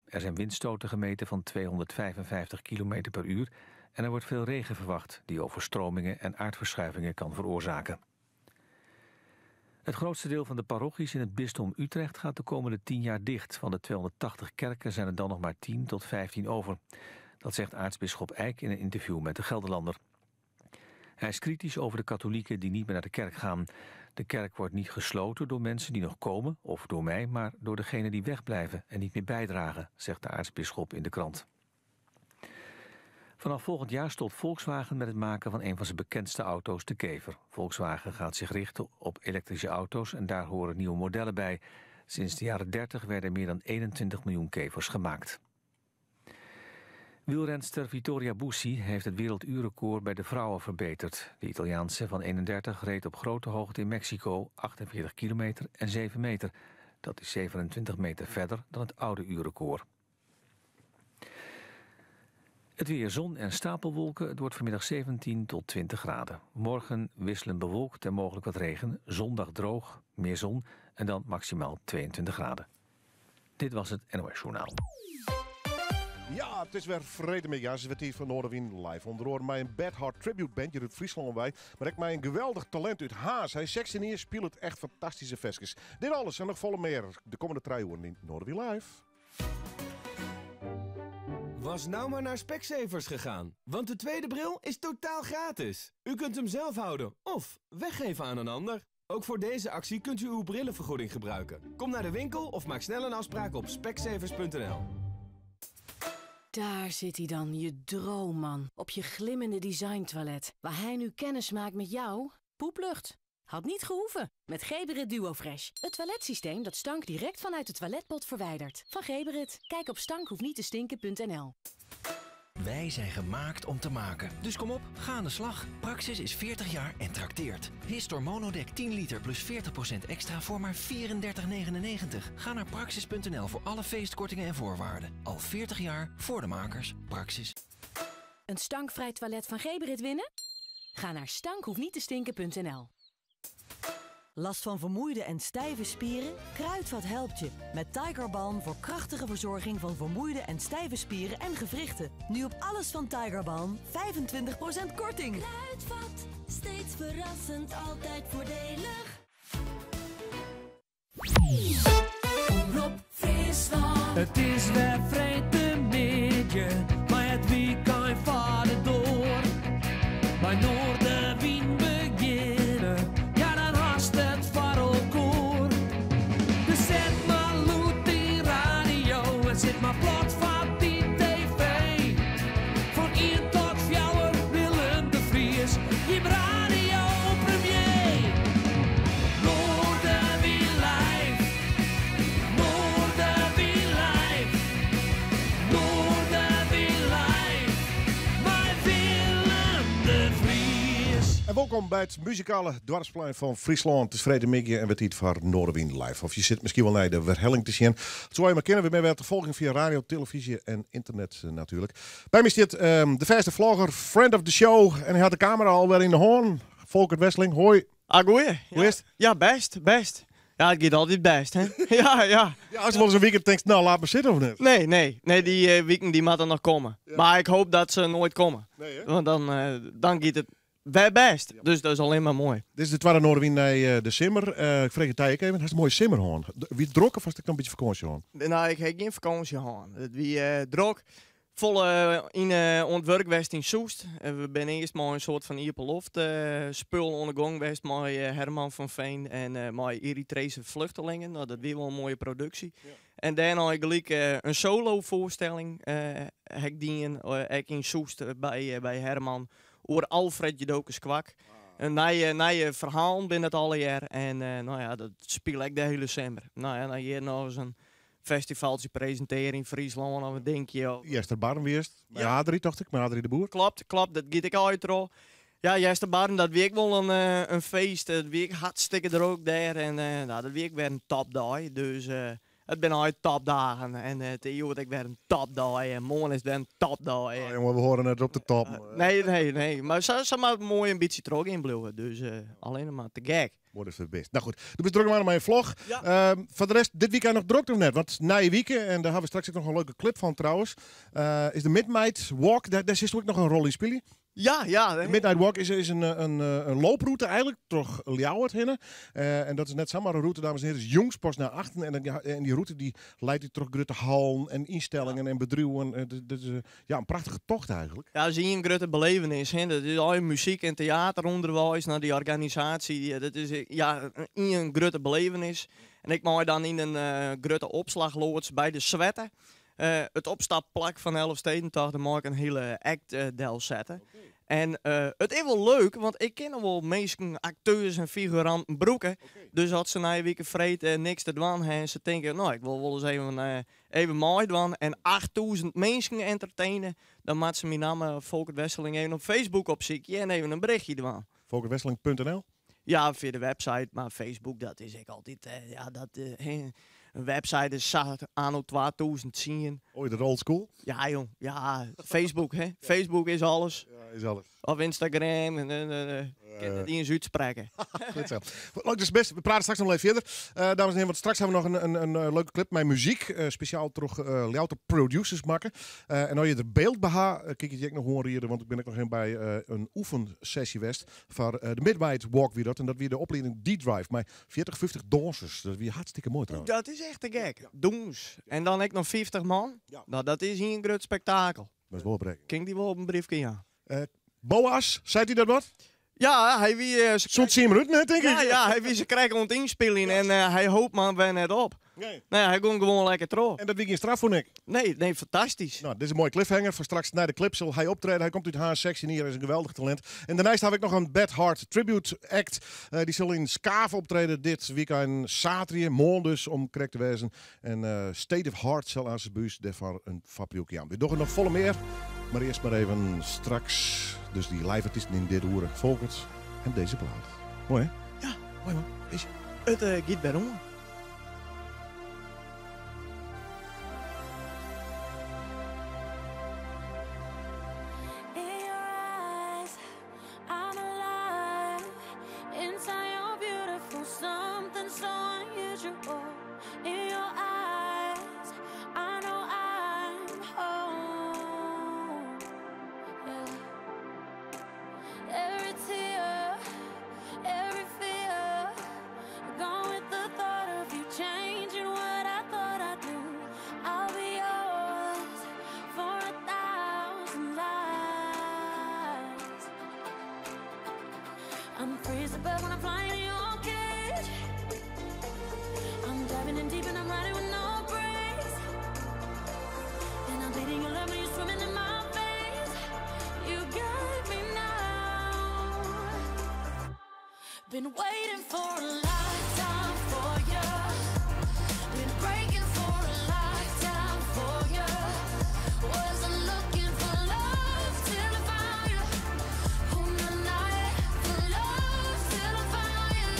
Er zijn windstoten gemeten van 255 km per uur en er wordt veel regen verwacht die overstromingen en aardverschuivingen kan veroorzaken. Het grootste deel van de parochies in het bisdom Utrecht gaat de komende 10 jaar dicht. Van de 280 kerken zijn er dan nog maar 10 tot 15 over. Dat zegt aartsbisschop Eijk in een interview met de Gelderlander. Hij is kritisch over de katholieken die niet meer naar de kerk gaan. De kerk wordt niet gesloten door mensen die nog komen, of door mij, maar door degenen die wegblijven en niet meer bijdragen, zegt de aartsbisschop in de krant. Vanaf volgend jaar stopt Volkswagen met het maken van een van zijn bekendste auto's, de Kever. Volkswagen gaat zich richten op elektrische auto's en daar horen nieuwe modellen bij. Sinds de jaren 30 werden meer dan 21 miljoen Kevers gemaakt. Wielrenster Vittoria Bussi heeft het werelduurrecord bij de vrouwen verbeterd. De Italiaanse van 31 reed op grote hoogte in Mexico 48 kilometer en 7 meter. Dat is 27 meter verder dan het oude uurrecord. Het weer zon en stapelwolken. Het wordt vanmiddag 17 tot 20 graden. Morgen wisselend bewolkt en mogelijk wat regen. Zondag droog, meer zon en dan maximaal 22 graden. Dit was het NOS Journaal. Ja, het is weer vredemiddag. Ze werd hier van Noorderwind live. Onder mij een Bad Heart Tribute Band hier uit Friesland bij. Maar ik mij een geweldig talent uit Haas. Hij is 16 jaar, speelt het echt fantastische vestjes. Dit alles en nog volle meer. De komende 3 uur in Noorderwind live. Was nou maar naar Specsavers gegaan. Want de tweede bril is totaal gratis. U kunt hem zelf houden of weggeven aan een ander. Ook voor deze actie kunt u uw brillenvergoeding gebruiken. Kom naar de winkel of maak snel een afspraak op specsavers.nl. Daar zit hij dan, je droomman. Op je glimmende designtoilet. Waar hij nu kennis maakt met jou. Poeplucht. Had niet gehoeven. Met Geberit Duofresh. Het toiletsysteem dat stank direct vanuit de toiletpot verwijdert. Van Geberit. Kijk op stankhoefnietestinken.nl. Wij zijn gemaakt om te maken. Dus kom op, ga aan de slag. Praxis is 40 jaar en trakteert. Histor Monodek 10 liter plus 40% extra voor maar €34,99. Ga naar praxis.nl voor alle feestkortingen en voorwaarden. Al 40 jaar voor de makers. Praxis. Een stankvrij toilet van Geberit winnen? Ga naar stankhoefnietestinken.nl. Last van vermoeide en stijve spieren? Kruidvat helpt je. Met Tiger Balm voor krachtige verzorging van vermoeide en stijve spieren en gewrichten. Nu op alles van Tiger Balm 25% korting. Kruidvat, steeds verrassend, altijd voordelig. Omroep Friesland. Het is weer vredemiddag, maar het weekend vaart door. Bij Noorderwind beginnen, ja dan haast het voor elkaar. Dus zet maar loet die radio en zet maar plat van die tv. Van 1 tot 4 Willem de Vries, je radio premier. Noorderwind live, Noorderwind live, Noorderwind live, bij Willem de Vries. En welkom bij het muzikale dwarsplein van Friesland. Het is vredemiddag en we het voor Noorderwind live. Of je zit misschien wel naar de verhelling te zien. Zo je maar kennen we bij te volgen via radio, televisie en internet natuurlijk. Bij mij zit de verste vlogger, friend of the show. En hij had de camera alweer in de hoorn. Volkert Wesseling, hoi. Ah, goeie. Hoe is het? Ja, best. Ja, het gaat altijd best, hè? Ja. Ja, als je wel eens een weekend denkt, nou laat me zitten of niet? Nee, die weekend die moet er nog komen. Ja. Maar ik hoop dat ze nooit komen. Nee, hè? Want dan gaat het wel best. Ja. Dus dat is alleen maar mooi. Dit is de tweede Noorderwind naar de simmer. Ik vreeg het tijd even, hij is een mooie simmer hoorn. Wie druk of was ik dan een beetje vakantie hoorn? Nou, ik heb geen vakantie gehad. Het wie druk. Volle in het werk geweest in Soest. We zijn eerst maar een soort van Ierpeloft spul ondergang geweest met Herman van Veen en met Eritrese vluchtelingen. Nou, dat weer wel een mooie productie. Ja. En daarna gelijk een solo voorstelling ik in Soest bij Herman over Alfred Jodocus Kwak. Een nieuwe verhaal binnen het alle jaar en nou ja, dat speel ik de hele zomer. Nou ja, dan hier nog eens een festivaltje presenteren in Friesland. En wat denk je? Joh. Jester Barnweerst. Met Ja. Adrie, dacht ik. Met Adrie de Boer. Klopt, dat giet ik uit al. Ja, Jester Barn, dat week wel een feest. Dat week hartstikke er ook daar. En nou, dat week weer een topdag. Dus Het zijn altijd topdagen. En Theo, ik ben een topdag. En morgen is het weer een topdag. Oh, jongen, we horen het op de top. Nee. Maar ze maar mooi een beetje terug inblijven. Dus alleen maar te gek. Wordt het best. Nou goed, du bent druk maar aan mijn vlog. Ja. Voor de rest, dit weekend nog druk of net? Want na je weekend, en daar hebben we straks ook nog een leuke clip van trouwens, is de Midnight Walk. Daar zit ook nog een rol in spelen. Ja. De Midnight Walk is een looproute eigenlijk, toch Ljouwert heen. En dat is net zomaar een route, dames en heren, is Jongspos naar achteren. En die route die leidt u terug Grutte Hal en instellingen en bedrijven. Dat is een prachtige tocht eigenlijk. Ja, zie je een grote belevenis. Hè? Dat is al muziek en theateronderwijs naar die organisatie. Dat is een grote belevenis. En ik maak dan in een grote opslagloods bij de Zwetten. Het opstapplak van Elfstedentocht, daar maak ik een hele act-del zetten. Okay. En het is wel leuk, want ik ken wel mensen, acteurs en figuranten broeken. Okay. Dus als ze na een week vreten niks te doen hebben, ze denken, nou, ik wil wel eens even mooi doen. En 8000 mensen entertainen, dan maakt ze mijn naam Volkert Wesseling even op Facebook opzoeken en even een berichtje doen. VolkertWesseling.nl? Ja, via de website, maar Facebook, dat is ik altijd, een website is anno 2010. Oh, dat old school? Ja, jong. Ja, Facebook, hè. Facebook is alles. Ja, is alles. Of Instagram. Kan het niet eens uitspreken. Goed zo. Leuk, dus best. We praten straks nog even verder. Dames en heren, want straks hebben we nog een leuke clip met muziek. Speciaal terug louter producers maken. En als je er beeld beha, kijk je ook nog horen, want ik ben ook nog in bij een oefensessie west voor de Midnight Walk weer dat. En dat weer de opleiding D-Drive. Maar 40, 50 dansers. Dat is weer hartstikke mooi trouwens. Dat is echt te gek. Ja. Doens. En dan ik nog 50 man. Ja. Nou, dat is hier een groot spektakel. Dat is wel oprecht. Kijk die wel op een briefje, ja. Boas, zei hij dat wat? Ja, hij wie... Zo'n 10 minuten, hè, denk ik? Ja, hij wie ze krijgen om het inspelen en hij hoopt maar weer net op. Nee, hij komt gewoon lekker terug. En dat wie geen straf voor niks? Nee, fantastisch. Nou, dit is een mooie cliffhanger. Voor straks naar de clip zal hij optreden. Hij komt uit H-sectie hier, is een geweldig talent. En daarnaast heb ik nog een Bad Heart Tribute Act. Die zal in Skaaf optreden dit weekend. Saturday, morgen dus, om correct te wezen. En State of Heart zal aan zijn buis daarvoor een fabriekje aan. We doen nog volle meer. Maar eerst maar even straks. Dus die live artiesten in dit horen. Volkert en deze plaat. Mooi, hè? Ja, mooi man. Het gaat bij om. I'm freezing the bird when I'm flying in your cage. I'm diving in deep and I'm riding with no brakes. And I'm bleeding your love when you're swimming in my face. You got me now. Been waiting for a lifetime for you. Been breaking for a lifetime for you. Wasn't looking for love till I found you. On the night for love till I found you.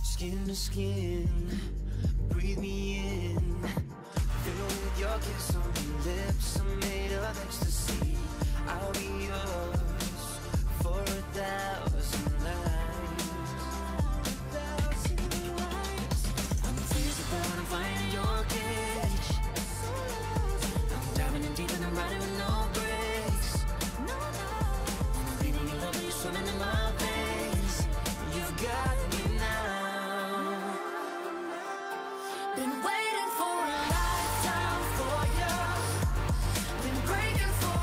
Skin to skin, breathe me in. Fill with your kiss on your lips. I'm made of ecstasy. I'll be yours for 1,000 nights. I'm freezing the bird when I'm flying in your cage. I'm diving in deep and I'm riding with no brakes. And I'm bleeding your love when you're swimming in my veins. You've got me now. Been waiting for a lifetime for you. Been breaking for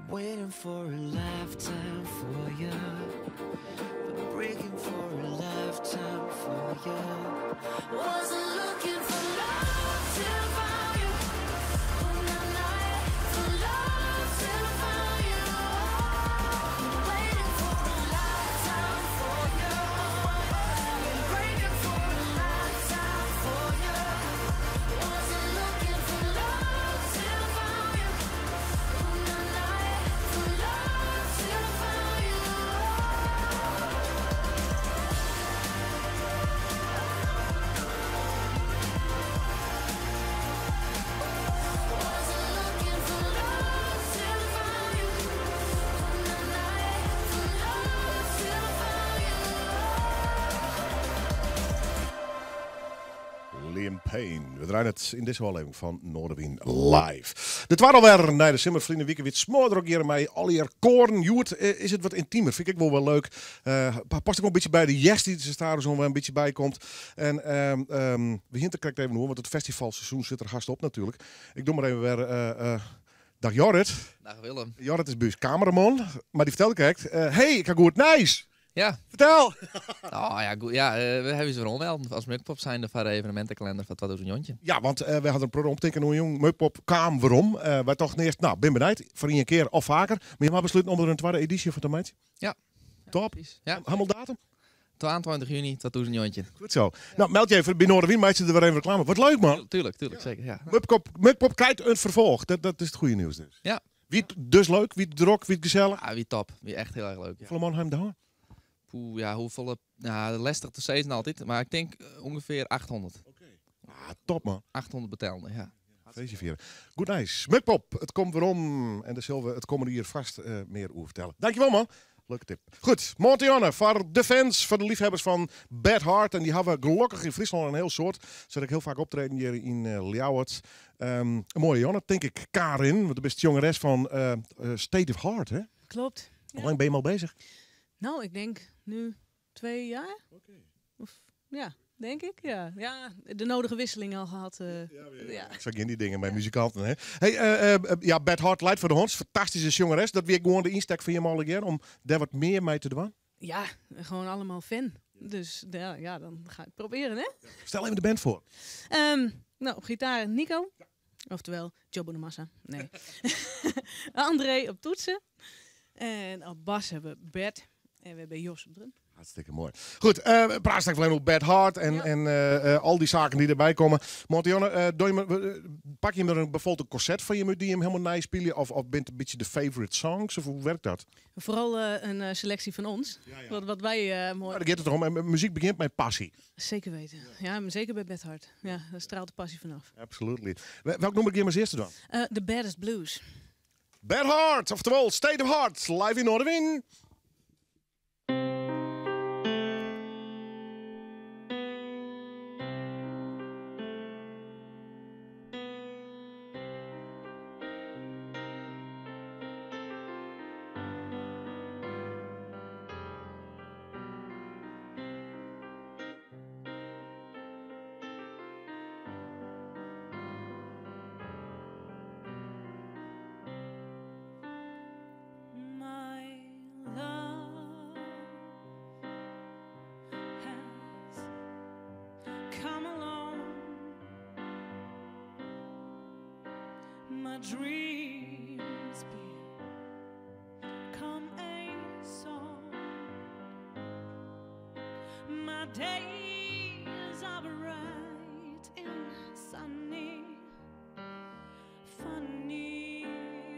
Waiting for a lifetime for you. Been breaking for a lifetime for you. Wasn't looking for love till I found you. On the night for love till I found you. Been waiting for a lifetime for you. Been breaking for a lifetime for you. Wasn't looking for love till I found you. On the night for love till I found you. Wasn't looking for love till I found you. On the night for love till I found you. Liam Payne. We draaien het in deze aflevering van Noorderwind live. Dit was alweer naar de Simmervrienden Weekend. Weer smoor ook hier mij alweer koren. Joert, is het wat intiemer? Vind ik wel leuk. Past ook wel een beetje bij de jest die er staan, zo een beetje bij komt. En we hinten krijgt even hoor, want het festivalseizoen zit er gast op natuurlijk. Ik doe maar even weer. Dag Jorrit. Dag Willem. Jorrit is buis cameraman, maar die vertelde kijkt. Hey, ik ga goed nice. Ja. Vertel! Oh ja, goed. Ja, we hebben ze weer omweld als Mukpop zijn voor de evenementenkalender van 2000. Ja, want we hadden een program tekenen hoe jong Mukpop kwam. Waarom? Wij toch eerst, nou, ben benijd. Voor een keer of vaker. Maar je mag besluiten om er een tweede editie van te maken. Ja. Top. Ja. Helemaal datum? 22 juni 2000. Goed zo. Nou, meld je even bij Noorderwind, maak je er weer even reclame. Wat leuk, man. Tuurlijk, zeker. Ja. Mukpop krijgt een vervolg. Dat is het goede nieuws dus. Ja. Wie het dus leuk, wie het drok, wie het gezellig. Ah, wie top. Wie echt heel erg leuk. Ja. Hoeveel man hebben daar? Poeh, ja, hoeveel? Ja, lastig te zeggen altijd. Maar ik denk ongeveer 800. Ah, top, man. 800 betelden, ja. Feestje vieren. Goed nice. Mukpop, het komt weer om. En daar zullen we het komende hier vast meer over vertellen. Dankjewel, man. Leuke tip. Goed, Montianne, voor de fans, voor de liefhebbers van Bad Heart. En die hebben gelukkig in Friesland een heel soort. Zet ik heel vaak optreden hier in Ljouwert. Een mooie Janne, denk ik. Karin, want de beste jongeres van State of Heart, hè? Klopt. Hoe lang ben je al bezig? Nou, ik denk nu 2 jaar. Of, ja, denk ik. Ja. Ja, de nodige wisseling al gehad. Ja. Ik zag je in die dingen bij muzikanten, hè? Hey, ja, Bad Heart Light voor de Honds. Fantastische jongeres. Dat weer gewoon de insteek van je mal een keer om daar wat meer mee te doen. Ja, gewoon allemaal fan. Dus ja, dan ga ik het proberen, hè? Stel even de band voor. Nou, op gitaar Nico. Oftewel, Joe Bonamassa. Nee. André op toetsen. En op bas hebben we Bert. En we hebben Jos op drum. Hartstikke mooi. Goed, praat straks alleen op Bad Heart en al die zaken die erbij komen. Montianne, pak je er bijvoorbeeld een concert van je die hem helemaal nice spelen? Of bent het een beetje de favorite songs? Of hoe werkt dat? Vooral een selectie van ons. Ja. Wat wij mooi... Daar gaat het erom. En muziek begint met passie. Zeker weten. Ja, maar zeker bij Bad Heart. Ja, daar straalt de passie vanaf. Absolutely. Welk nummer keer maar als eerste dan? The Baddest Blues. Bad Heart, oftewel State of Heart, live in Noorderwind. Come along, my dreams become a song. My days are bright and sunny. Funny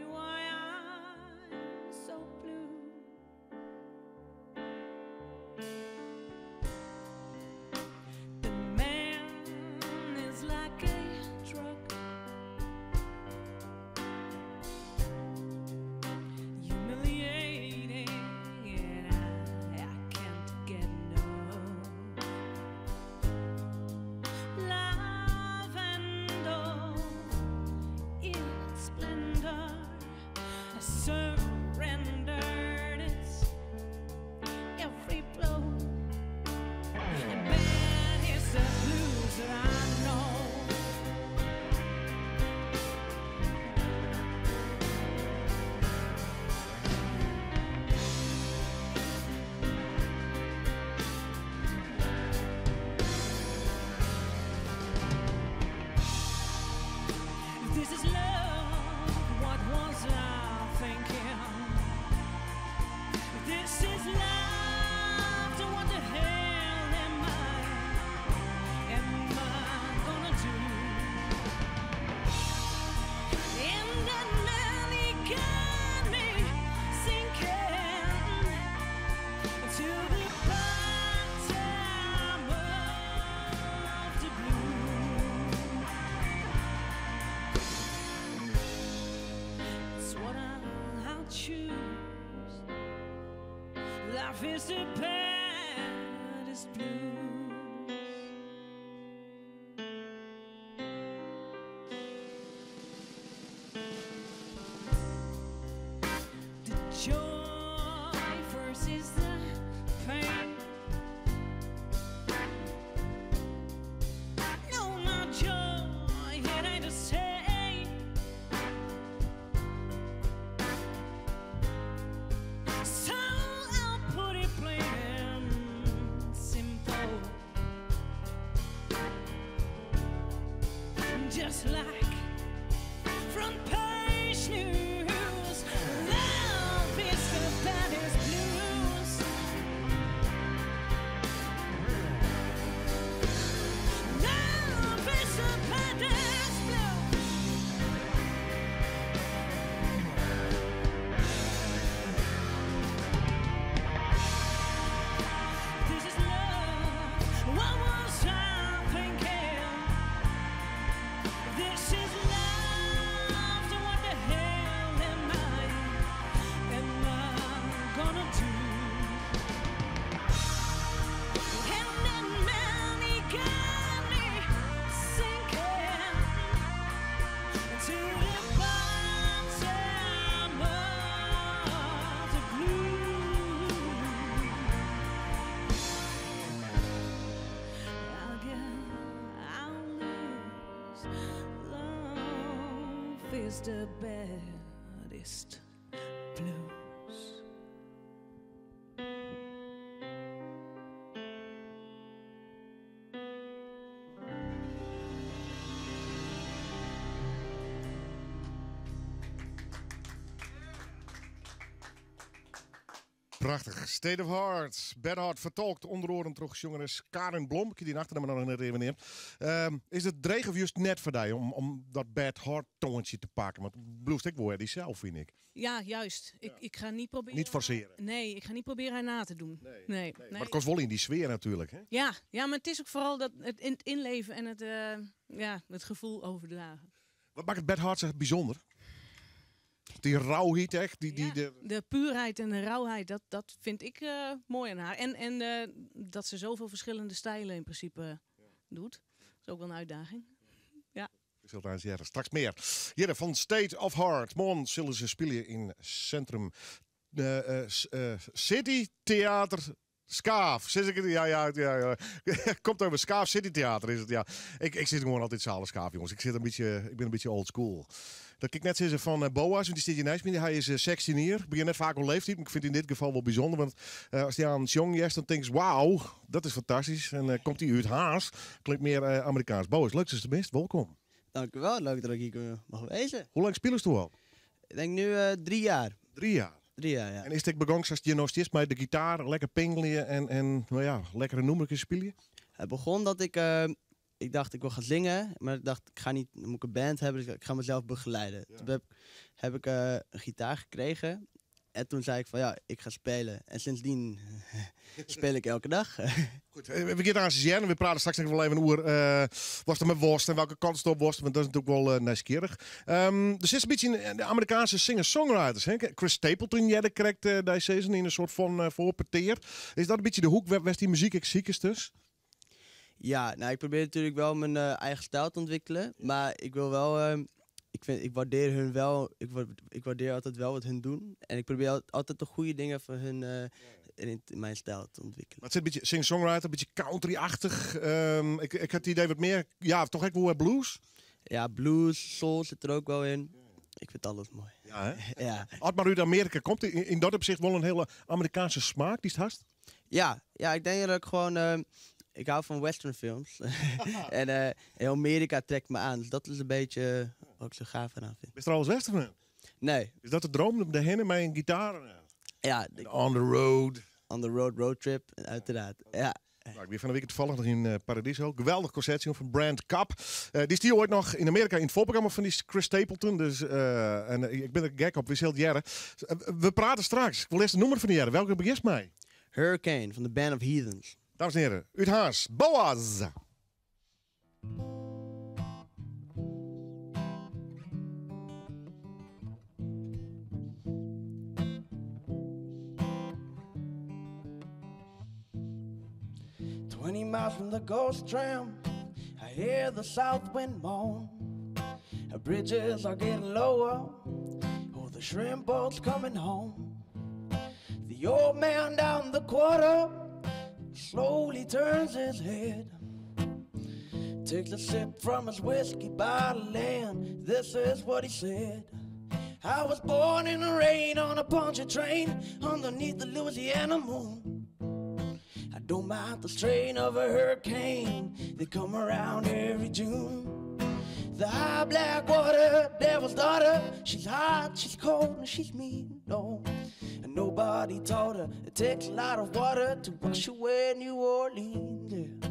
why I'm so blue. The man is like a drug. Life is the baddest blues. The joy versus the pain. No, my joy, it ain't the same. So I'll put it plain and simple. Just like front page news, love is the baddest blues. Love is the baddest blues. This is love. What was I thinking? This is love. So what the hell am I gonna do? And that man, he got me sinking to the bottom of the blue. I'll get, I'll lose. Love is the baddest blues. Prachtig. State of Heart. Bad Heart vertolkt onder oren terug jongeres Karin Blom. Ik heb die achternaam nog net even neemt. Is het dreig of juist net voor die om dat Bad Heart tongetje te pakken? Want blues ik wel die zelf, vind ik. Ja, juist. Ik ga niet proberen... Niet forceren. Nee, ik ga niet proberen haar na te doen. Nee. Maar het kost wel in die sfeer natuurlijk. Hè? Ja, maar het is ook vooral het inleven en het gevoel overdragen. Wat maakt het Bad Heart zo bijzonder? Die rauwheid echt. De puurheid en de rauwheid, dat vind ik mooi aan haar. En dat ze zoveel verschillende stijlen in principe doet. Dat is ook wel een uitdaging. Ja. Ik zal het aan zeggen. Straks meer. Hier van State of Heart. Morgen zullen ze spelen in Centrum City Theater Skaaf. Zeg ik het? Ja. Komt over Skaaf City Theater is het, ja. Ik zit gewoon altijd zalen Skaaf, jongens. Ik ben een beetje old school. Dat ik net zeggen van Boas, want die zit je naast me. Hij is 16 jaar. Ik begin net vaak al leeftijd, maar ik vind het in dit geval wel bijzonder. Want als hij aan jong is, dan denk je, wauw, dat is fantastisch. En komt hij uit Haas, klinkt meer Amerikaans. Boas, leuk is de best. Welkom. Dank u wel, leuk dat ik hier mag wezen. Hoe lang spelen ze al? Ik denk nu 3 jaar. 3 jaar? 3 jaar, ja. En is het begonnen als je nog steeds met de gitaar lekker pingelen en nou ja, lekkere nummertjes spelen? Het begon dat ik dacht ik wil gaan zingen, maar ik dacht ik ga niet, dan moet ik een band hebben, dus ik ga mezelf begeleiden. Ja. Toen heb ik een gitaar gekregen en toen zei ik van ja, ik ga spelen. En sindsdien speel ik elke dag. Goed, we gaan aan Suzanne. We praten straks nog wel even over was er met worst en welke kant het op worst, want dat is natuurlijk wel nieuwsgierig. Er zit een beetje in de Amerikaanse singer-songwriters. Hè? Chris Stapleton, jij krijgt deze season in een soort van voorpeteer. Is dat een beetje de hoek waar die muziek ik ziek is dus? Ja, nou ik probeer natuurlijk wel mijn eigen stijl te ontwikkelen, maar ik wil wel, ik waardeer hun wel, ik waardeer altijd wel wat hun doen en ik probeer altijd de goede dingen van hun in mijn stijl te ontwikkelen. Maar het zit een beetje singer-songwriter, een beetje country-achtig. Ik had het idee wat meer, ja, toch echt wel blues? Ja, blues, soul zit er ook wel in. Ik vind alles mooi. Ja, hè? Ja. Als maar uit Amerika komt, in dat opzicht wel een hele Amerikaanse smaak, die is het hast? Ja, ik denk dat ik gewoon... ik hou van western films. En heel Amerika trekt me aan. Dus dat is een beetje wat ik zo gaaf eraan vind. Is er al eens western? Nee. Is dat de droom? De hennen met een gitaar? Ja. On the road. On the road, roadtrip, uiteraard. Ja. Nou, ik ben van de week toevallig nog in Paradiso. Geweldig concertje van Brand Kapp. Die is die ooit nog in Amerika in het voorprogramma van die Chris Stapleton. Dus, ik ben er gek op, wisselt jaren. We praten straks. Ik wil eerst de nummer van die jaren. Welke begint mij? Hurricane van de Band of Heathens. Dames en heren, uit Haas, Boaz. 20 miles from the ghost tram, I hear the south wind moan. The bridges are getting lower, oh, the shrimp boat's coming home. The old man down the quarter slowly turns his head, takes a sip from his whiskey bottle, and this is what he said. I was born in the rain on a puncture train underneath the Louisiana moon. I don't mind the strain of a hurricane, they come around every June. The high black water, devil's daughter, she's hot, she's cold, and she's mean, no. And nobody taught her it takes a lot of water to wash away New Orleans, yeah.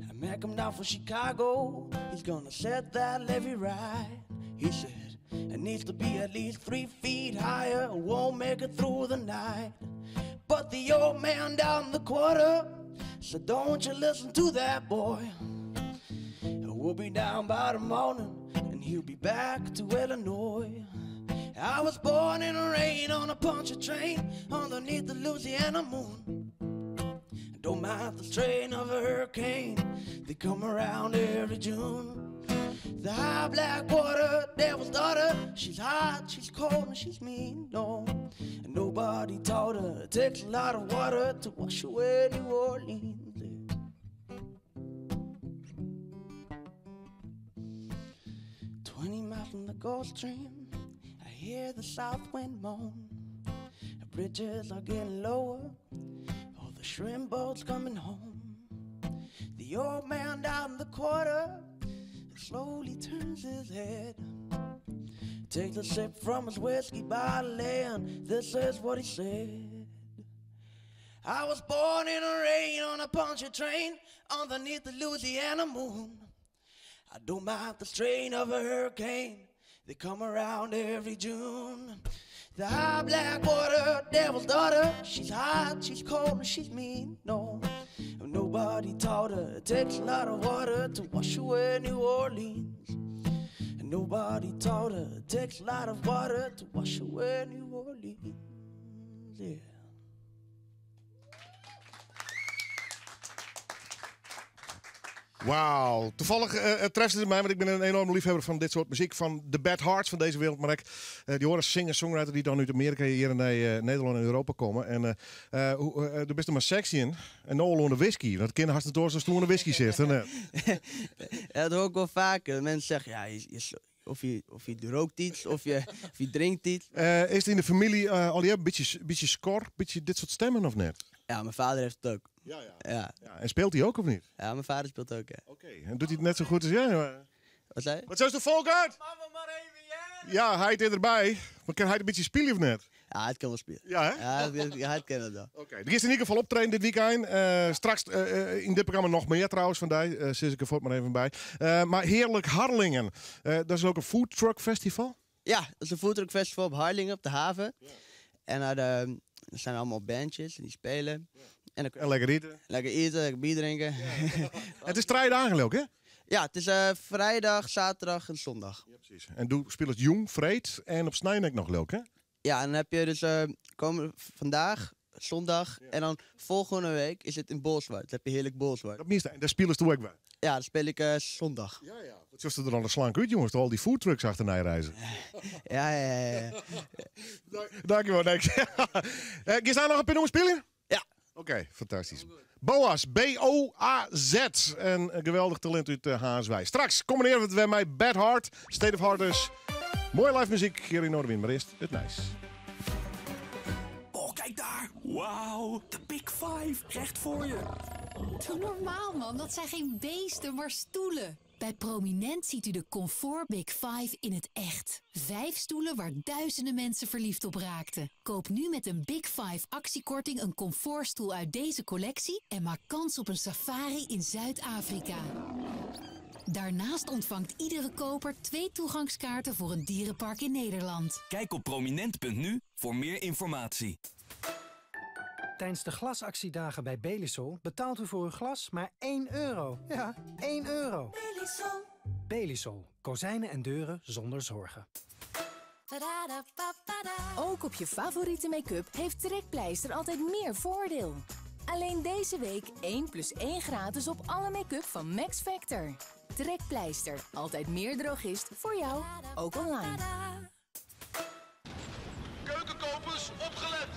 I met him down from Chicago, he's gonna set that levee right. He said, it needs to be at least 3 feet higher, or won't make it through the night. But the old man down the quarter said, don't you listen to that boy. We'll be down by the morning, and he'll be back to Illinois. I was born in the rain on a puncture train underneath the Louisiana moon. Don't mind the strain of a hurricane, they come around every June. The high black water, devil's daughter, she's hot, she's cold, and she's mean, no. And nobody taught her it takes a lot of water to wash away New Orleans. 20 miles from the Gulf Stream, I hear the south wind moan. The bridges are getting lower, all the shrimp boats coming home. The old man down the quarter slowly turns his head, takes a sip from his whiskey bottle, and this is what he said. I was born in the rain on a puncture train underneath the Louisiana moon. I don't mind the strain of a hurricane, they come around every June. The high black water, devil's daughter, she's hot, she's cold, and she's mean, no. And nobody taught her it takes a lot of water to wash away New Orleans. And nobody taught her it takes a lot of water to wash away New Orleans, yeah. Wauw, toevallig treft het mij, want ik ben een enorme liefhebber van dit soort muziek. Van de Bad Hearts van deze wereld. Maar ik, die horen singer-songwriter die dan uit Amerika hier naar Nederland en Europa komen. En er best maar sexy in. En nou al onder whisky. Want kinderen hartstikke door als toen onder whisky zit. Ja, dat hoor ik wel vaker. Mensen zeggen, ja, of je rookt iets, of je drinkt iets. Is het in de familie al een beetje score, beetje dit soort stemmen of net? Ja, mijn vader heeft het ook. Ja. En speelt hij ook of niet? Ja, mijn vader speelt ook, ja. Oké, en doet hij het net zo goed als jij? Wat zei je? Wat is de Volkert? Ja, hij het erbij. Maar kan hij een beetje spelen of net? Ja, het kan wel spelen. Ja, hè? Ja, het kan het wel. Oké, er is in ieder geval optreden dit weekend. Straks in dit programma nog meer trouwens vandaag. Zit ik er voort maar even bij. Maar Heerlijk Harlingen. Dat is ook een food truck festival? Ja, dat is een food truck festival op Harlingen, op de haven. Ja. En er zijn allemaal bandjes en die spelen. Ja. En lekker eten. Lekker eten, lekker bier drinken. Ja. Het is 3 dagen leuk, hè? Ja, het is vrijdag, zaterdag en zondag. Ja, precies. En doe speelt Jong, Vreed en op Snijnek nog leuk, hè? Ja, en dan heb je dus vandaag, zondag en dan volgende week is het in Bolsward. Dan heb je Heerlijk Bolsward. Dat meest, daar spelen ze ook bij. Ja, dan speel ik zondag. Ja. Wat is er dan een slank uit, jongens? Al die foodtrucks achterna reizen. Ja. Dankjewel, Nick. Is daar nog een pin spelen? Ja. Oké, fantastisch. Boaz, B-O-A-Z. En een geweldig talent uit Haaswij. Straks combineren we het weer met Bad Heart, State of Heart dus. Mooie live muziek hier in Noorderwind, maar eerst het nice. Oh, kijk daar. Wauw, de Big Five, recht voor je. Doe normaal, man. Dat zijn geen beesten, maar stoelen. Bij Prominent ziet u de Comfort Big Five in het echt. 5 stoelen waar duizenden mensen verliefd op raakten. Koop nu met een Big Five actiekorting een comfortstoel uit deze collectie en maak kans op een safari in Zuid-Afrika. Daarnaast ontvangt iedere koper 2 toegangskaarten voor een dierenpark in Nederland. Kijk op prominent.nu voor meer informatie. Tijdens de glasactiedagen bij Belisol betaalt u voor uw glas maar €1. Ja, €1. Belisol. Belisol. Kozijnen en deuren zonder zorgen. Ook op je favoriete make-up heeft Trekpleister altijd meer voordeel. Alleen deze week 1+1 gratis op alle make-up van Max Factor. Trekpleister, altijd meer drogist voor jou, ook online. Keukenkopers, opgelet!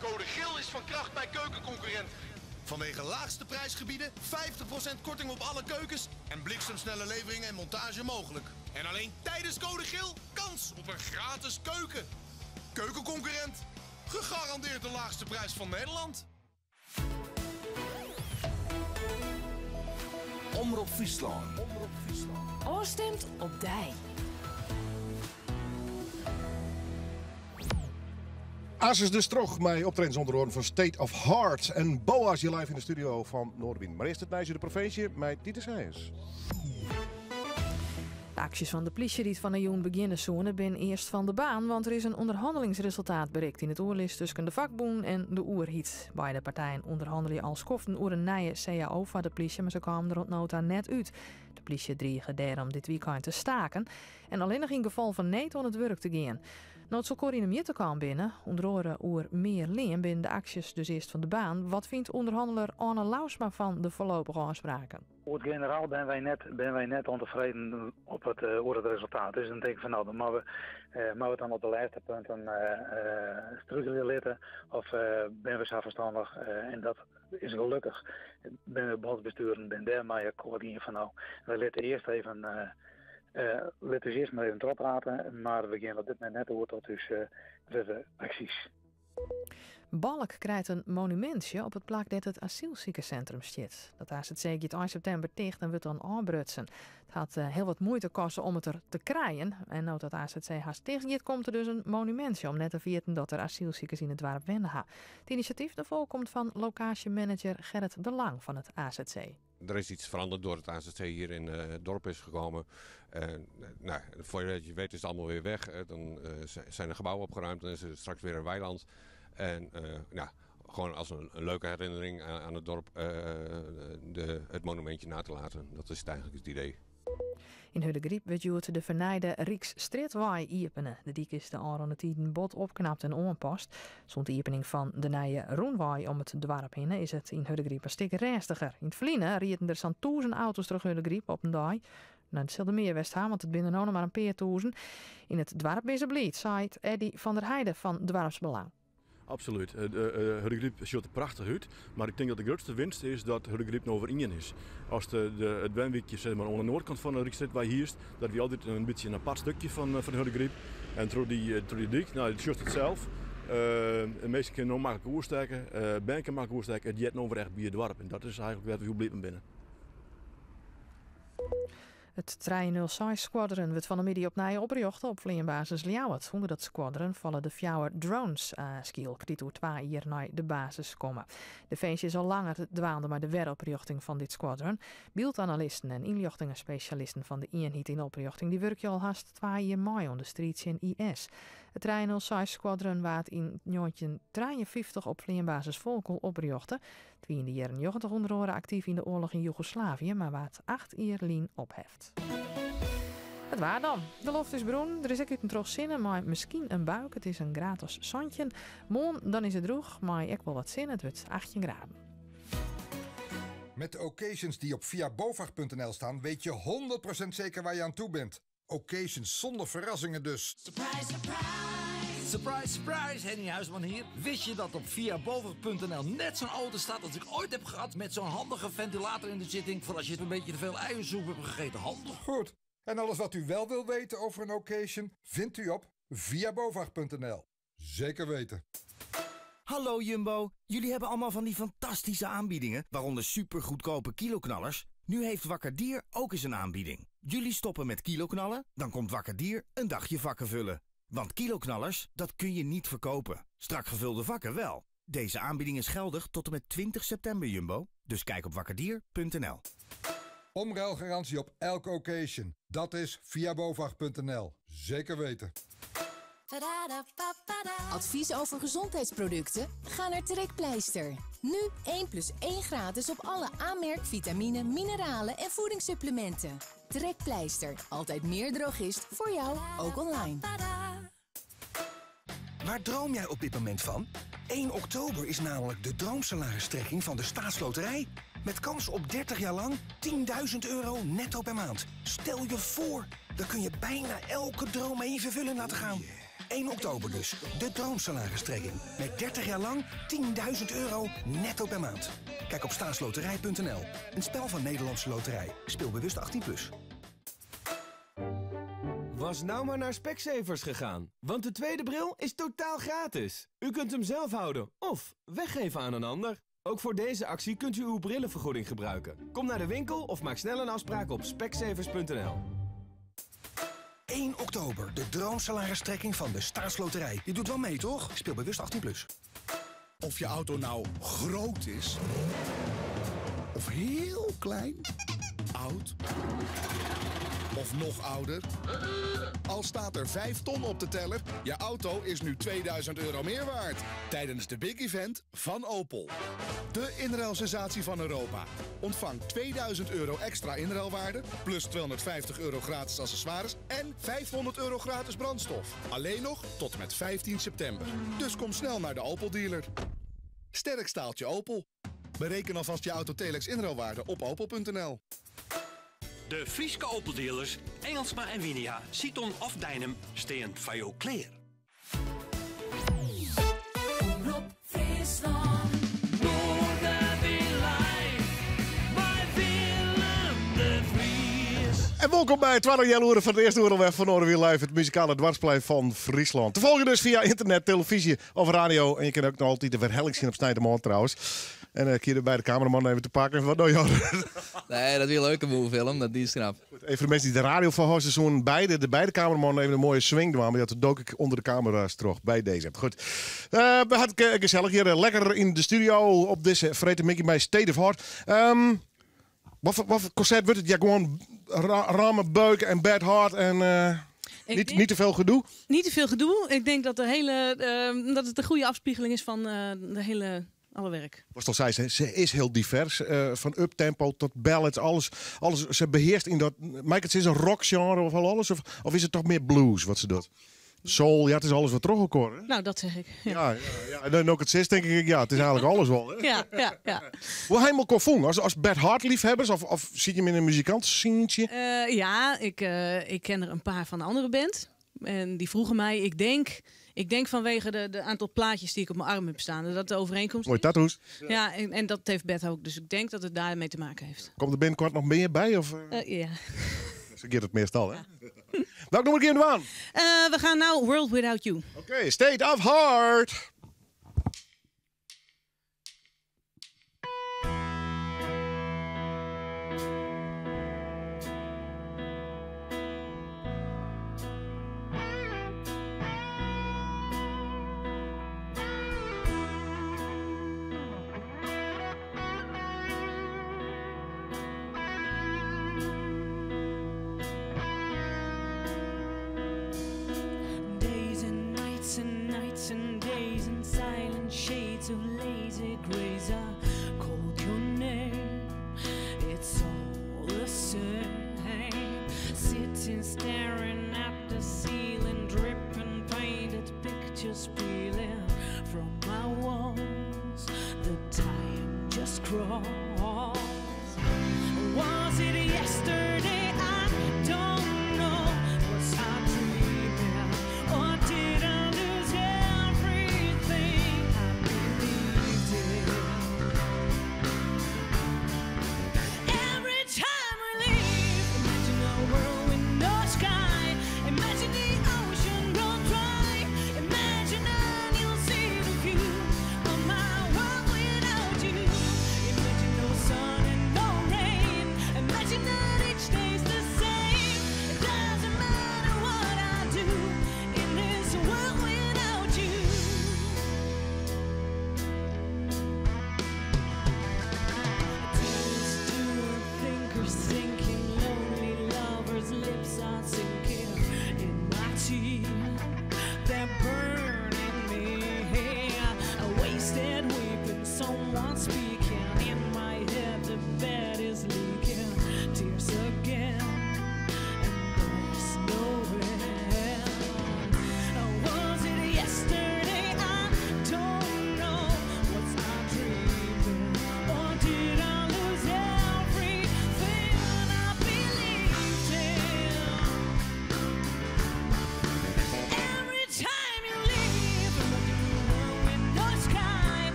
Code GIL is van kracht bij keukenconcurrenten. Vanwege laagste prijsgebieden, 50% korting op alle keukens en bliksemsnelle levering en montage mogelijk. En alleen tijdens code GIL kans op een gratis keuken. Keukenconcurrent, gegarandeerd de laagste prijs van Nederland. Omroep Friesland. Oorstemt op Dij. Asus dus terug met optredens onder oren van State of Heart. En Boas hier live in de studio van Noordwien. Maar eerst het meisje de provincie met Dieter Seijers. De acties van de politie die van de joen beginnen zonen ben eerst van de baan, want er is een onderhandelingsresultaat bereikt in het oorlist tussen de vakboen en de oerhiet. Beide partijen onderhandelen als koften oer een nieuwe CAO van de politie, maar ze kwamen er rond nota net uit. De politie dreigen daarom dit weekend te staken en alleen nog in geval van niet aan het werk te gaan. Nood zo Corine Mierte kwam binnen, onder andere oer meer leen binnen de acties dus eerst van de baan. Wat vindt onderhandelaar Anne Lausma van de voorlopige afspraken? Voor het generaal ben wij net ontevreden op het resultaat. Dus dan denk ik van nou, dan moeten we dan op de laatste punten structureel of ben we zo verstandig en dat is gelukkig. Ben we bondsbesturen en daarmee akkoord in van nou, we laten eerst even laten we eerst maar even erop praten, maar we gaan op dit moment net door tot dus de acties. Balk krijgt een monumentje op het plak dat het asielziekencentrum staat. Dat als het zeker 8 september dicht en wordt dan aanbrutsen. Het had heel wat moeite kosten om het er te krijgen. En nou dat AZC haast tegen komt er dus een monumentje om net te vieren dat er asielziekers in het dorp wennen gaan. Het initiatief daarvoor komt van locatiemanager Gerrit de Lang van het AZC. Er is iets veranderd door het AZC hier in het dorp is gekomen. Voor je weet is het allemaal weer weg. Dan zijn de gebouwen opgeruimd. Dan is er straks weer een weiland. En gewoon als een leuke herinnering aan het dorp het monumentje na te laten. Dat is eigenlijk het idee. In Huddegriep werd de vernijde Rijksstraatweg iepenen. De dik is de aanronde tijden bot opknapt en aanpast. Zond de iepening van de nieuwe Roenweg om het dorp heen is het in Huddegriep een stuk ernstiger. In het verleden rieden er zo'n 1000 auto's terug Huddegriep op een dag. Nou, het zal er meer West gaan, want het binnen nog maar een paar duizend. In het dorp is er blied, zei Eddy van der Heijden van Dwarpsbelang. Absoluut. Huddegriep ziet er prachtig uit, maar ik denk dat de grootste winst is dat Huddegriep nou weer in is. Als het wenweekje zeg maar, aan de noordkant van de Rijksstraatweg hier is, dat we altijd een beetje een apart stukje van Huddegriep. En door die dik, nou, het ziet het zelf. De meesten kunnen nog makkelijk oorsteken, banken makkelijk oorsteken, het jet nou weer echt bij het dorp. En dat is eigenlijk waar we heel blij mee binnen. Het 306 Squadron wordt van de middag op nieuwe oprichten op vliegbasis Ljouwert. Onder dat squadron vallen de 4 drones skill die door 2 jaar naar de basis komen. De feestje is al langer dwaande maar de weroprichting van dit squadron. Beeldanalisten en inlichtingenspecialisten van de eenheid in oprichting die werken al haast 2 jaar mee aan de streets in IS. Het 306 Squadron waard in 1953 op vliegbasis Volkel oprichten. Twee in de jaren 90 onder andere actief in de oorlog in Joegoslavië, maar waard 8 jaar lien opheft. Het waar dan. De loft is bruin, er is ook een trots zinnen, maar misschien een buik. Het is een gratis zonnetje. Morgen dan is het droog, maar ik wil wat zin. Het wordt 18 graden. Met de occasions die op viabovag.nl staan, weet je 100% zeker waar je aan toe bent. Occasions zonder verrassingen dus. Surprise, surprise! Surprise, surprise! Henny Huisman hier. Wist je dat op viabovag.nl net zo'n auto staat als ik ooit heb gehad met zo'n handige ventilator in de zitting voor als je een beetje te veel eiersoep hebt gegeten? Handig. Goed. En alles wat u wel wil weten over een occasion vindt u op viabovag.nl. Zeker weten. Hallo Jumbo, jullie hebben allemaal van die fantastische aanbiedingen, waaronder supergoedkope kiloknallers. Nu heeft Wakker Dier ook eens een aanbieding. Jullie stoppen met kiloknallen, dan komt Wakker Dier een dagje vakken vullen. Want kiloknallers, dat kun je niet verkopen. Strak gevulde vakken wel. Deze aanbieding is geldig tot en met 20 september, Jumbo. Dus kijk op wakkerdier.nl. Omruilgarantie op elke occasion. Dat is viabovag.nl. Zeker weten. Advies over gezondheidsproducten? Ga naar Trekpleister. Nu 1+1 gratis op alle aanmerk vitamine, mineralen en voedingssupplementen. Trekpleister, altijd meer drogist voor jou, ook online. Waar droom jij op dit moment van? 1 oktober is namelijk de droomsalaristrekking van de Staatsloterij. Met kans op 30 jaar lang 10.000 euro netto per maand. Stel je voor, dan kun je bijna elke droom even vervullen laten gaan. 1 oktober dus, de droomsalaristrekking. Met 30 jaar lang 10.000 euro netto per maand. Kijk op staatsloterij.nl. Een spel van Nederlandse Loterij. Speel bewust 18+. Was nou maar naar Specsavers gegaan. Want de tweede bril is totaal gratis. U kunt hem zelf houden of weggeven aan een ander. Ook voor deze actie kunt u uw brillenvergoeding gebruiken. Kom naar de winkel of maak snel een afspraak op specsavers.nl. 1 oktober, de droomsalaristrekking van de Staatsloterij. Je doet wel mee, toch? Speel bewust 18+. Of je auto nou groot is of heel klein, oud of nog ouder. Al staat er 5 ton op de teller, je auto is nu 2000 euro meer waard. Tijdens de Big Event van Opel. De inruilsensatie van Europa. Ontvang 2000 euro extra inruilwaarde, plus 250 euro gratis accessoires en 500 euro gratis brandstof. Alleen nog tot en met 15 september. Dus kom snel naar de Opel dealer. Sterk staaltje Opel. Bereken alvast je Autotelex inruilwaarde op opel.nl. De Frieske Opel dealers, Engelsma en Winia, Citon of Dynam, staan van jou klaar. Omroep Friesland, Noorderwind live, bij Willem de Vries. En welkom bij het tweede jaloeren van de eerste oorlog van Noorderwind Live, het muzikale dwarsplein van Friesland. Te volgen dus via internet, televisie of radio. En je kan ook nog altijd de verhelling zien op Snijdermond trouwens. En een keer bij de cameraman even te pakken. Wat nou, ja. Nee, dat is een leuke move, Willem. Dat is knap. Even voor de mensen die de radio van horen, zo'n de beide cameramannen even een mooie swing doen. Maar dat dook ik onder de camera's terug bij deze. Goed. We hadden gezellig hier lekker in de studio op deze Vreten Mickey bij State of Heart. Wat voor concert wordt het? Ja, gewoon ramen, beuken en bad hard en niet te veel gedoe? Niet te veel gedoe. Ik denk dat, dat het een goede afspiegeling is van alle werk. Was toch zei ze is heel divers. Van uptempo tot ballads, alles. Ze beheerst in dat. Maakt het is een rockgenre of alles? Of is het toch meer blues wat ze doet? Soul, ja, het is alles wat teruggekomen. Nou, dat zeg ik. Ja. En dan ook het zes, denk ik, ja, het is eigenlijk alles wel. Hè? Ja. Hoe helemaal kon als Bad Hart liefhebbers of zit je hem in een muzikantscene? Ja, ik ken er een paar van de andere band. En die vroegen mij, ik denk vanwege de aantal plaatjes die ik op mijn arm heb staan, dat de overeenkomst Mooi tattoos. Ja, en dat heeft Beth ook. Dus ik denk dat het daarmee te maken heeft. Komt er binnenkort nog meer bij? Of? Ja. Zo gaat het meestal, hè? Welk nummer keer aan? We gaan nou World Without You. Oké, State of Heart. Days and nights and days in silent shades of lazy grays. I called your name. It's all the same. Sitting staring at the ceiling, dripping painted pictures peeling from my walls. The time just crawls. Was it yesterday? I don't know. Was I dreaming? Or did I lose everything I believed in? Every time I leave, imagine a world with no sky. Imagine the ocean run dry. Imagine and you'll see the view of my world without you. Imagine the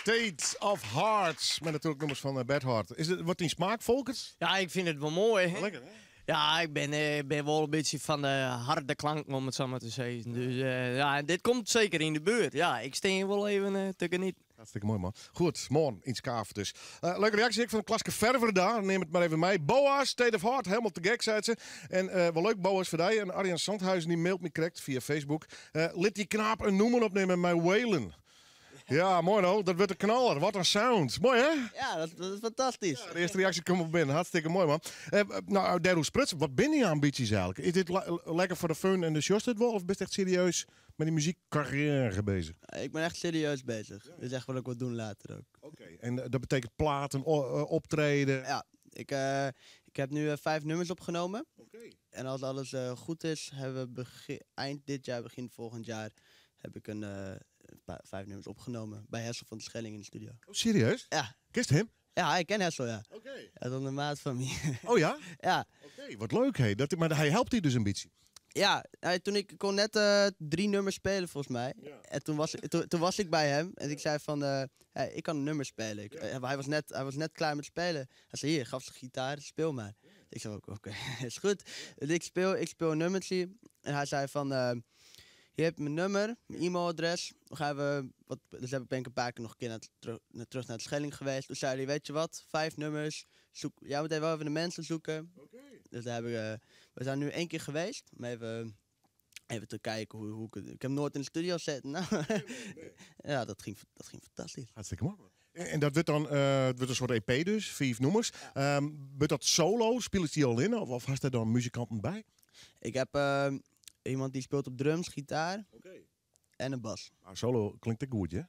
State of Hearts. Met natuurlijk nummers van Bad Heart. Wordt die smaak, Volkers? Ja, ik vind het wel mooi. Lekker, hè? Ja, ik ben wel een beetje van de harde klank, om het zo maar te zeggen. Dus ja, dit komt zeker in de buurt. Ja, ik steen wel even te genieten. Hartstikke mooi, man. Goed, morgen in Skaaf dus. Leuke reactie van Klaske Verver daar. Neem het maar even mee. Boas, State of Heart, helemaal te gek, zei ze. En wel leuk, Boas, voor jou. En Arjan Sandhuizen die mailt me correct via Facebook. Liet die knaap een noemer opnemen met Whalen. Ja, mooi nou. Dat wordt een knaller. Wat een sound. Mooi, hè? Ja, dat is fantastisch. Ja, de eerste reactie komt op binnen. Hartstikke mooi, man. Nou, Daryl Spruts, wat ben je ambities eigenlijk? Is dit lekker voor de fun en de shows dit wel? Of ben je echt serieus met die muziekcarrière bezig? Ik ben echt serieus bezig. Ja. Dus echt wat ik wil doen later ook. Oké. En dat betekent platen, optreden? Ja, ik heb nu 5 nummers opgenomen. En als alles goed is, hebben we eind dit jaar, begin volgend jaar, heb ik 5 nummers opgenomen bij Hessel van de Schelling in de studio. Oh, serieus? Ja. Kist hem? Ja, ik ken Hessel, ja. Oké. Dat is een maat van mij. Oh ja? Ja. Oké, wat leuk, hé. Maar hij helpt je dus een beetje. Ja, ik kon net 3 nummers spelen volgens mij. Ja. En toen was ik bij hem en ik zei van, hey, ik kan een nummer spelen. Hij was net klaar met spelen. Hij zei, hier, gaf zijn gitaar, speel maar. Ik zei, oké, is goed. Dus ik speel een nummertje. En hij zei van, je hebt mijn nummer, mijn e-mailadres. Dus ben ik een paar keer nog een keer terug naar de Schelling geweest. Toen zei hij, weet je wat, 5 nummers. Jij moet wel even de mensen zoeken. Dus daar we zijn nu 1 keer geweest. Om even te kijken hoe ik heb nooit in de studio zitten. Nou, ja, dat ging fantastisch. Hartstikke mooi. En dat wordt dan wordt een soort EP dus, 5 nummers. Wordt dat solo? Speel je die al in? Of had er dan muzikanten bij? Ik heb iemand die speelt op drums, gitaar en een bas. Nou, solo klinkt ook goed, hè?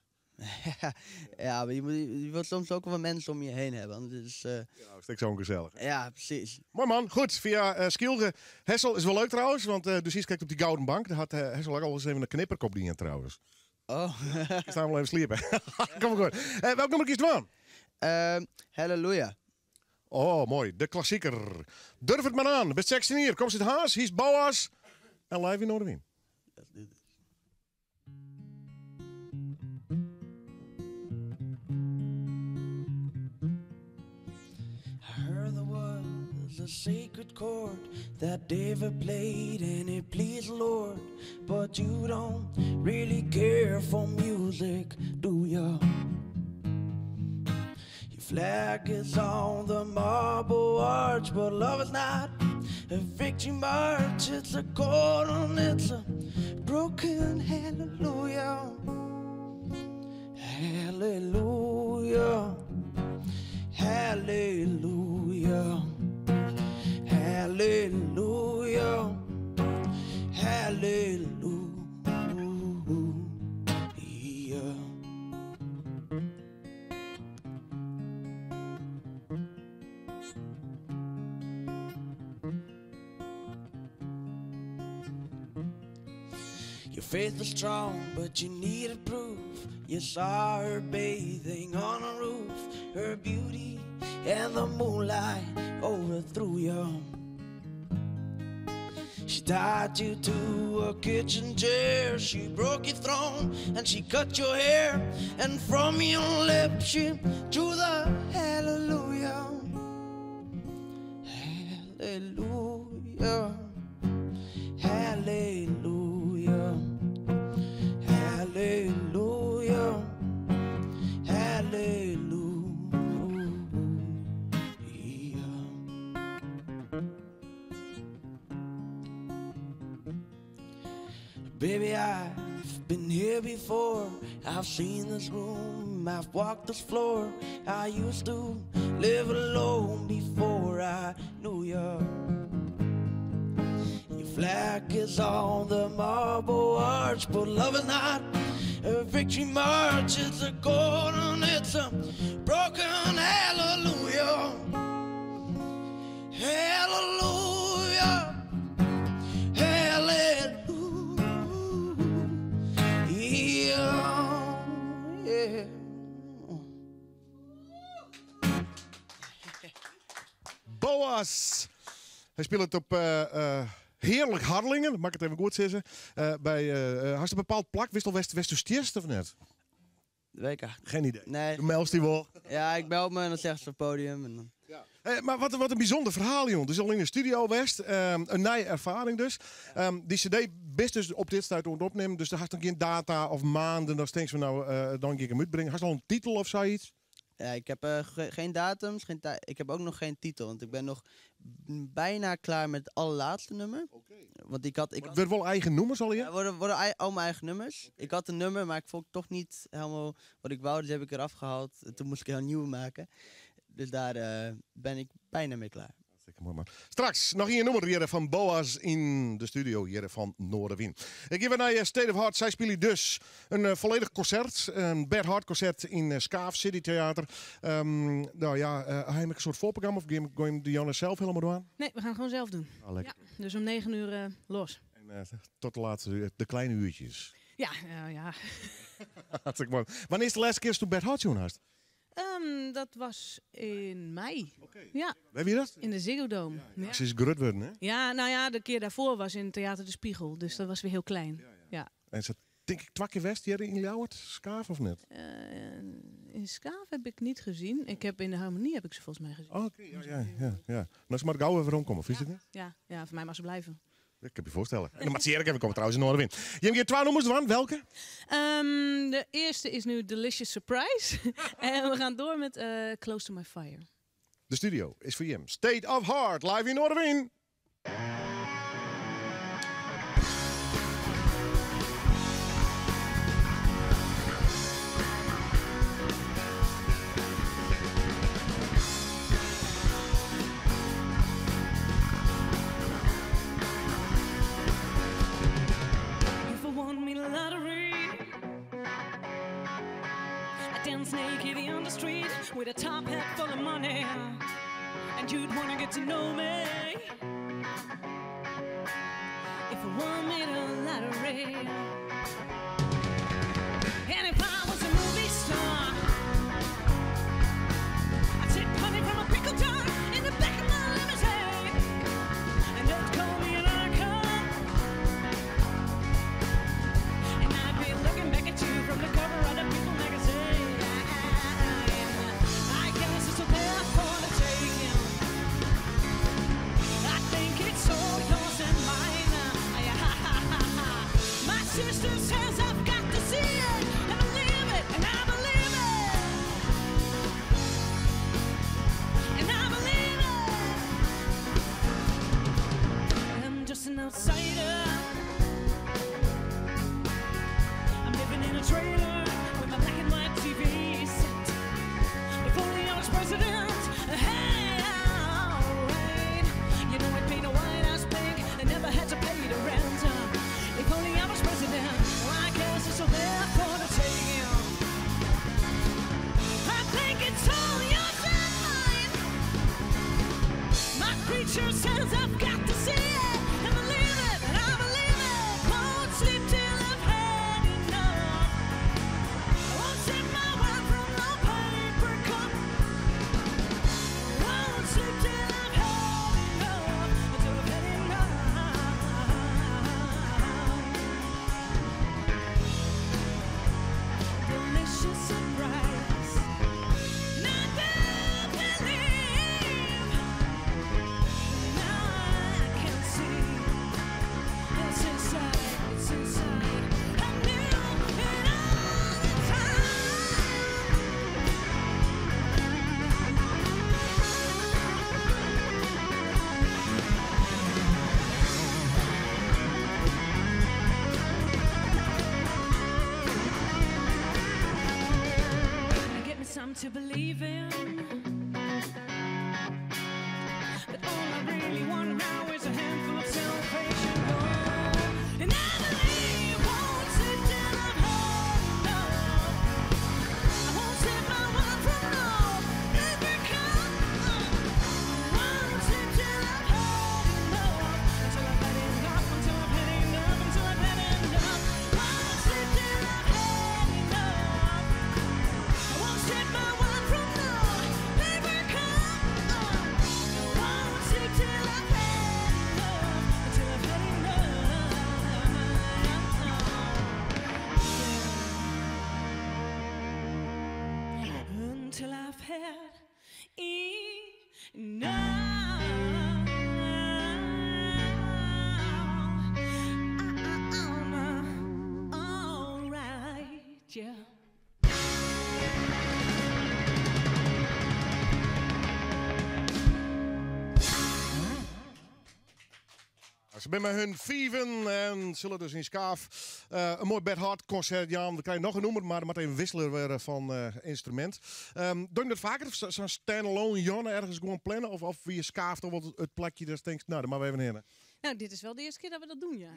Ja, maar je wilt soms ook wel mensen om je heen hebben. Dus, ja, dat is zo gezellig. Ja, precies. Mooi man, goed. Via Skilge. Hessel is wel leuk trouwens, want dus hier kijkt op die gouden bank. Daar had Hessel ook al eens even een knipperkop in trouwens. Oh. Ik sta wel even sliepen. Kom maar goed. Welk nummer kiest u aan? Halleluja. Oh, mooi. De klassieker. Durf het maar aan. Best 16 hier. Kom zit Haas, hier is Boas. En live in Noorderwien. A sacred chord that David played and it pleased the Lord. But you don't really care for music, do ya? Your flag is on the marble arch, but love is not a victory march. It's a chord and it's a broken hallelujah. Hallelujah. Hallelujah. Hallelujah, hallelujah. Your faith is strong, but you needed proof. You saw her bathing on a roof, her beauty and the moonlight overthrew you. She tied you to a kitchen chair, she broke your throne and she cut your hair, and from your lips she drew the hallelujah. Hallelujah. Hallelujah. Hallelujah. Hallelujah. Baby, I've been here before. I've seen this room, I've walked this floor. I used to live alone before I knew you. Your flag is on the marble arch, but love is not a victory march. It's a chord and it's a broken hallelujah. Hallelujah. Hallelujah. Yeah. Boas. Hij speelt het op heerlijk Harlingen. Mag ik het even goed zeggen. Had je een bepaald plak? Wist je of net? weet ik eigenlijk. Geen idee. Nee. De melst die wel. Ja, ik bel me en dan zeggen ze op het podium. En dan... Maar wat een bijzonder verhaal, jongen. Dus al in de studio West. Een nieuwe ervaring dus. Die cd best dus op dit stuit opnemen. Dus daar had dan geen data of maanden. Dan steeds van nou, dan ga ik hem uitbrengen. Had je al een titel of zoiets? Ja, ik heb geen datums. Ik heb ook nog geen titel. Want ik ben nog bijna klaar met het allerlaatste nummer. Want het werd wel eigen nummers al, ja? Worden al mijn eigen nummers. Ik had een nummer, maar ik vond toch niet helemaal wat ik wou. Dus heb ik eraf gehaald. Toen moest ik een nieuwe maken. Dus daar ben ik bijna mee klaar. Mooi, man. Straks nog een nummer hier van Boas in de studio hier van Noorderwien. Ik ga naar State of Heart. Zij spelen dus een volledig concert. Een Bert Hart concert in Skaaf City Theater. Nou ja, heb ik een soort voorprogramma of ga je de Janne zelf helemaal doen? Nee, we gaan gewoon zelf doen. Ja, dus om 9 uur los. En tot de laatste, de kleine uurtjes. Ja. Hartstikke mooi. Wanneer is de laatste keer dat je Bert Hart zo'n hast? Dat was in mei. Ja. Weet je dat? In de Ziggo Dome. Ja. Ze is groot worden, hè? Ja, nou ja, de keer daarvoor was in Theater de Spiegel. Dus dat was weer heel klein. Ja. En ze denk ik 2 keer West hier in Ljouwert, Skaaf of net? In Skaaf heb ik niet gezien. In de Harmonie heb ik ze volgens mij gezien. Oh, oké. Ja. Nou, ze maar gauw even rondkomen, vies het niet? Ja, voor mij mag ze blijven. Ik kan je voorstellen. En de Matsierik we komen trouwens in Noorderwien. Je hebt hier 2 nummers van. Welke? De eerste is nu Delicious Surprise. En we gaan door met Close to My Fire. De studio is voor Jim. State of Heart, live in Noorderwien. Dance naked on the street with a top hat full of money, and you'd wanna get to know me if I won me the lottery. And if I was a movie star, I'd take honey from a pickle jar in the back of my limousine, and they'd call me an icon, and I'd be looking back at you from the cover of the People magazine. Sister says I've got to see it and believe it, and I believe it, and I believe it. I'm just an outsider. I'm living in a trailer with my black and white TV set. If only I was president, hey, alright. You know I'd paint a White House pink and never had to pay the rent. If only I was president, well, I guess it's all there for the taking. I think it's all yours and mine. My creature says I've got to see it and believe it, and I believe it. Won't sleep till I've had enough. I won't sip my wine from no paper cup. Won't sleep till I've had enough, until I've had enough. Delicious surprise. Not to believe. Yeah. Ze zijn met hun vieven en zullen dus in Skaaf een mooi Bert Hart concert. Ja, we krijgen nog een noemer, maar meteen wisselen weer van instrument. Doe je dat vaker? Zo'n stand-alone Jan ergens gewoon plannen? Of via Skaaf toch wel het plekje dat denkt, nou, dan maar we even heen. Nou, dit is wel de eerste keer dat we dat doen, ja.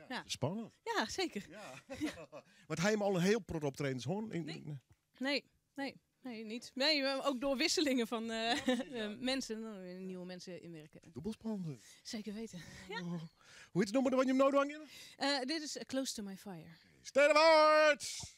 Ja. Spannend. Ja, zeker. Want hij hem al een heel prot optredens hoor. Nee, niet. Nee, ook door wisselingen van mensen, nieuwe mensen inwerken. Dubbelspannend. Zeker weten. Ja. Hoe heet het nummer wat je hem nodig hangt? Dit is Close to My Fire. Sterren voort!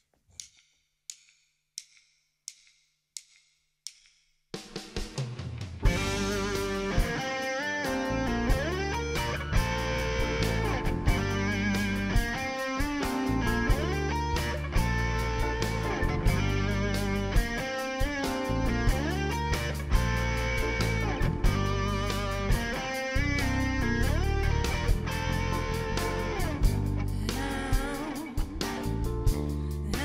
Now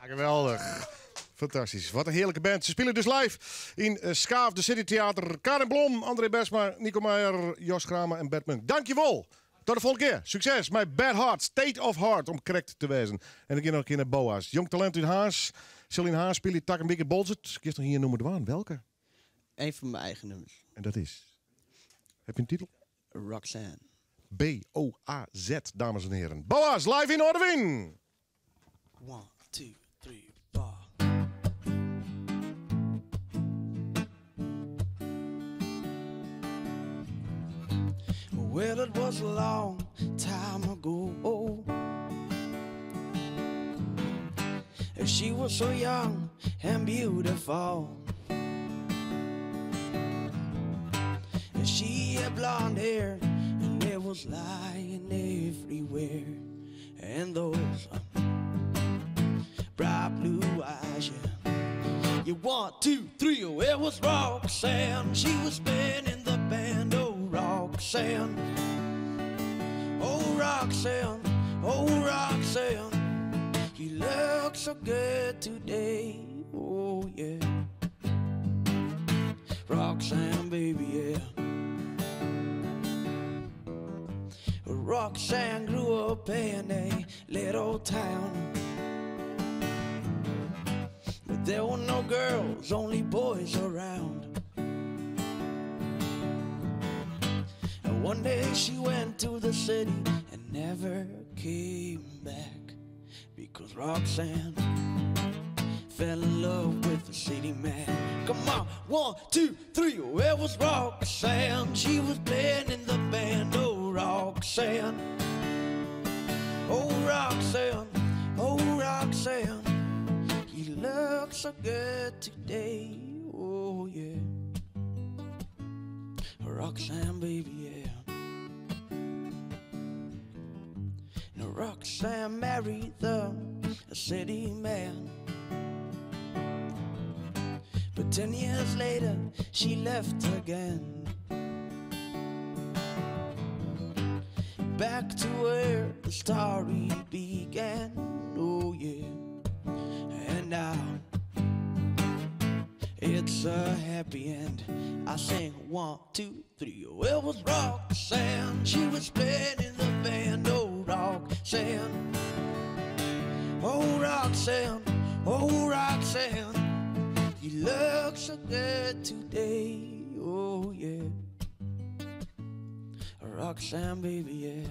Geweldig. Fantastisch. Wat een heerlijke band. Ze spelen dus live in Schaaf, de City Theater. Karin Blom, André Besma, Nico Meijer, Jos Kramer en Bert Munk. Dankjewel. Tot de volgende keer. Succes met Bad Heart, State of Heart, om correct te wezen. En dan keer nog een keer naar Boas. Jong talent uit Haas. Celine Haas speelt die tak een beetje bolzet. Kun je nog hier noemen de waan? Welke? Een van mijn eigen nummers. En dat is? Heb je een titel? Roxanne. B-O-A-Z, dames en heren. Boas, live in Ordewin. 1, 2, 3, 4. Well, it was a long time ago. She was so young and beautiful. She had blonde hair and it was lying everywhere. And those bright blue eyes, yeah. You 1, 2, 3, oh, it was Roxanne. She was spinning the band, oh Roxanne. Oh Roxanne, oh Roxanne. You look so good today, oh yeah. Roxanne, baby, yeah. Roxanne grew up in a little town, but there were no girls, only boys around. And one day she went to the city and never came back, because Roxanne fell in love with a city man. Come on, 1, 2, 3, oh, it was Roxanne. She was playing in the band, oh Roxanne. Oh Roxanne, oh Roxanne. You look so good today, oh yeah. Roxanne, baby, yeah. Now Roxanne married the city man, but 10 years later she left again, back to where the story began, oh yeah. And now it's a happy end. I sing 1, 2, 3, oh, it was Roxanne. She was playing in the band, oh Roxanne. Oh Roxanne, oh Roxanne. You look so good today, oh yeah. Roxanne, baby, yeah.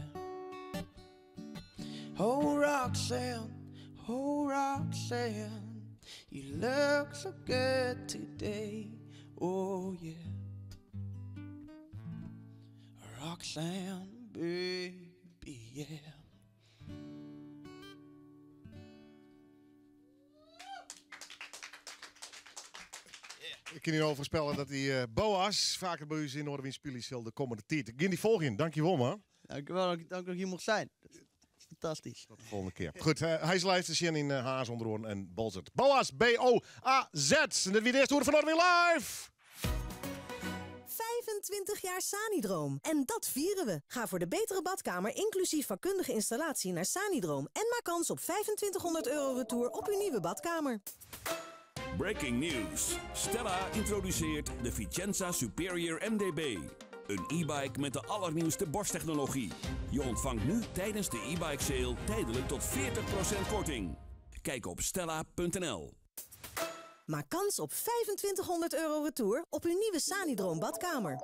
Oh Roxanne, oh Roxanne. You look so good today, oh yeah. Roxanne, baby, yeah. Ik kan hier al voorspellen dat die Boas vaker bij u in Noordwijn spelen zal de komende tijd. Ik ga die volgende. Dankjewel, man. Dankjewel dat ik ook hier mocht zijn. Dat is fantastistisch. Tot de volgende keer. Goed, hij is live te zien in Haas onder en Bolzert. Boas, B-O-A-Z. En dit weer de eerste hoer van Noordwijn live. 25 jaar Sanidroom. En dat vieren we. Ga voor de betere badkamer inclusief vakkundige installatie naar Sanidroom. En maak kans op €2500 retour op uw nieuwe badkamer. Breaking news. Stella introduceert de Vicenza Superior MDB. Een e-bike met de allernieuwste borsttechnologie. Je ontvangt nu tijdens de e-bike sale tijdelijk tot 40% korting. Kijk op stella.nl. Maak kans op €2500 retour op uw nieuwe Sanidroom badkamer.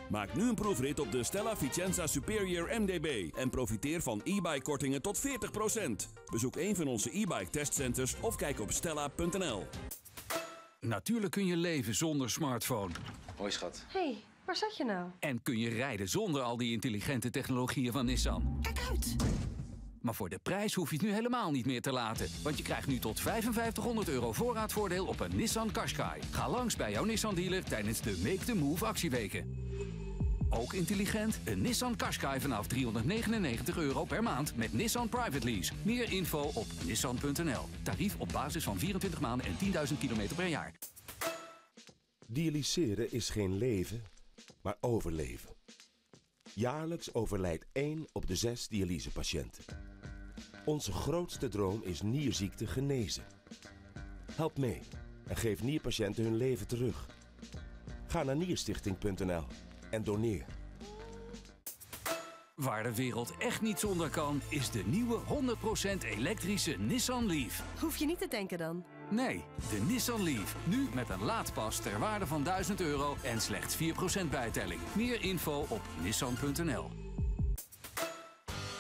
Maak nu een proefrit op de Stella Vicenza Superior MDB en profiteer van e-bike kortingen tot 40%. Bezoek een van onze e-bike testcenters of kijk op stella.nl. Natuurlijk kun je leven zonder smartphone. Hoi schat. Hey, waar zat je nou? En kun je rijden zonder al die intelligente technologieën van Nissan. Kijk uit! Maar voor de prijs hoef je het nu helemaal niet meer te laten. Want je krijgt nu tot €5500 voorraadvoordeel op een Nissan Qashqai. Ga langs bij jouw Nissan dealer tijdens de Make the Move actieweken. Ook intelligent, een Nissan Qashqai vanaf €399 per maand met Nissan Private Lease. Meer info op nissan.nl. Tarief op basis van 24 maanden en 10.000 kilometer per jaar. Dialyseren is geen leven, maar overleven. Jaarlijks overlijdt 1 op de 6 dialysepatiënten. Onze grootste droom is nierziekte genezen. Help mee en geef nierpatiënten hun leven terug. Ga naar nierstichting.nl en doneer. Waar de wereld echt niet zonder kan, is de nieuwe 100% elektrische Nissan Leaf. Hoef je niet te tanken dan? Nee, de Nissan Leaf. Nu met een laadpas ter waarde van €1000 en slechts 4% bijtelling. Meer info op nissan.nl.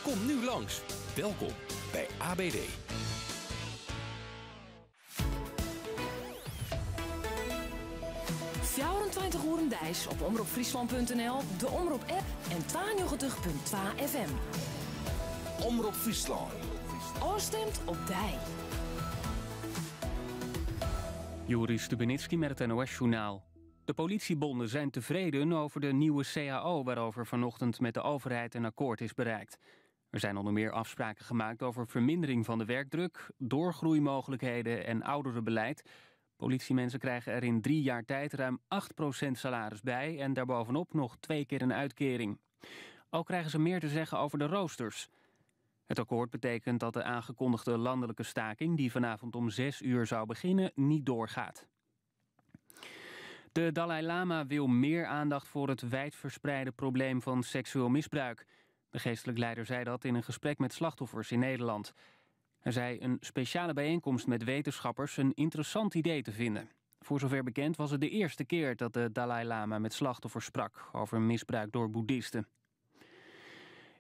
Kom nu langs. Welkom bij ABD. Dijs op omroepfriesland.nl, de Omroep-app en 92.2 FM. Omroep Friesland. Oorstemt op Dij. Joris Stubenitski met het NOS-journaal. De politiebonden zijn tevreden over de nieuwe CAO... waarover vanochtend met de overheid een akkoord is bereikt. Er zijn onder meer afspraken gemaakt over vermindering van de werkdruk... doorgroeimogelijkheden en ouderenbeleid. Politiemensen krijgen er in 3 jaar tijd ruim 8% salaris bij... en daarbovenop nog 2 keer een uitkering. Ook krijgen ze meer te zeggen over de roosters. Het akkoord betekent dat de aangekondigde landelijke staking... die vanavond om 6 uur zou beginnen, niet doorgaat. De Dalai Lama wil meer aandacht voor het wijdverspreide probleem van seksueel misbruik. De geestelijk leider zei dat in een gesprek met slachtoffers in Nederland. Hij zei een speciale bijeenkomst met wetenschappers een interessant idee te vinden. Voor zover bekend was het de eerste keer dat de Dalai Lama met slachtoffers sprak over misbruik door boeddhisten.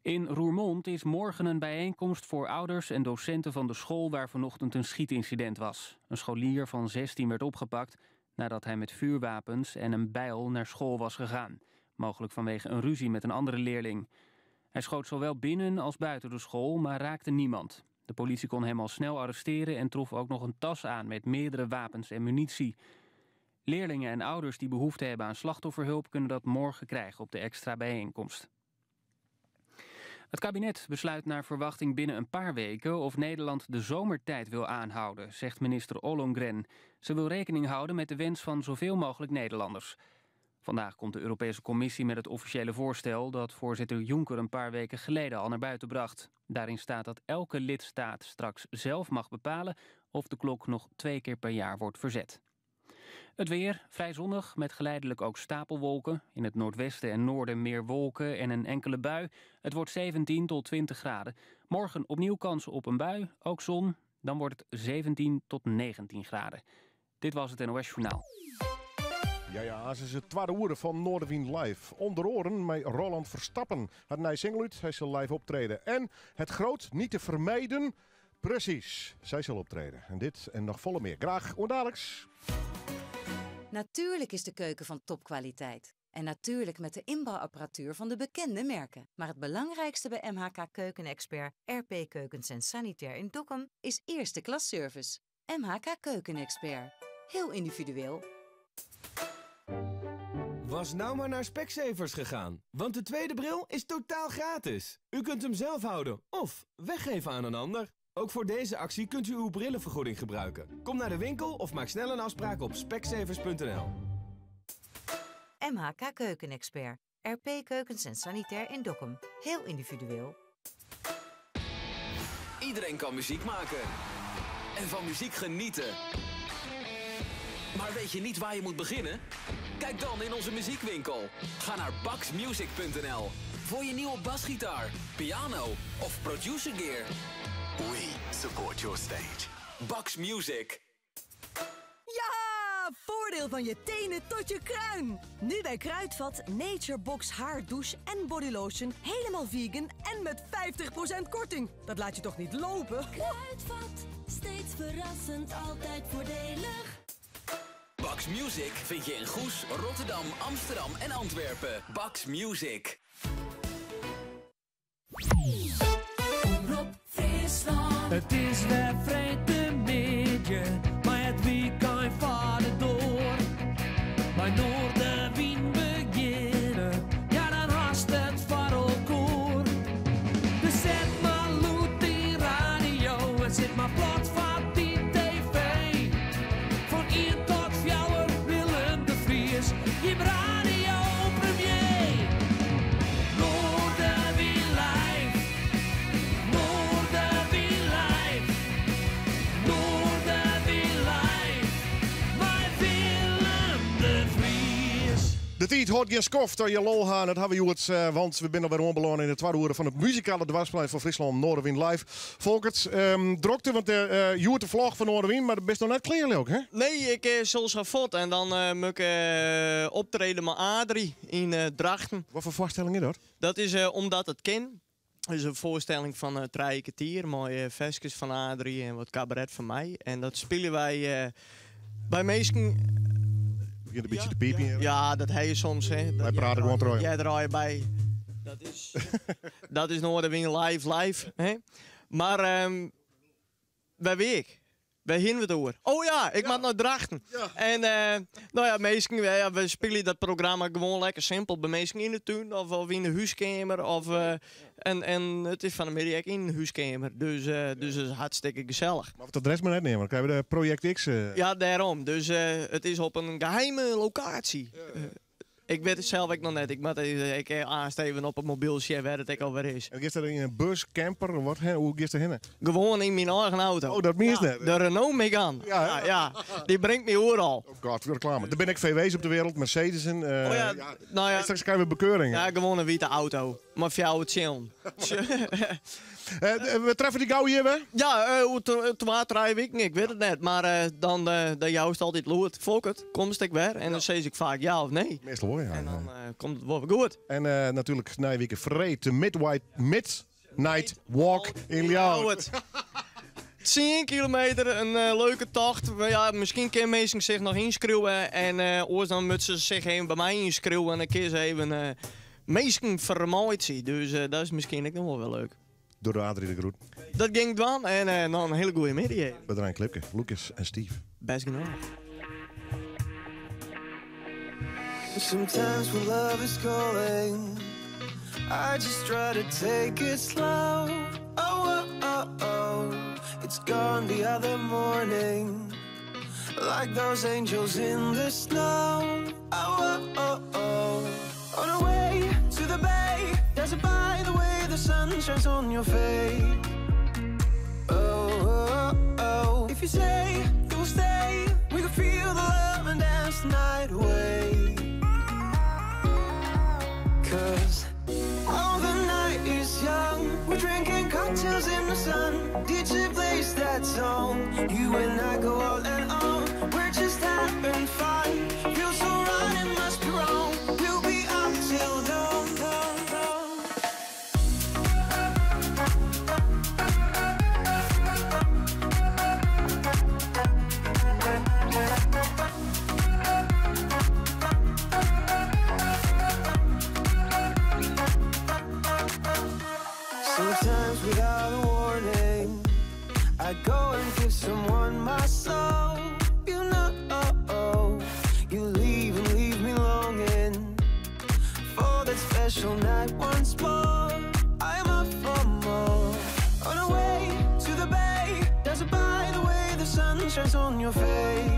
In Roermond is morgen een bijeenkomst voor ouders en docenten van de school waar vanochtend een schietincident was. Een scholier van 16 werd opgepakt nadat hij met vuurwapens en een bijl naar school was gegaan. Mogelijk vanwege een ruzie met een andere leerling. Hij schoot zowel binnen als buiten de school, maar raakte niemand. De politie kon hem al snel arresteren en trof ook nog een tas aan met meerdere wapens en munitie. Leerlingen en ouders die behoefte hebben aan slachtofferhulp kunnen dat morgen krijgen op de extra bijeenkomst. Het kabinet besluit naar verwachting binnen een paar weken of Nederland de zomertijd wil aanhouden, zegt minister Ollongren. Ze wil rekening houden met de wens van zoveel mogelijk Nederlanders. Vandaag komt de Europese Commissie met het officiële voorstel dat voorzitter Juncker een paar weken geleden al naar buiten bracht. Daarin staat dat elke lidstaat straks zelf mag bepalen of de klok nog 2 keer per jaar wordt verzet. Het weer, vrij zonnig, met geleidelijk ook stapelwolken. In het noordwesten en noorden meer wolken en een enkele bui. Het wordt 17 tot 20 graden. Morgen opnieuw kans op een bui, ook zon. Dan wordt het 17 tot 19 graden. Dit was het NOS Journaal. Ja, ze is het tweede uur van Noorderwind Live. Onder oren met Roland Verstappen. Het nieuwe single uit, hij zal live optreden. En het groot niet te vermijden, precies, zij zal optreden. En dit en nog volle meer. Graag ondadelijks. Natuurlijk is de keuken van topkwaliteit. En natuurlijk met de inbouwapparatuur van de bekende merken. Maar het belangrijkste bij MHK Keukenexpert, RP Keukens en Sanitair in Dokkum, is eerste klas service. MHK Keukenexpert. Heel individueel. Was nou maar naar Specsavers gegaan, want de tweede bril is totaal gratis. U kunt hem zelf houden of weggeven aan een ander. Ook voor deze actie kunt u uw brillenvergoeding gebruiken. Kom naar de winkel of maak snel een afspraak op specsavers.nl. MHK Keukenexpert. RP Keukens en Sanitair in Dokkum. Heel individueel. Iedereen kan muziek maken. En van muziek genieten. Maar weet je niet waar je moet beginnen? Kijk dan in onze muziekwinkel. Ga naar baxmusic.nl voor je nieuwe basgitaar, piano of producer gear. We support your stage. Bax Music. Ja, voordeel van je tenen tot je kruin. Nu bij Kruidvat Nature Box haardouche en bodylotion. Helemaal vegan en met 50% korting. Dat laat je toch niet lopen? Kruidvat, steeds verrassend, altijd voordelig. Bax Music vind je in Goes, Rotterdam, Amsterdam en Antwerpen. Bax Music. Omroep Friesland. Het is weer vreemde maar het weekend vaart door. Bij Noorderwind beginnen, ja dan haast het varelkoor. Dus zet maar loet die radio en zet maar plat van die tv. Van 1 tot 4 Willem de Vries, je radio premier. Noorderwind live, Noorderwind De tijd hoort geen skoft door je lol gaan. Dat hebben we het, want we zijn alweer onbeloond in de tweede uur van het muzikale dwarsplein van Friesland Noorderwind live. Volkert, drokte, want je hoort de vlog van Noorderwind, maar dat is nog net klaar ook, hè? Nee, ik zal zo fort en dan moet ik optreden met Adrie in Drachten. Wat voor voorstelling is dat? Dat is omdat het kan. Dat is een voorstelling van 3 kwartier, mooie versjes van Adrie en wat cabaret van mij. En dat spelen wij bij meesten. Begint een beetje te piepen hier. Ja, dat heb je soms, hè. Wij praten gewoon terug. Jij draait bij. Dat is Noorderwind live, hè. Maar bij week. Bij hin we door. Oh ja, ik mag naar Drachten. Ja. En nou ja, meestal, we spelen dat programma gewoon lekker simpel. Bij meesten in de tuin of in de huiskamer. En het is van de middag in de huiskamer. Dus het is hartstikke gezellig. Maar dat rest maar net nemen, dan krijgen we de Project X. Ja, daarom. Dus het is op een geheime locatie. Ik weet het zelf ook nog net. Ik aansteven op een mobieltje waar het ook alweer is. En is dat in een bus, camper? Hoe is dat heen? Gewoon in mijn eigen auto. Oh, dat meest net. De Renault Megane. Ja, die brengt me overal. Oh god, reclame. Er ben ik VW's op de wereld, Mercedes en... Nou ja. Straks krijgen we bekeuring. Ja, gewoon een witte auto. Maar voor jou het chillen. We treffen die gauw hier, hè? Ja, 2-3 weken, ik weet het net. Maar dan jou is altijd loert. Volkert, komst ik weer. En dan zeg ik vaak ja of nee. Meestal hoor, ja. En dan komt het wel goed. En natuurlijk na weken vreed de Midnight Walk in Ljouw. 10 kilometer, een leuke tocht. Ja, misschien kan mensen zich nog inschreeuwen. En oors dan moeten ze zich even bij mij inschreeuwen. En dan kun je ze even meesten vermooid zien. Dus dat is misschien ook nog wel leuk. Door de Adrie de Groet. Dat ging dan en dan een hele goede middag. Bedankt Klipke, Lucas en Steve. Best genoeg. Sometimes when love is calling, I just try to take it slow. Oh, oh, oh, oh, it's gone the other morning, like those angels in the snow. Oh, oh, oh, oh, on our way to the bay, there's a by the way the sun shines on your face. Oh, oh, oh, if you say you'll stay, we can feel the love and dance the night away. 'Cause oh, the night is young, we're drinking cocktails in the sun. DJ plays that song, you and I go all and on. We're just having fun, feels so right, it must be wrong. We'll be up till dawn, dawn, dawn. Sometimes without a warning, I go and give someone my soul. You know, you leave and leave me longing for that special night once more. I'm up for more. On our way to the bay, there's a by the way the sun shines on your face.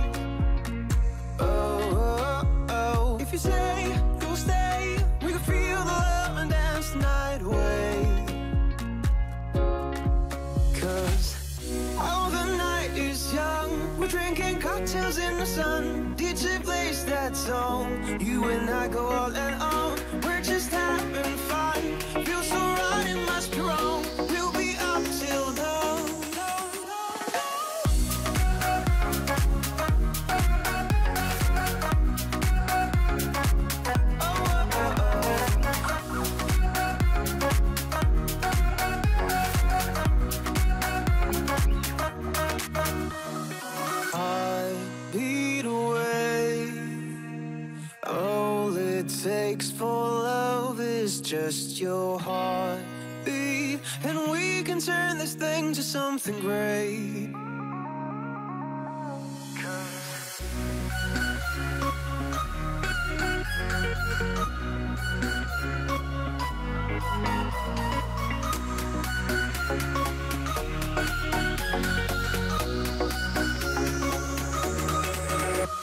Oh, oh, oh, if you say you'll stay, we can feel the love and dance the night away. 'Cause oh, the night is young, we're drinking cocktails in the sun. DJ plays that song, you and I go all and on. We're just having fun, feels so right, it must be wrong. We'll be up till dawn. Takes for love is just your heartbeat, and we can turn this thing to something great.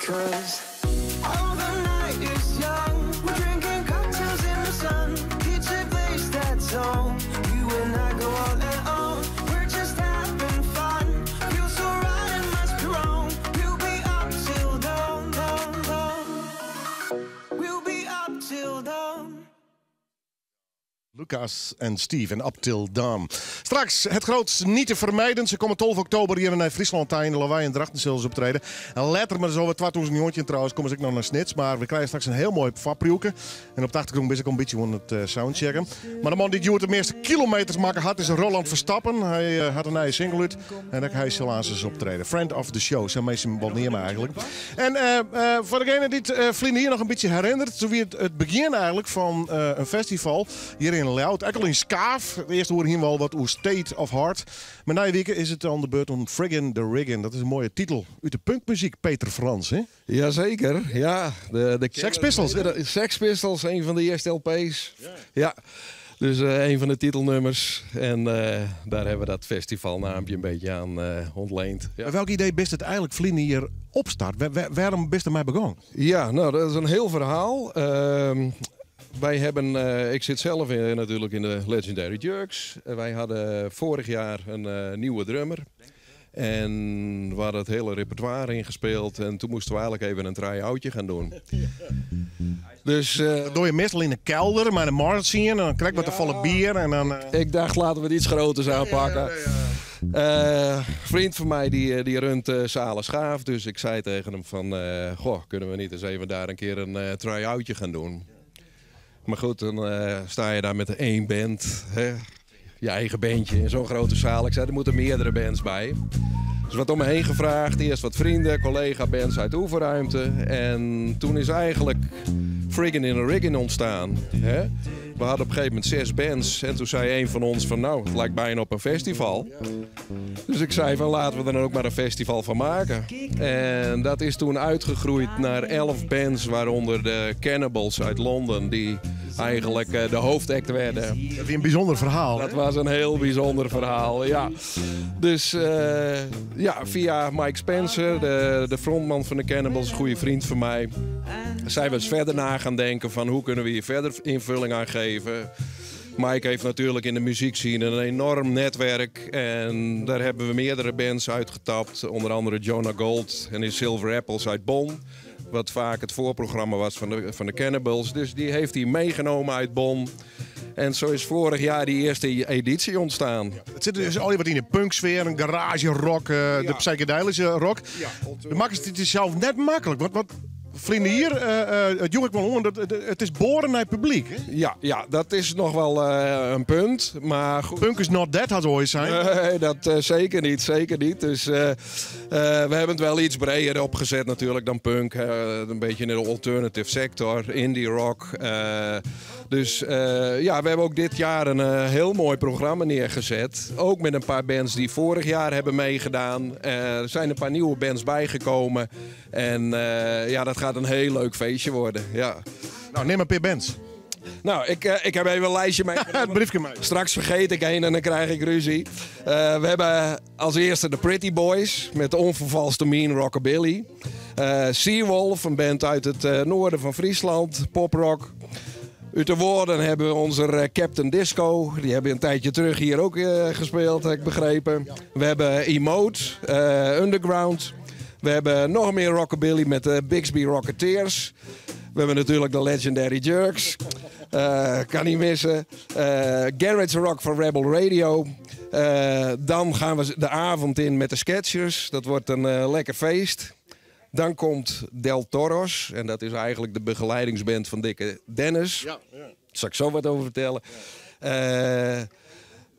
Cause oh, the night is young, we're drinking cocktails in the sun. DJ plays that song, you and I go all and on. We're just having fun. Lucas en Steve en Up Till Dawn. Straks het grootste niet te vermijden. Ze komen 12 oktober hier in Friesland in de Lawaai en Drachten zullen ze optreden. En later, maar zo wat 2000 trouwens, komen ze ook nog naar Snits. Maar we krijgen straks een heel mooi vaprielke. En op de achtergrond ben ik een beetje van het soundchecken. Maar de man die de meeste kilometers maken had is Roland Verstappen. Hij had een eigen single uit. En dan hij zal aan zijn optreden. Friend of the show, zo meestal wel neer maar eigenlijk. En voor degene die het Vlinder hier nog een beetje herinnert. Zo wie het begin eigenlijk van een festival hier in Leeuwarden. Eigenlijk in Skaaf. De eerste horen hier wel wat over State of Heart. Maar na je weken is het aan de beurt om Friggin' the Riggin'. Dat is een mooie titel uit de punkmuziek, Peter Frans, hè? Jazeker, ja. De Sex Pistols, hè? Sex Pistols, een van de eerste LP's. Ja. Dus een van de titelnummers. En daar hebben we dat festivalnaampje een beetje aan ontleend. Ja. Welk idee best het eigenlijk Vlinder hier opstart? Waarom best er mij begonnen? Ja, nou dat is een heel verhaal. Wij hebben, ik zit zelf natuurlijk in de Legendary Jerks. Wij hadden vorig jaar een nieuwe drummer. En we hadden het hele repertoire ingespeeld. En toen moesten we eigenlijk even een try-outje gaan doen. Dus, dat doe je meestal in de kelder, maar de markt zien en dan krijg je wat te vallen bier. En dan, Ik dacht, laten we het iets groters aanpakken. Een vriend van mij die runt Zalen Schaaf. Dus ik zei tegen hem van, goh, kunnen we niet eens even daar een keer een try-outje gaan doen. Maar goed, dan sta je daar met één band, hè? Je eigen bandje in zo'n grote zaal. Ik zei, er moeten meerdere bands bij. Dus wat om me heen gevraagd. Eerst wat vrienden, collega-bands uit de oefenruimte. En toen is eigenlijk Friggin' in a Riggin' ontstaan. Hè? We hadden op een gegeven moment 6 bands. En toen zei een van ons van, nou, het lijkt bijna op een festival. Dus ik zei van, laten we er dan ook maar een festival van maken. En dat is toen uitgegroeid naar 11 bands, waaronder de Cannibals uit Londen, die eigenlijk de hoofdact werden. Dat is een bijzonder verhaal. Dat was een heel bijzonder verhaal, ja. Dus ja, via Mike Spencer, de frontman van de Cannibals, een goede vriend van mij, zijn we eens verder na gaan denken van hoe kunnen we hier verder invulling aan geven. Mike heeft natuurlijk in de muziekscene een enorm netwerk en daar hebben we meerdere bands uitgetapt. Onder andere Jonah Gold en his Silver Apples uit Bonn. Wat vaak het voorprogramma was van de Cannibals. Dus die heeft hij meegenomen uit Bonn. En zo is vorig jaar die eerste editie ontstaan. Ja, het zit dus al wat in de punksfeer, een garage rock, de psychedelische rock. Ja, de maken het zelf net makkelijk. Wat Vlinder hier, het joeg ik wel om, het is boren naar het publiek. Hè? Ja, dat is nog wel een punt. Maar goed. Punk is not dead, had ooit zijn. Nee, dat zeker niet. Dus we hebben het wel iets breder opgezet natuurlijk dan punk. Een beetje in de alternative sector, indie rock. Dus ja, we hebben ook dit jaar een heel mooi programma neergezet. Ook met een paar bands die vorig jaar hebben meegedaan. Er zijn een paar nieuwe bands bijgekomen. En ja, dat gaat een heel leuk feestje worden. Ja. Nou, neem een paar bands. Nou, ik heb even een lijstje meegenomen. Het briefje mee. Straks vergeet ik een en dan krijg ik ruzie. We hebben als eerste de Pretty Boys met onvervalste mean rockabilly. Seawolf, een band uit het noorden van Friesland, poprock. Uit de woorden hebben we onze Captain Disco. Die hebben een tijdje terug hier ook gespeeld, heb ik begrepen. We hebben Emote, Underground. We hebben nog meer rockabilly met de Bixby Rocketeers. We hebben natuurlijk de Legendary Jerks. Kan niet missen. Garage Rock van Rebel Radio. Dan gaan we de avond in met de Sketchers. Dat wordt een lekker feest. Dan komt Del Toros. En dat is eigenlijk de begeleidingsband van Dikke Dennis. Daar zal ik zo wat over vertellen.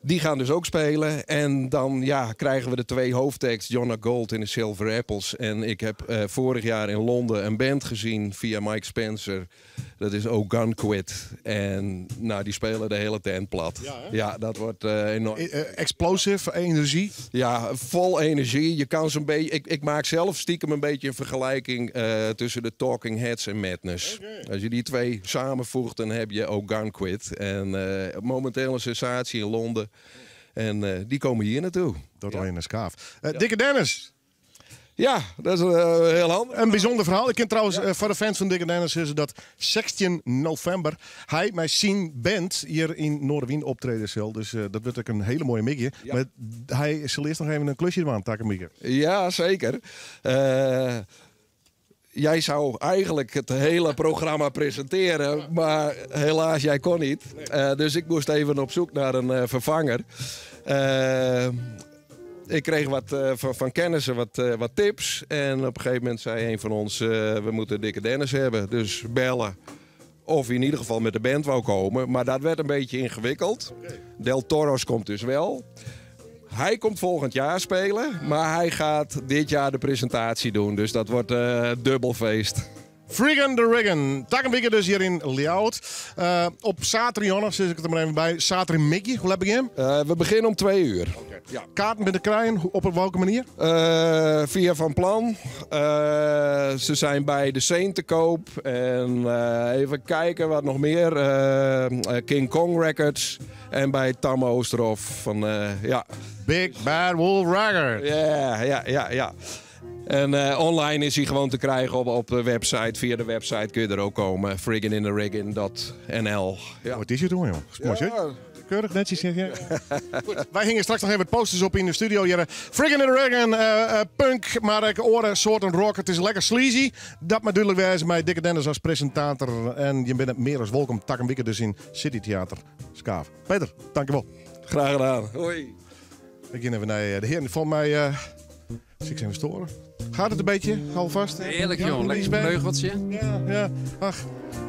Die gaan dus ook spelen. En dan ja, krijgen we de 2 hoofdacts, Jonah Gold en de Silver Apples. En ik heb vorig jaar in Londen een band gezien via Mike Spencer. Dat is Oh Gun Quit. En nou, die spelen de hele tent plat. Ja, dat wordt enorm. Explosive, energie? Ja, vol energie. Je kan zo'n beetje. Ik maak zelf stiekem een beetje een vergelijking tussen de Talking Heads en Madness. Als je die 2 samenvoegt, dan heb je Oh Gun Quit. En momenteel een sensatie in Londen. En die komen hier naartoe. Dat alleen een skaaf. Dikke Dennis. Ja, dat is heel handig. Een bijzonder verhaal. Ik ken trouwens voor de fans van Dikke Dennis is dat 16 november hij met zijn band hier in Noorderwien optreden zal. Dus dat wordt ook een hele mooie migje. Ja. Maar hij zal eerst nog even een klusje doen aan, Takemieke. Ja, zeker. jij zou eigenlijk het hele programma presenteren, maar helaas, jij kon niet. Dus ik moest even op zoek naar een vervanger. Ik kreeg van kennissen wat tips. En op een gegeven moment zei een van ons, we moeten Dikke Dennis hebben. Dus bellen of hij in ieder geval met de band wou komen. Maar dat werd een beetje ingewikkeld. Del Toros komt dus wel. Hij komt volgend jaar spelen, maar hij gaat dit jaar de presentatie doen. Dus dat wordt dubbel feest. Friggin' de Riggen. Takkenbikken dus hier in Ljout. Op zaterdag, zit ik er maar even bij. Zaterdag Mickey, hoe laat begin? We beginnen om 2 uur. Ja. Kaarten met de krijgen, op welke manier? Via Van Plan. Ze zijn bij de Saint te koop. En even kijken wat nog meer. King Kong Records. En bij Tam Oosterhof van, ja. Big Bad Wolf Records. Ja. En online is hij gewoon te krijgen op de website. Via de website kun je er ook komen. frigginintheriggin.nl. Ja. Wat is je doen, joh? Mooi, ja. Keurig, netjes zeg je. Goed, wij hingen straks nog even posters op in de studio. Hier, Friggin' in the Riggin, punk, maar ik oren soorten rock. Het is lekker sleazy. Dat moet duidelijk wijzen met Dikke Dennis als presentator. En je bent meer als welkom. Takkenbikken dus in City Theater Skaaf. Peter, dankjewel. Graag gedaan. Hoi. Ik ga even naar de heren. Volgens mij... zie ik ze even storen. Gaat het een beetje, alvast? Heerlijk, joh. Lekker vleugeltje. Ja. Ach,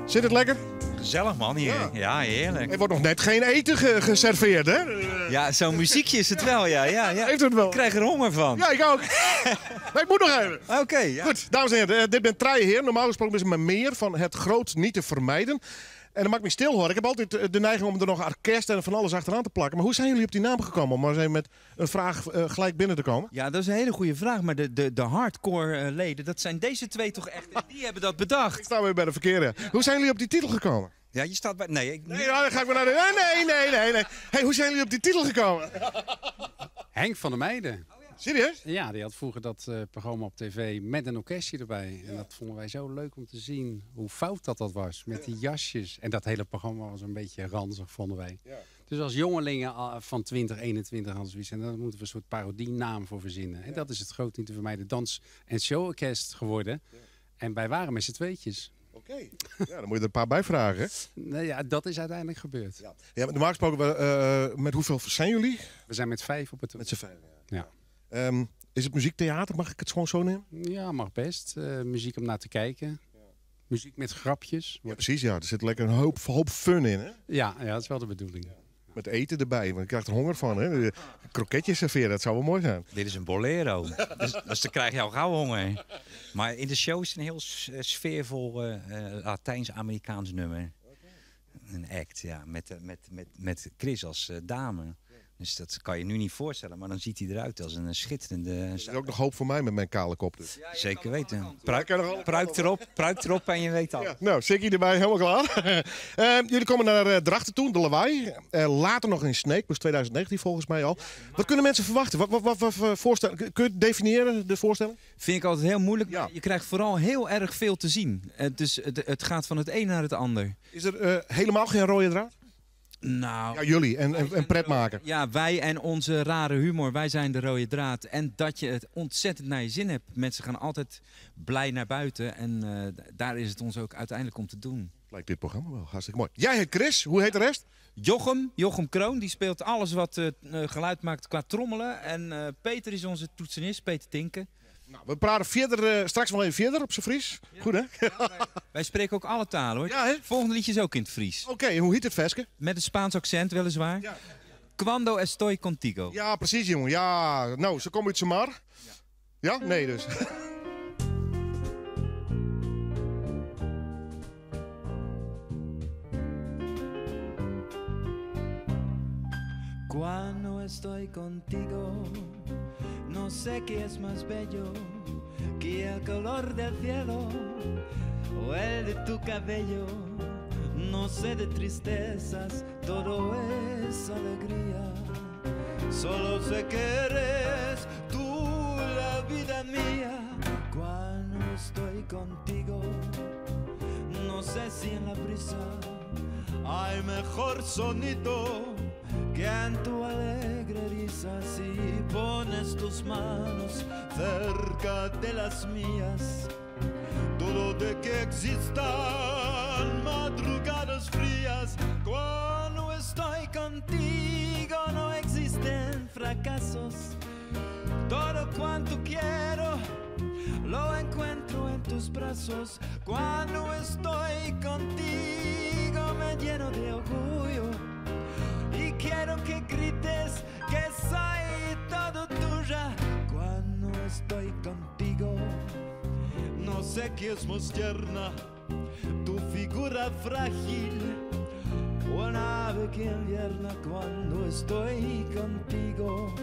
zit het lekker? Gezellig, man, hier. Ja, heerlijk. Er wordt nog net geen eten geserveerd, hè? Ja, zo'n muziekje is het wel, ja. Heeft het wel? Ik krijg er honger van. Ja, ik ook. Maar ik moet nog even. Oké, ja. Goed, dames en heren. Dit bent Treije Heer. Normaal gesproken is het maar meer van het groot niet te vermijden. En dat maakt me stil hoor. Ik heb altijd de neiging om er nog orkest en van alles achteraan te plakken. Maar hoe zijn jullie op die naam gekomen? Om maar eens even met een vraag gelijk binnen te komen. Ja, dat is een hele goede vraag. Maar de hardcore leden, dat zijn deze twee toch echt. Die hebben dat bedacht. Ik sta weer bij de verkeerde. Hoe zijn jullie op die titel gekomen? Ja, je staat bij... Nee, dan ga ik maar naar de... Nee. Hey, hoe zijn jullie op die titel gekomen? Henk van der Meijden. Serieus? Ja, die had vroeger dat programma op tv met een orkestje erbij. En dat vonden wij zo leuk om te zien hoe fout dat was. Met die jasjes. En dat hele programma was een beetje ranzig, vonden wij. Ja. Dus als jongelingen van 2021 hadden zoiets. En daar moeten we een soort parodienaam voor verzinnen. Ja. En dat is het groot niet te vermijden dans- en showorkest geworden. Ja. En wij waren met z'n tweetjes. Oké. Ja, dan moet je er een paar bij vragen. Nou ja, dat is uiteindelijk gebeurd. Ja, normaal gesproken, met hoeveel zijn jullie? We zijn met 5 op het... Met z'n 5, ja. Is het muziektheater? Mag ik het gewoon zo nemen? Ja, mag best. Muziek om naar te kijken. Ja. Muziek met grapjes. Ja, precies. Ja. Er zit lekker een hoop fun in. Hè? Ja, dat is wel de bedoeling. Ja. Met eten erbij, want je krijgt er honger van. Hè? Kroketjes serveren, dat zou wel mooi zijn. Dit is een bolero. dus dan krijg je al gauw honger. Maar in de show is het een heel sfeervol Latijns-Amerikaans nummer. Een act, ja. Met Chris als dame. Dus dat kan je nu niet voorstellen, maar dan ziet hij eruit als een schitterende... Er is ook nog hoop voor mij met mijn kale kop. Dus. Ja, zeker weten. Pruik erop en je weet al. Ja, nou, Sikkie erbij, helemaal klaar. Jullie komen naar Drachten toe, de Lawaai. Later nog in Sneek, dus 2019 volgens mij al. Wat kunnen mensen verwachten? Wat voorstellen? Kun je het definiëren, de voorstelling? Vind ik altijd heel moeilijk. Ja. Je krijgt vooral heel erg veel te zien. Dus het gaat van het een naar het ander. Is er helemaal geen rode draad? Nou, ja, jullie en pret maken. Ja, wij en onze rare humor, wij zijn de rode draad. En dat je het ontzettend naar je zin hebt. Mensen gaan altijd blij naar buiten en daar is het ons ook uiteindelijk om te doen. Lijkt dit programma wel hartstikke mooi. Jij heet Chris, hoe heet de rest? Jochem Kroon, die speelt alles wat geluid maakt qua trommelen. En Peter is onze toetsenist, Peter Tinken. Nou, we praten verder, straks wel even verder op z'n Fries. Ja, goed, hè? Wij spreken ook alle talen, hoor. Ja, hè? Volgende liedje is ook in het Fries. Oké, en hoe heet het veske? Met een Spaans accent, weliswaar. Ja. Cuando estoy contigo. Ja, precies, jongen. Ja, nou, ze komen uit Samar. Ja? Nee, dus. Cuando estoy contigo, no sé qué es más bello que el color del cielo o el de tu cabello. No sé de tristezas, todo es alegría. Solo sé que eres tú la vida mía. Cuando estoy contigo, no sé si en la brisa hay mejor sonido que en tu alegre risa. Si pones tus manos cerca de las mías, de que existan madrugadas frías. Cuando estoy contigo no existen fracasos. Todo cuanto quiero lo encuentro en tus brazos. Cuando estoy contigo me lleno de orgullo y quiero que grites que soy todo tuya. Cuando estoy contigo no sé qué es más tierna, tu figura frágil o una ave que invierna. Cuando estoy contigo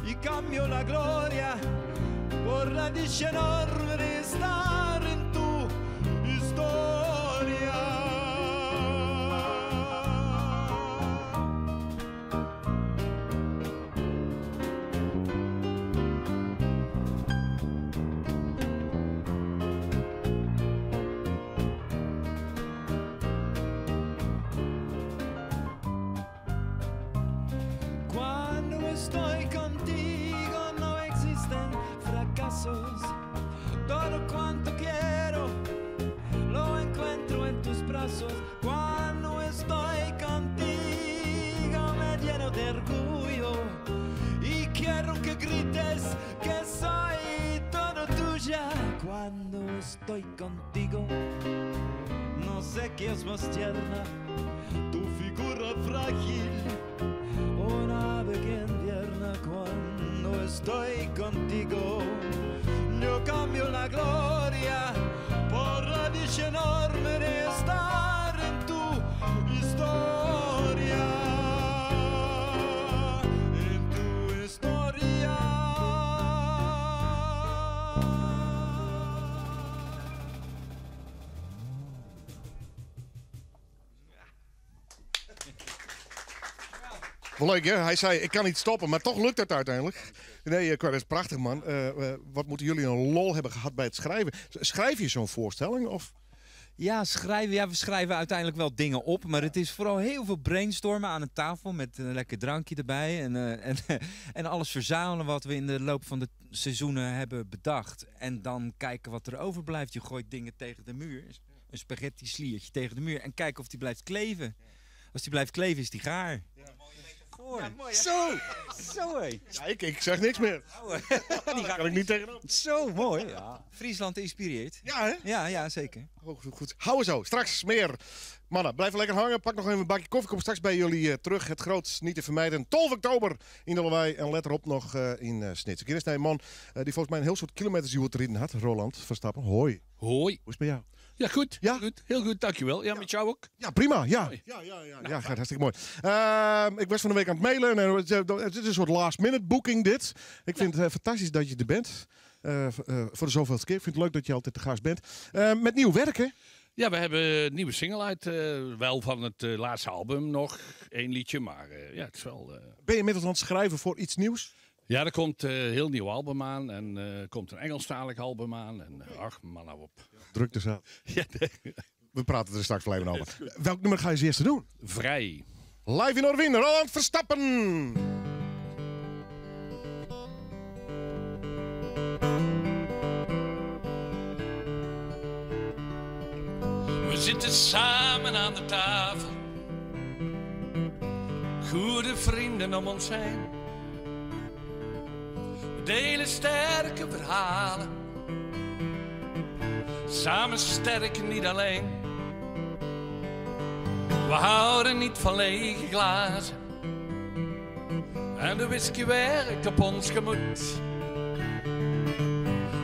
y cambio la gloria por la dicha enorme de estar en tu historia. Cuando estoy contigo no existen fracasos. Todo cuanto quiero lo encuentro en tus brazos. Cuando estoy contigo me lleno de orgullo y quiero que grites que soy todo tuya. Cuando estoy contigo no sé qué es más tierna, tu figura frágil o una ave que invierna. Cuando estoy contigo yo cambio la gloria por la dicha enorme de estar en tu historia. En tu historia. Wel leuk, hè? Hij zei, ik kan niet stoppen, maar toch lukt het uiteindelijk. Nee, dat is prachtig, man. Wat moeten jullie een lol hebben gehad bij het schrijven? Schrijf je zo'n voorstelling? Of? Ja, schrijven. Ja, we schrijven uiteindelijk wel dingen op. Maar het is vooral heel veel brainstormen aan een tafel met een lekker drankje erbij. En alles verzamelen wat we in de loop van de seizoenen hebben bedacht. En dan kijken wat er overblijft. Je gooit dingen tegen de muur. Een spaghetti sliertje tegen de muur. En kijken of die blijft kleven. Als die blijft kleven is die gaar. Ja, mooi, zo hé. Ja, ik zeg niks meer. Die kan ik niet tegenop. Zo mooi. Ja. Friesland inspireert. Ja, hè? Ja, zeker. Goed. Hou zo. Straks meer. Mannen, blijf lekker hangen. Pak nog even een bakje koffie. Kom straks bij jullie terug. Het groot niet te vermijden. 12 oktober in de Lawaai. En let erop nog in Snits. Ik ken een man die volgens mij een heel soort kilometers die te rijden had. Roland Verstappen. Hoi. Hoi. Hoe is het bij jou? Ja, goed. Ja? Goed. Heel goed, dankjewel. Ja, met jou ook? Ja, prima. Ja, gaat hartstikke mooi. Ik was van de week aan het mailen. En het is een soort last-minute booking dit. Ik vind het fantastisch dat je er bent. Voor de zoveelste keer. Ik vind het leuk dat je altijd te gast bent. Met nieuw werk, hè? Ja, we hebben een nieuwe single uit. Wel van het laatste album nog. 1 liedje, maar ja, het is wel... Ben je inmiddels aan het schrijven voor iets nieuws? Ja, er komt een heel nieuw album aan. En er komt een Engelstalig album aan. En ach, man, nou op. Druk dus aan. Ja, nee. We praten er straks even over. Welk nummer ga je als eerste doen? Vrij. Live in Noorderwind, Roland Verstappen. We zitten samen aan de tafel. Goede vrienden om ons heen. We delen sterke verhalen. Samen sterk, niet alleen. We houden niet van lege glazen. En de whisky werkt op ons gemoed.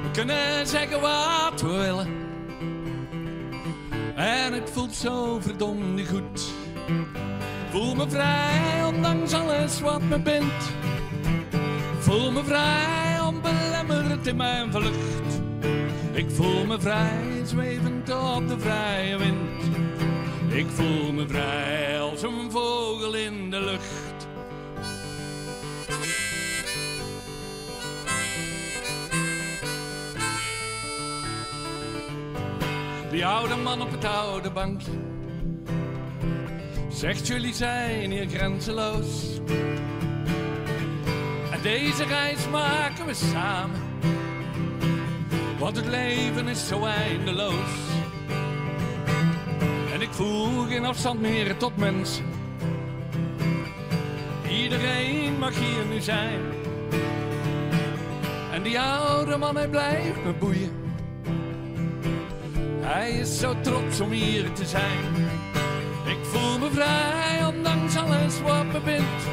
We kunnen zeggen wat we willen. En het voelt zo verdomd goed. Voel me vrij, ondanks alles wat me bindt. Voel me vrij, onbelemmerd in mijn vlucht. Ik voel me vrij, zwevend op de vrije wind. Ik voel me vrij als een vogel in de lucht. Die oude man op het oude bankje zegt, jullie zijn hier grenzeloos. En deze reis maken we samen. We Want het leven is zo eindeloos. En ik voel geen afstand meer tot mensen. Iedereen mag hier nu zijn. En die oude man, hij blijft me boeien. Hij is zo trots om hier te zijn. Ik voel me vrij, ondanks alles wat me bindt.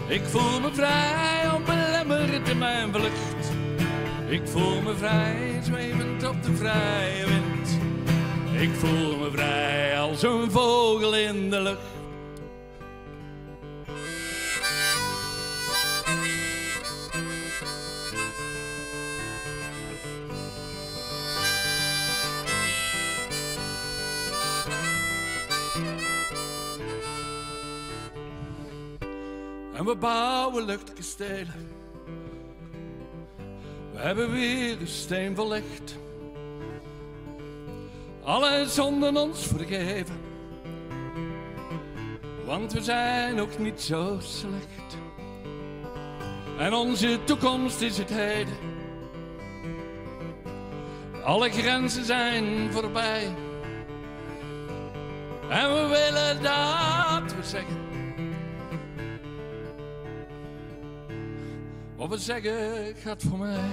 Ik voel me vrij, onbelemmerd in mijn vlucht. Ik voel me vrij, zwevend op de vrije wind. Ik voel me vrij als een vogel in de lucht. En we bouwen luchtkastelen. We hebben weer een steen verlegd. Alle zonden ons vergeven. Want we zijn ook niet zo slecht. En onze toekomst is het heden. Alle grenzen zijn voorbij. En we willen dat we zeggen. Wat we zeggen gaat voor mij.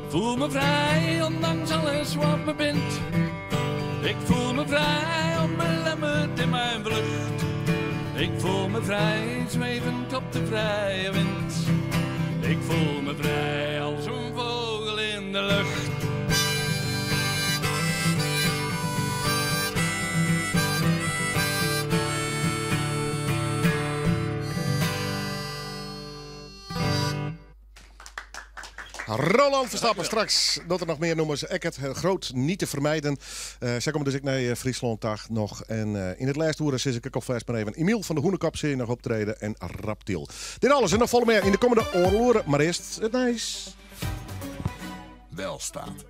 Voel me vrij, ondanks alles wat me bindt. Ik voel me vrij, onbelemmerd in mijn vlucht. Ik voel me vrij, zwevend op de vrije wind. Ik voel me vrij als een vogel in de lucht. Roland Verstappen, straks dat er nog meer nummers. Eckert, groot niet te vermijden. Zij komen dus ik naar Frieslanddag nog. En in het lijsthoeren zit ik al vast maar even. Emiel van de Hoenekap zie je nog optreden en Raptil. Dit alles en nog vol meer in de komende oorlogen. Maar eerst het nieuws. Welstaat.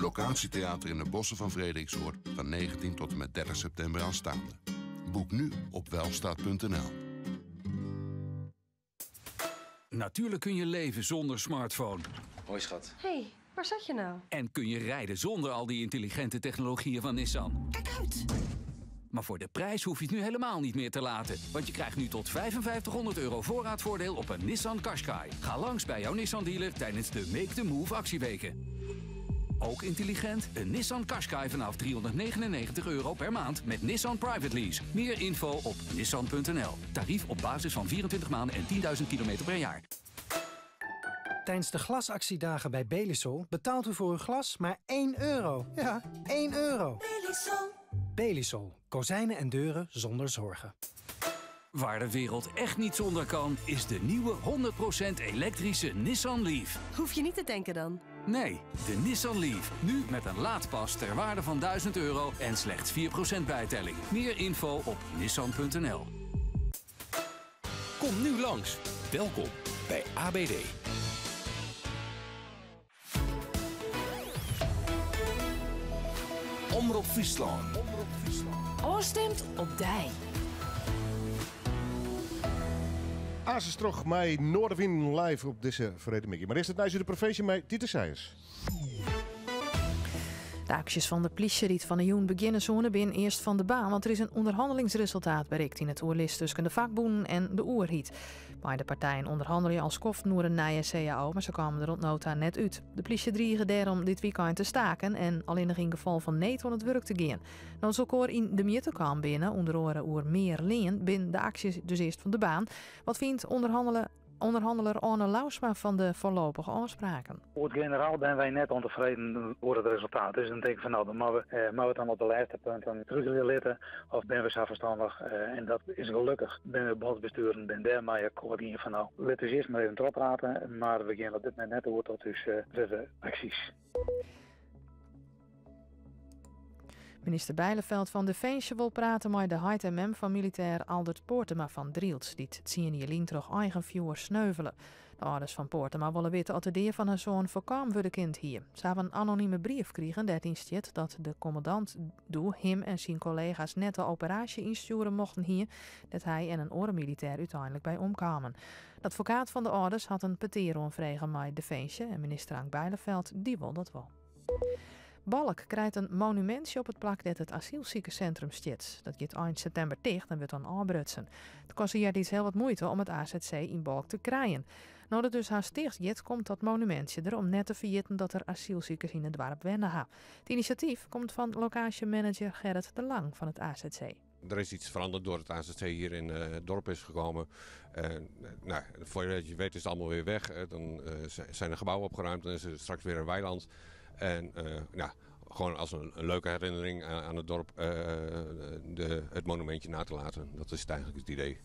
Locatietheater in de bossen van Frederiksoord van 19 tot en met 30 september aanstaande. Boek nu op welstaat.nl. Natuurlijk kun je leven zonder smartphone. Hoi schat. Hé, waar zat je nou? En kun je rijden zonder al die intelligente technologieën van Nissan. Kijk uit! Maar voor de prijs hoef je het nu helemaal niet meer te laten. Want je krijgt nu tot €5500 voorraadvoordeel op een Nissan Qashqai. Ga langs bij jouw Nissan dealer tijdens de Make the Move actieweken. Ook intelligent, een Nissan Qashqai vanaf €399 per maand met Nissan Private Lease. Meer info op nissan.nl. Tarief op basis van 24 maanden en 10.000 kilometer per jaar. Tijdens de glasactiedagen bij Belisol betaalt u voor uw glas maar €1. Ja, €1. Belisol. Belisol. Kozijnen en deuren zonder zorgen. Waar de wereld echt niet zonder kan, is de nieuwe 100% elektrische Nissan Leaf. Hoef je niet te tanken dan? Nee, de Nissan Leaf. Nu met een laadpas ter waarde van €1000 en slechts 4% bijtelling. Meer info op nissan.nl. Kom nu langs. Welkom bij ABD. Omroep Friesland. Oorstemt op Dij. Azestroch mij Noorderwind live op deze Vrede Mickey. Maar eerst het nieuws uit de provincie met Dieter Seijers. De acties van de politieriet van de Joen beginnen zo'n binnen eerst van de baan, want er is een onderhandelingsresultaat bereikt in het oorlist tussen de vakbonden en de oerhiet. Beide partijen onderhandelen als koft naar een nieuwe CAO, maar ze kwamen er rond nota net uit. De politie dreigen daarom dit weekend te staken en alleen nog in geval van nee van het werk te gaan. Nou, zo koor in de Mierte kwam binnen, onder andere oer meer leen, binnen de acties dus eerst van de baan. Wat vindt onderhandelaar Arne Lausma van de voorlopige afspraken? Voor het generaal zijn wij net ontevreden over het resultaat. Dus dan denk ik van nou, dan moeten we het dan op de laatste punten terug willen letten. Of ben we zo verstandig. En dat is gelukkig. Ben we bondsbesturen, ben daar maar akkoord in van nou, laten we eerst maar even erop praten. Maar we gaan op dit moment net door tot dus verder acties. Minister Bijleveld van Defensie wil praten met de HMM van militair Aldert Poortema van Drielt, die het 10 jaar terug eigen vuur sneuvelen. De ouders van Poortema willen weten of de deer van hun zoon voorkomen voor de kind hier. Ze hebben een anonieme brief gekregen daarin staat dat de commandant hem en zijn collega's net de operatie insturen mochten hier, dat hij en een orenmilitair uiteindelijk bij omkwamen. De advocaat van de ouders had een petitie vregen met Defensie en minister Ank Bijleveld, die wil dat wel. Balk krijgt een monumentje op het plak dat het asielziekencentrum staat. Dat gaat eind september dicht en wordt dan aanbrutsen. Het kost hier iets heel wat moeite om het AZC in Balk te krijgen. Nou dat dus haast dicht gaat, komt dat monumentje er om net te vergeten dat er asielziekers in het dorp wennen gaan. Het initiatief komt van locatiemanager Gerrit de Lang van het AZC. Er is iets veranderd door het AZC hier in het dorp is gekomen. Voor je weet is het allemaal weer weg. Dan zijn de gebouwen opgeruimd, dan is er straks weer een weiland. En gewoon als een leuke herinnering aan het dorp het monumentje na te laten. Dat is eigenlijk het idee.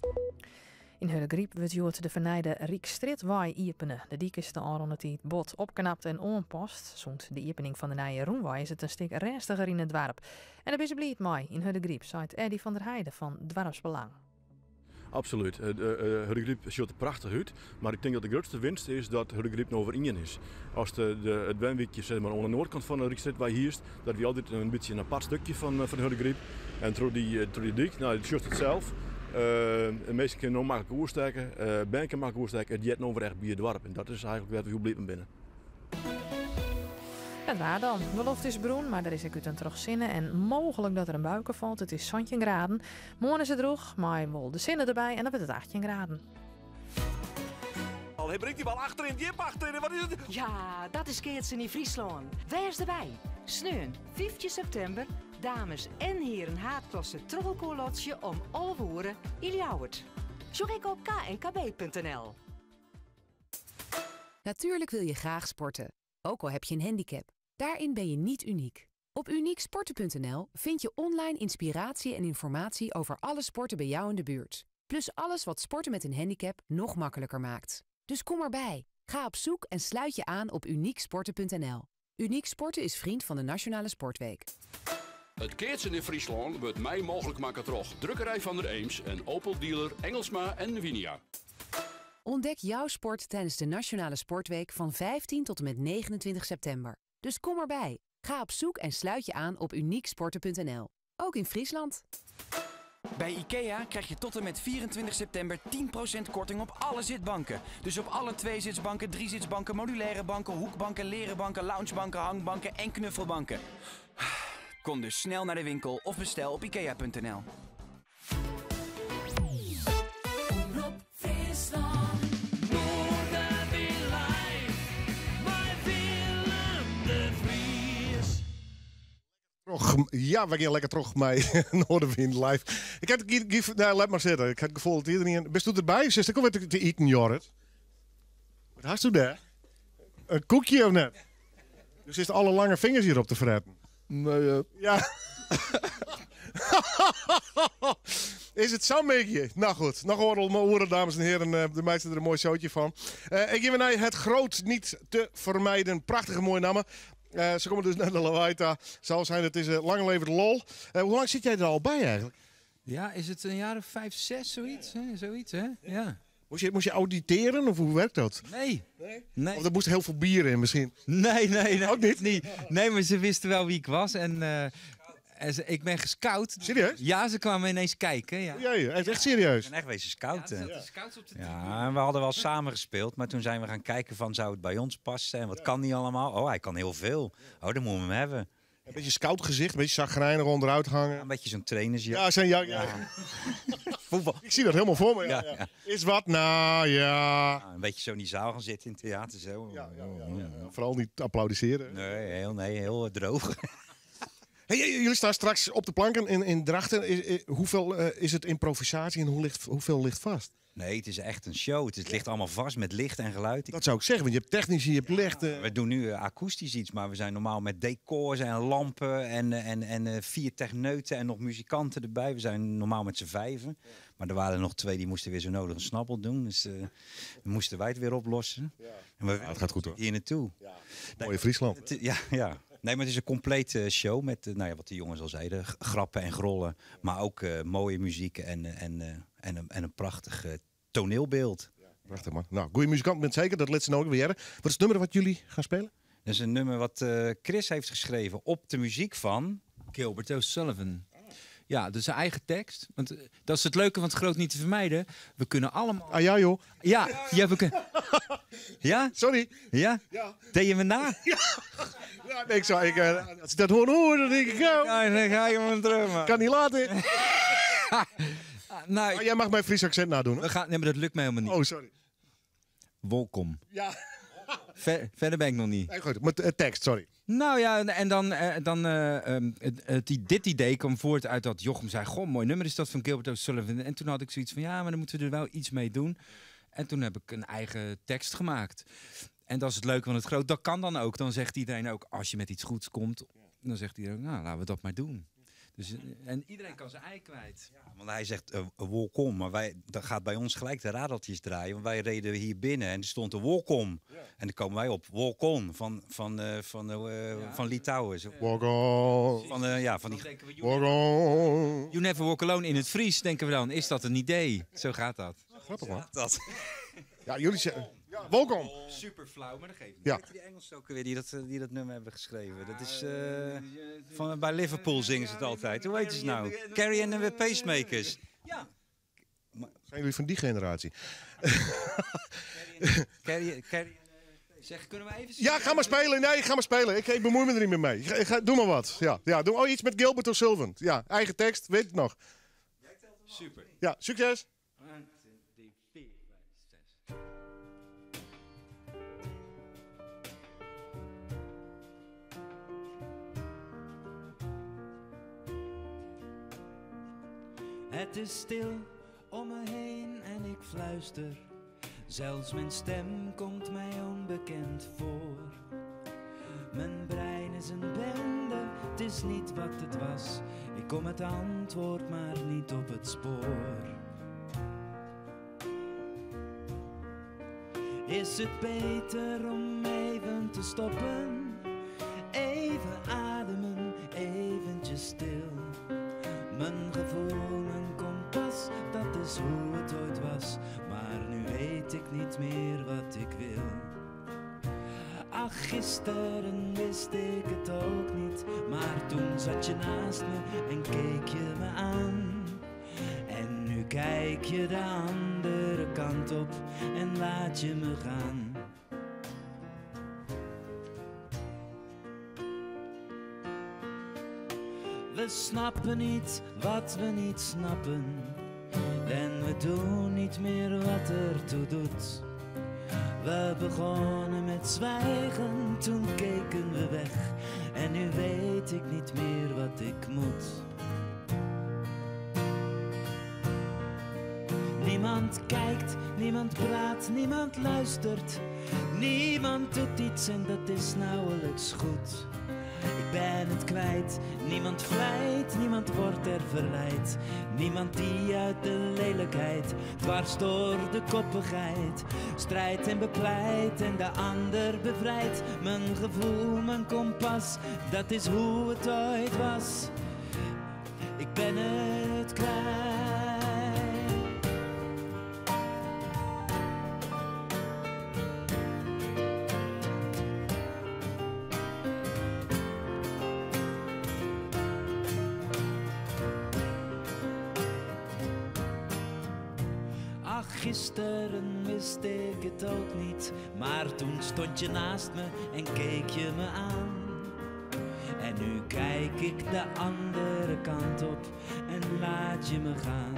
In Hudegriep wordt Joert de vernijde Riekstritwaai iepenen. De dik is de aanrond die het bot opknapt en onpast. Zond de iepening van de nieuwe Roenwaai is het een stuk rustiger in het dorp. En er is blied mooi in Hudegriep, zei Eddy van der Heijden van Dwarpsbelang. Absoluut. Hudegriep ziet er prachtig uit. Maar ik denk dat de grootste winst is dat Hudegriep nou over Ingen is. Als het wenwiekje zeg maar, aan de noordkant van de Riekstritwaai hier is, dat we altijd een beetje een apart stukje van Hudegriep. En door die dik, nou, het ziet het zelf. De meeste kunnen nog makkelijk oorsteken, banken makkelijk oorsteken. Het jet over echt bij het dorp. En dat is eigenlijk waar we heel blij mee binnen. Het waar dan. De lucht is broen, maar er is ook een terugzinnen en mogelijk dat er een buiken valt. Het is 17 graden. Morgen is het droog, maar wel de zinnen erbij en dan wordt het 18 graden. Hij brengt die bal achterin, die heb achterin. Wat is het? Ja, dat is Keertsen in Friesland. Wees erbij. Sneun, 5 september. Dames en heren haatklasse trommelkoorlotsje om alle voeren in Ljouwert. Zorg ik op knkb.nl. Natuurlijk wil je graag sporten, ook al heb je een handicap. Daarin ben je niet uniek. Op unieksporten.nl vind je online inspiratie en informatie over alle sporten bij jou in de buurt. Plus alles wat sporten met een handicap nog makkelijker maakt. Dus kom erbij. Ga op zoek en sluit je aan op unieksporten.nl. Uniek Sporten is vriend van de Nationale Sportweek. Het Keertsen in Friesland wordt mij mogelijk maken toch. Drukkerij van der Eems en Opel-dealer Engelsma en Winia. Ontdek jouw sport tijdens de Nationale Sportweek van 15 tot en met 29 september. Dus kom erbij. Ga op zoek en sluit je aan op unieksporten.nl. Ook in Friesland. Bij IKEA krijg je tot en met 24 september 10% korting op alle zitbanken. Dus op alle 2-zitsbanken, 3-zitsbanken, modulaire banken, hoekbanken, leren banken, loungebanken, hangbanken en knuffelbanken. Kom dus snel naar de winkel of bestel op ikea.nl. Ja, we gaan lekker terug met Noorderwind live. Ik heb het laat maar zitten. Ik heb het gevoel dat iedereen... Bist u erbij? Zit ik om te eten, Jorrit? Wat hast u daar? Een koekje of net? Dus is alle lange vingers hier op te fretten? Nee, ja. Is het zo'n beetje? Nou goed, nog horen dames en heren, de meiden er een mooi showtje van. Ik geef naar het groot niet te vermijden. Prachtige mooie namen. Ze komen dus naar de Lawaita. Zal zijn, het is lang leven de lol. Hoe lang zit jij er al bij eigenlijk? Ja, is het een jaar of 5, 6, zoiets? Hè? Zoiets, hè? Ja. Moest je auditeren of hoe werkt dat? Nee. Of er moest heel veel bier in misschien? Nee. Ook niet? Nee, maar ze wisten wel wie ik was en ik ben gescout. Serieus? Ja, ze kwamen ineens kijken. Ja. Jee, echt serieus? Ik ben echt wezen scouten. Ja, en we hadden wel samen gespeeld, maar toen zijn we gaan kijken van zou het bij ons passen en wat kan die allemaal? Oh, hij kan heel veel. Oh, dan moeten we hem hebben. Een beetje scoutgezicht, een beetje chagrijnig onderuit hangen. Ja, een beetje zo'n trainersje. Ja. Voetbal. Ik zie dat helemaal voor me. Ja. Is wat? Nou, ja. Ja, een beetje zo in die zaal gaan zitten in het theater. Zo. Ja. Vooral niet applaudisseren. Nee, heel droog. Hey, jullie staan straks op de planken in Drachten. Hoeveel is het improvisatie en hoeveel ligt vast? Nee, het is echt een show. Het ligt allemaal vast met licht en geluid. Dat zou ik zeggen, want je hebt technici, je hebt licht. We doen nu akoestisch iets, maar we zijn normaal met decors en lampen en 4 techneuten en nog muzikanten erbij. We zijn normaal met z'n 5. Maar er waren er nog 2 die moesten weer zo nodig een snabbel doen. Dus dan moesten wij het weer oplossen. Ja. En het gaat goed hoor. Hier naartoe. Ja. Mooie Friesland. Ja. Nee, maar het is een complete show met, wat de jongens al zeiden, grappen en grollen. Maar ook mooie muziek en een prachtig toneelbeeld. Prachtig, man. Nou, goede muzikant bent zeker, dat let ze nou ook weer. Wat is het nummer wat jullie gaan spelen? Dat is een nummer wat Chris heeft geschreven op de muziek van Gilbert O'Sullivan. Ja, dus zijn eigen tekst. Want dat is het leuke van het groot niet te vermijden. We kunnen allemaal... Ah ja, joh. Ja, we kunnen... Ja? Sorry. Ja? Deed je me na? Ja, nee, als ik dat hoor, dan denk ik... Ja, dan ga je hem terug, man. Kan niet laten. Nou, jij mag mijn Fries accent nadoen. Nee, maar dat lukt mij helemaal niet. Oh, sorry. Welkom. Ja. Verder ben ik nog niet. Nee, goed, met tekst, sorry. Nou ja, en dan dit idee kwam voort uit dat Jochem zei... Goh, mooi nummer is dat van Gilbert O'Sullivan. En toen had ik zoiets van, ja, maar dan moeten we er wel iets mee doen. En toen heb ik een eigen tekst gemaakt. En dat is het leuke van het groot. Dat kan dan ook. Dan zegt iedereen ook, als je met iets goeds komt... dan zegt iedereen, nou, laten we dat maar doen. Dus, en iedereen kan zijn ei kwijt. Ja, want hij zegt welkom, maar dan gaat bij ons gelijk de radeltjes draaien. Want wij reden hier binnen en er stond een welkom. Ja. En dan komen wij op welkom van Litouwen. Welkom. Van die... Welkom. You never walk alone in het Fries, denken we dan. Is dat een idee? Zo gaat dat. Grappig, man. Ja, jullie zeggen... welkom. Super flauw, maar dat geeft niet. Ja. Weet je die Engelsen ook weer die dat nummer hebben geschreven? Dat is bij Liverpool zingen ze het altijd. Hoe heet ze nou? Carrie and the Pacemakers. Ja. Zijn jullie van die generatie? Carrie zeg, kunnen we even... Ja, ga maar spelen. Nee, ga maar spelen. Ik bemoei me er niet meer mee. Doe maar wat. Ja, doe iets met Gilbert O'Sullivan. Ja, eigen tekst, weet het nog. Super. Ja, succes. Het is stil om me heen en ik fluister. Zelfs mijn stem komt mij onbekend voor. Mijn brein is een bende, het is niet wat het was. Ik kom het antwoord maar niet op het spoor. Is het beter om even te stoppen? Even ademen, eventjes stil. Mijn gevoel, mijn kompas, dat is hoe het ooit was. Maar nu weet ik niet meer wat ik wil. Ach, gisteren wist ik het ook niet. Maar toen zat je naast me en keek je me aan. En nu kijk je de andere kant op en laat je me gaan. We snappen niet wat we niet snappen. En we doen niet meer wat ertoe doet. We begonnen met zwijgen, toen keken we weg. En nu weet ik niet meer wat ik moet. Niemand kijkt, niemand praat, niemand luistert. Niemand doet iets en dat is nauwelijks goed. Ik ben het kwijt, niemand vlijt, niemand wordt er verleid. Niemand die uit de lelijkheid, dwars door de koppigheid, strijdt en bepleit en de ander bevrijdt. Mijn gevoel, mijn kompas, dat is hoe het ooit was. Ik ben het kwijt. Gisteren wist ik het ook niet, maar toen stond je naast me en keek je me aan. En nu kijk ik de andere kant op en laat je me gaan.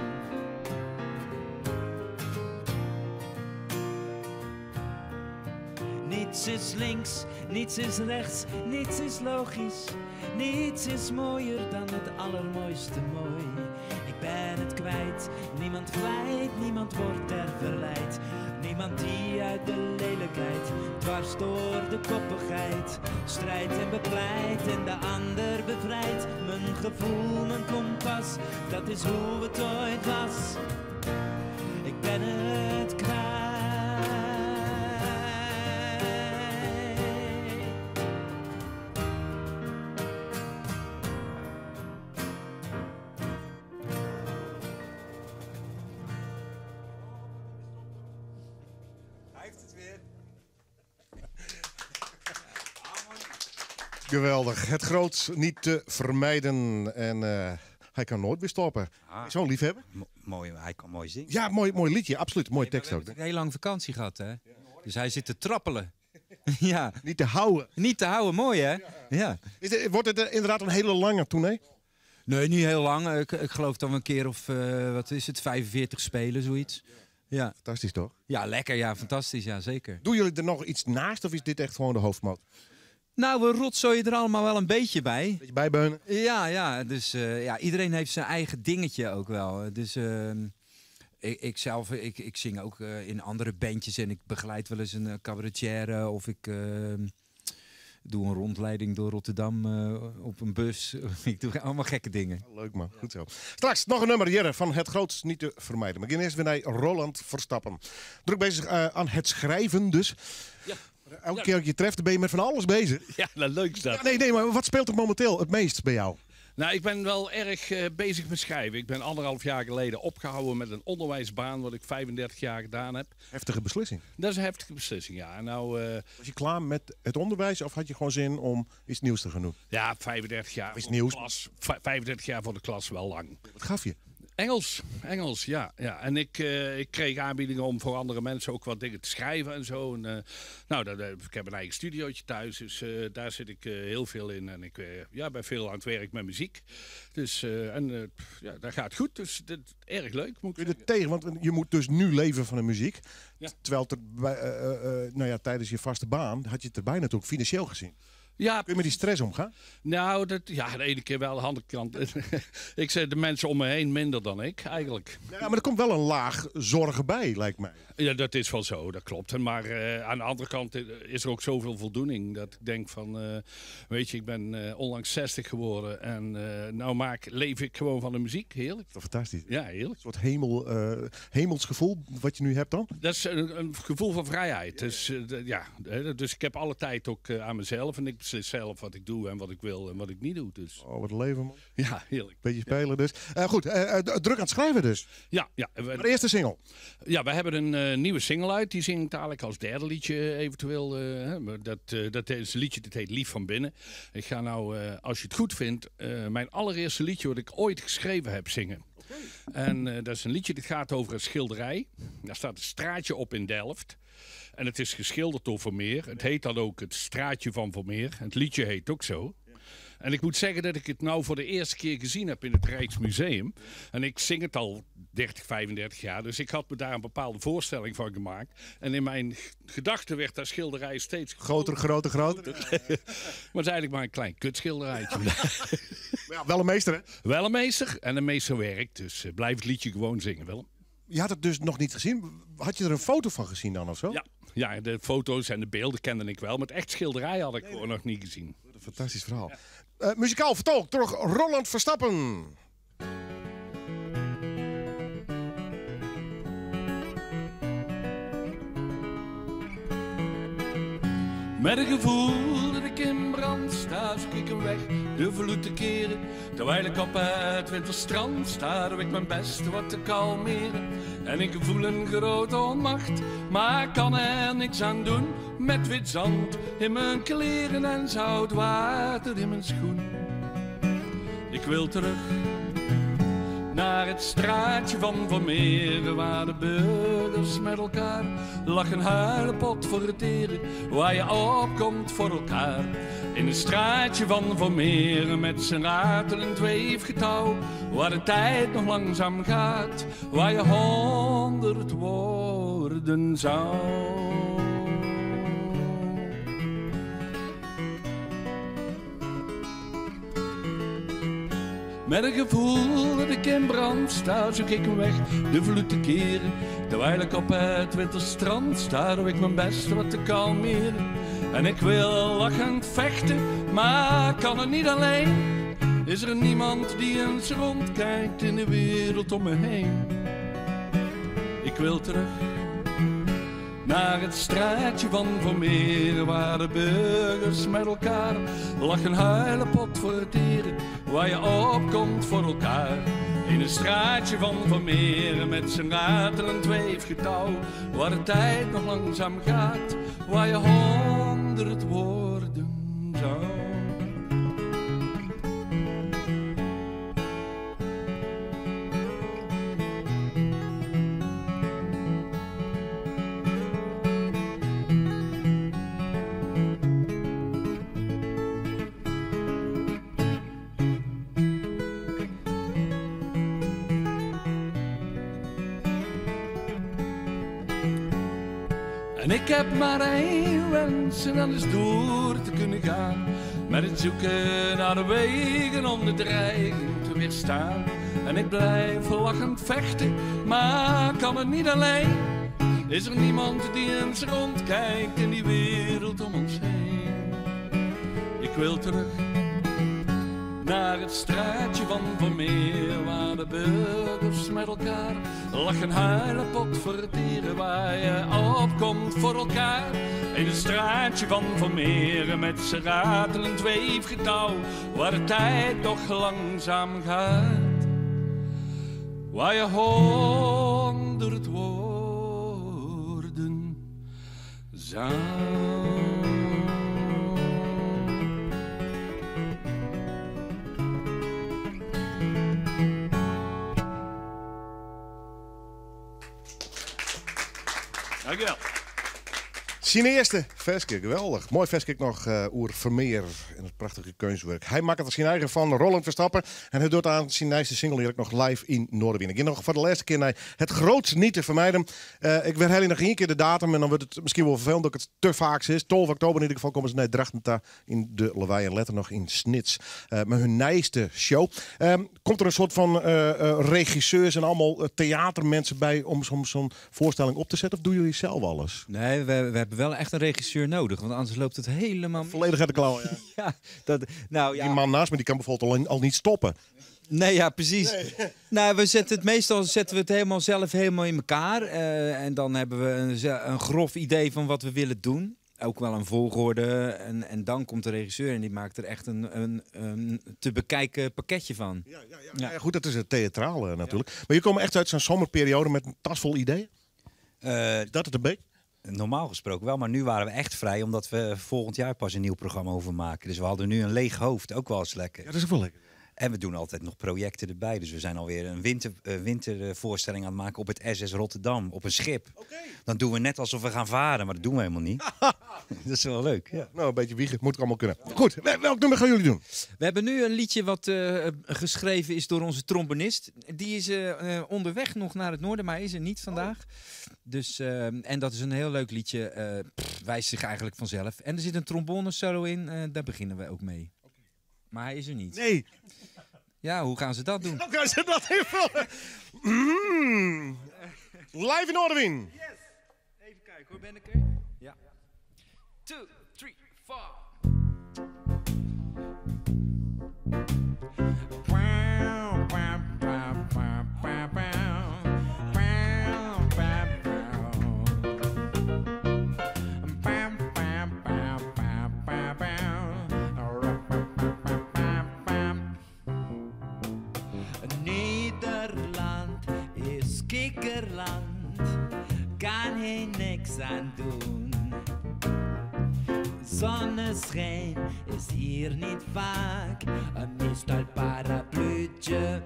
Niets is links, niets is rechts, niets is logisch. Niets is mooier dan het allermooiste mooi. Ik ben het kwijt, niemand vlijt, niemand wordt er verleid. Niemand die uit de lelijkheid, dwars door de koppigheid, strijdt en bepleit en de ander bevrijdt. Mijn gevoel, mijn kompas, dat is hoe het ooit was. Ik ben het kwijt. Geweldig. Het groot niet te vermijden. En hij kan nooit weer stoppen. Zo'n liefhebber. Mooi, hij kan mooi zingen. Ja, mooi liedje. Absoluut. Mooie tekst ook. Een heel lang vakantie gehad, hè? Dus hij zit te trappelen. Ja. Niet te houden. Niet te houden, mooi hè? Ja. Wordt het inderdaad een hele lange tournee? Nee, niet heel lang. Ik geloof dan een keer of, 45 spelen, zoiets. Ja. Fantastisch toch? Ja, lekker. Ja, fantastisch. Ja, zeker. Doen jullie er nog iets naast of is dit echt gewoon de hoofdmoot? Nou, we rotzooien er allemaal wel een beetje bij. Beetje bijbeunen? Ja. Dus iedereen heeft zijn eigen dingetje ook wel. Dus ik zing ook in andere bandjes en ik begeleid wel eens een cabaretière of ik doe een rondleiding door Rotterdam op een bus. Ik doe allemaal gekke dingen. Leuk man, goed zo. Straks nog een nummer hier van Het Groot niet te vermijden. Maar eerst weer naar Roland Verstappen. Druk bezig aan het schrijven dus. Ja. Elke keer dat je treft, ben je met van alles bezig. Ja, leuk is dat. Ja, nee, maar wat speelt er momenteel het meest bij jou? Nou, ik ben wel erg bezig met schrijven. Ik ben 1,5 jaar geleden opgehouden met een onderwijsbaan, wat ik 35 jaar gedaan heb. Heftige beslissing. Dat is een heftige beslissing, ja. Nou, was je klaar met het onderwijs of had je gewoon zin om iets nieuws te gaan doen? Ja, 35 jaar iets nieuws. Klas, 35 jaar voor de klas, wel lang. Wat gaf je? Engels, ja. En ik kreeg aanbiedingen om voor andere mensen ook wat dingen te schrijven en zo. En, ik heb een eigen studiootje thuis, dus daar zit ik heel veel in. En ik ben veel aan het werk met muziek. Dus, dat gaat goed. Dus dat is erg leuk. Moet ik zeggen. Tegen, want je moet dus nu leven van de muziek. Ja. Terwijl tijdens je vaste baan had je het erbij natuurlijk financieel gezien. Ja, kun je met die stress omgaan? Nou, de ene keer wel, de andere kant. Ik zeg de mensen om me heen minder dan ik, eigenlijk. Ja, maar er komt wel een laag zorgen bij, lijkt mij. Ja, dat is wel zo, dat klopt. Maar aan de andere kant is er ook zoveel voldoening dat ik denk van... weet je, ik ben onlangs 60 geworden en leef ik gewoon van de muziek. Heerlijk. Dat is fantastisch. Ja, heerlijk. Een soort hemels gevoel wat je nu hebt dan? Dat is een gevoel van vrijheid. Dus, dus ik heb alle tijd ook aan mezelf en ik beslis zelf wat ik doe en wat ik wil en wat ik niet doe. Dus. Oh, wat een leven man. Ja, heerlijk. Beetje spelen dus. Goed, druk aan het schrijven dus. Ja. De eerste single. Ja, we hebben een nieuwe single uit. Die zing ik dadelijk als derde liedje eventueel. Dat is een liedje dat heet Lief van Binnen. Ik ga nou, als je het goed vindt, mijn allereerste liedje wat ik ooit geschreven heb zingen. En dat is een liedje dat gaat over een schilderij. Daar staat een straatje op in Delft. En het is geschilderd door Vermeer. Het heet dan ook het straatje van Vermeer. Het liedje heet ook zo. En ik moet zeggen dat ik het nou voor de eerste keer gezien heb in het Rijksmuseum. En ik zing het al 30, 35 jaar. Dus ik had me daar een bepaalde voorstelling van gemaakt. En in mijn gedachten werd dat schilderij steeds groter. Maar het is eigenlijk maar een klein kutschilderijtje. Ja, wel een meester hè? Wel een meester. En een meester werkt. Dus blijf het liedje gewoon zingen, Willem. Je had het dus nog niet gezien. Had je er een foto van gezien dan of zo? Ja, de foto's en de beelden kende ik wel. Maar het echt schilderij had ik gewoon nog niet gezien. Wat een fantastisch verhaal. Ja. Muzikaal vertolkt door Roland Verstappen. Met een gevoel dat ik in brand sta, zoek ik een weg de vloed te keren. Terwijl ik op het winterstrand sta, doe ik mijn best wat te kalmeren. En ik voel een grote onmacht, maar kan er niks aan doen. Met wit zand in mijn kleren en zout water in mijn schoen. Ik wil terug naar het straatje van Vermeer, waar de burgers met elkaar lachen, huilen, pot voor het eren, waar je opkomt voor elkaar. In het straatje van Vermeer met zijn ratelend weefgetouw, waar de tijd nog langzaam gaat, waar je 100 worden zou. Met een gevoel dat ik in brand sta, zoek ik een weg de vloed te keren. Terwijl ik op het winterstrand sta, doe ik mijn best wat te kalmeren. En ik wil lachend vechten, maar kan het niet alleen. Is er niemand die eens rondkijkt in de wereld om me heen. Ik wil terug naar het straatje van Vermeer, waar de burgers met elkaar lachen, huilen, pot voor het eren, waar je opkomt voor elkaar. In het straatje van Vermeer met zijn ratelend weefgetouw, waar de tijd nog langzaam gaat, waar je 100 worden zou. En ik heb maar één wens en dat is door te kunnen gaan. Met het zoeken naar de wegen om de dreiging te weerstaan. En ik blijf lachend vechten, maar kan het niet alleen. Is er niemand die eens rondkijkt in die wereld om ons heen. Ik wil terug naar het straatje van Vermeer, waar de burgers met elkaar lachen, huilen, potverdieren, waar je opkomt voor elkaar. In het straatje van Vermeer met z'n ratelend weefgetouw, waar de tijd toch langzaam gaat. Waar je 100 woorden zou. Dankjewel. Zijn eerste verskik, geweldig. Mooi verskik nog oer Vermeer en het prachtige kunstwerk. Hij maakt het als zijn eigen van Roland Verstappen. En hij doet aan zijn nieuwste single hier ook nog live in Noorderwien. Ik ga nog voor de laatste keer naar het grootste niet te vermijden. Ik herhaal je nog één keer de datum en dan wordt het misschien wel vervelend dat het te vaak is. 12 oktober in ieder geval komen ze naar Drachtenta in de Lawaai en letter nog in Snits. Met hun nieuwste show. Komt er een soort van regisseurs en allemaal theatermensen bij om zo'n voorstelling op te zetten? Of doen jullie zelf alles? Nee, we hebben wel echt een regisseur nodig, want anders loopt het helemaal... Volledig uit de klauwen, ja. Ja, nou, ja. Die man naast me die kan bijvoorbeeld al niet stoppen. Nee, ja, precies. Nee. Nou, meestal zetten we het helemaal in elkaar. En dan hebben we een grof idee van wat we willen doen. Ook wel een volgorde. En dan komt de regisseur en die maakt er echt een te bekijken pakketje van. Ja, goed, dat is het theatrale natuurlijk. Ja. Maar je komt echt uit zo'n zomerperiode met een tas vol ideeën? Is dat het een beetje? Normaal gesproken wel, maar nu waren we echt vrij omdat we volgend jaar pas een nieuw programma over maken. Dus we hadden nu een leeg hoofd, ook wel eens lekker. Ja, dat is ook wel lekker. En we doen altijd nog projecten erbij. Dus we zijn alweer een wintervoorstelling aan het maken op het SS Rotterdam, op een schip. Okay. Dan doen we net alsof we gaan varen, maar dat doen we helemaal niet. Dat is wel leuk. Ja. Nou, een beetje wiegen, moet ik allemaal kunnen. Goed, welk nummer gaan jullie doen? We hebben nu een liedje wat geschreven is door onze trombonist. Die is onderweg nog naar het noorden, maar hij is er niet vandaag. Dus, en dat is een heel leuk liedje, wijst zich eigenlijk vanzelf. En er zit een trombone solo in, daar beginnen we ook mee. Maar hij is er niet. Nee. Ja, hoe gaan ze dat doen? Hoe gaan ze dat invullen? Live in Noorderwien. Yes. Even kijken hoor, ben ik er? Ja. 2, 3, 4. Kikkerland, kan hij niks aan doen. Zonneschijn is hier niet vaak, een meestal parapluutje.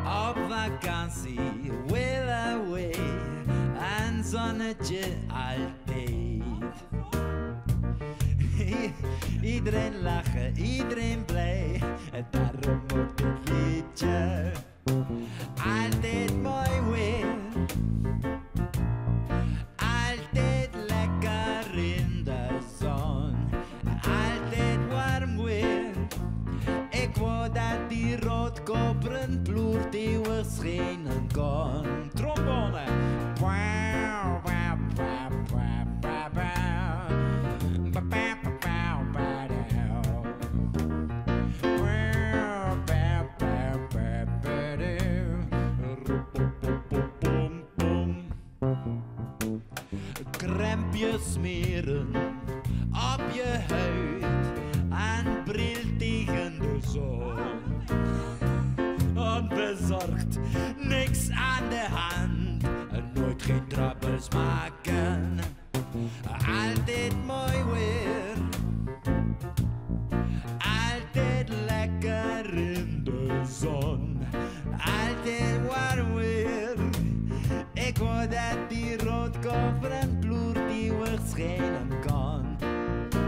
Op vakantie, will away, een zonnetje altijd. Iedereen lachen, iedereen blij, en daarom ook dit liedje. Altijd mooi weer, altijd lekker in de zon, altijd warm weer. Ik wou dat die roodkoperen ploert eeuwig schijnen kon. Trombone. Krempjes smeren op je huid en bril tegen de zon. Onbezorgd, niks aan de hand, nooit geen trappers maken. Altijd mooi weer, altijd lekker in de zon, altijd warm weer. Ik wou dat die roodkoperen ploert die we schijnen kan.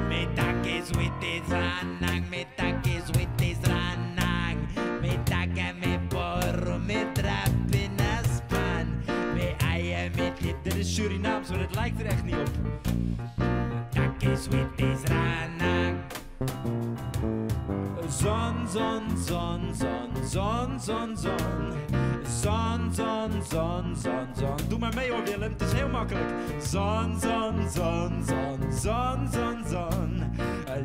Met takjes wit is ranang, met takjes wit is ranang. Met takken met porro, met trap in de span. Met eieren weet, dit is Surinaams, maar het lijkt er echt niet op. Tak is wit is Rana. Zon, zon, zon, zon, zon, zon, zon. Zon, zon, zon, zon, zon. Doe maar mee hoor Willem, het is heel makkelijk. Zon, zon, zon, zon, zon, zon, zon.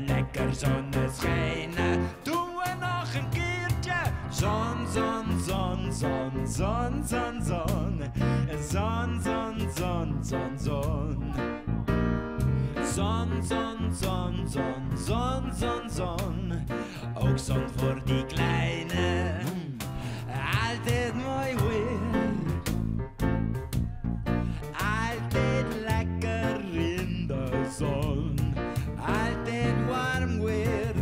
Lekker zonneschijnen. Doen we nog een keertje. Zon, zon, zon, zon, zon, zon, zon. Zon, zon, zon, zon, zon. Zon, zon, zon, zon, zon, zon, zon. Ook zon voor die kleine. Altijd mooi weer. Altijd lekker in de zon. Altijd warm weer.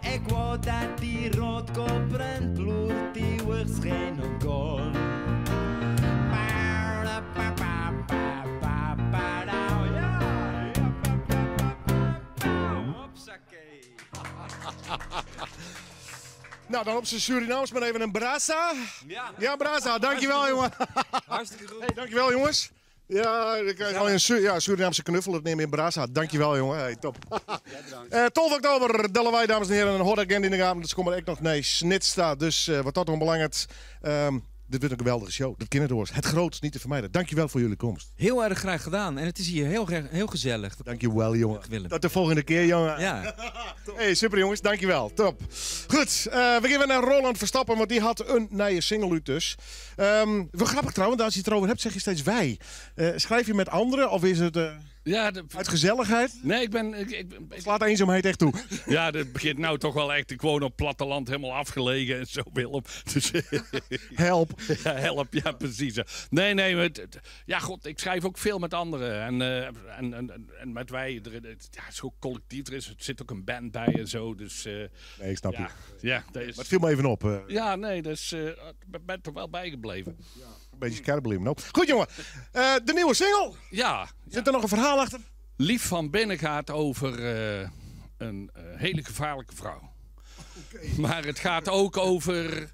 Ik wou dat die roodkoperen ploert die weer schijnen kon. Nou, dan op zijn Surinaams maar even een brasa. Ja. Ja, brasa. Dankjewel, jongen. Hartstikke goed. Hey, dankjewel, jongens. Ja, ik krijg al een Surinaamse knuffel. Dat neem je in brasa. Dankjewel, jongen. Hey, top. 12 oktober, Delaware, dames en heren. Een hot agenda in de gaten. Dus kom er echt nog nee, snitsta. Dus wat dat belangrijk. Dit wordt een geweldige show. Dat kinderdoors. Het grootste niet te vermijden. Dankjewel voor jullie komst. Heel erg graag gedaan. En het is hier heel gezellig. Dankjewel, jongen. Willem. Tot de volgende keer, jongen. Ja. Hey, super jongens. Dankjewel. Top. Goed. We gaan naar Roland Verstappen, want die had een nieuwe single uit dus. Wel grappig trouwens, als je het erover hebt, zeg je steeds wij. Schrijf je met anderen of is het... Ja, uit gezelligheid? Nee, ik slaat eenzaamheid echt toe. Ja, dat begint nou toch wel echt. Ik woon op platteland, helemaal afgelegen en zo, Willem. Dus, help. Ja, help, ja, precies. Nee, ja, god, ik schrijf ook veel met anderen. En met wij, het is ook collectief, er zit ook een band bij en zo. Dus, nee, ik snap je. Ja, dat is... Maar het viel me even op. Ja, nee, dus ik ben er wel bijgebleven. Ja. Een beetje scherp nou. Goed jongen, de nieuwe single. Ja. Zit er nog een verhaal achter? Lief van binnen gaat over een hele gevaarlijke vrouw. Okay. Maar het gaat ook over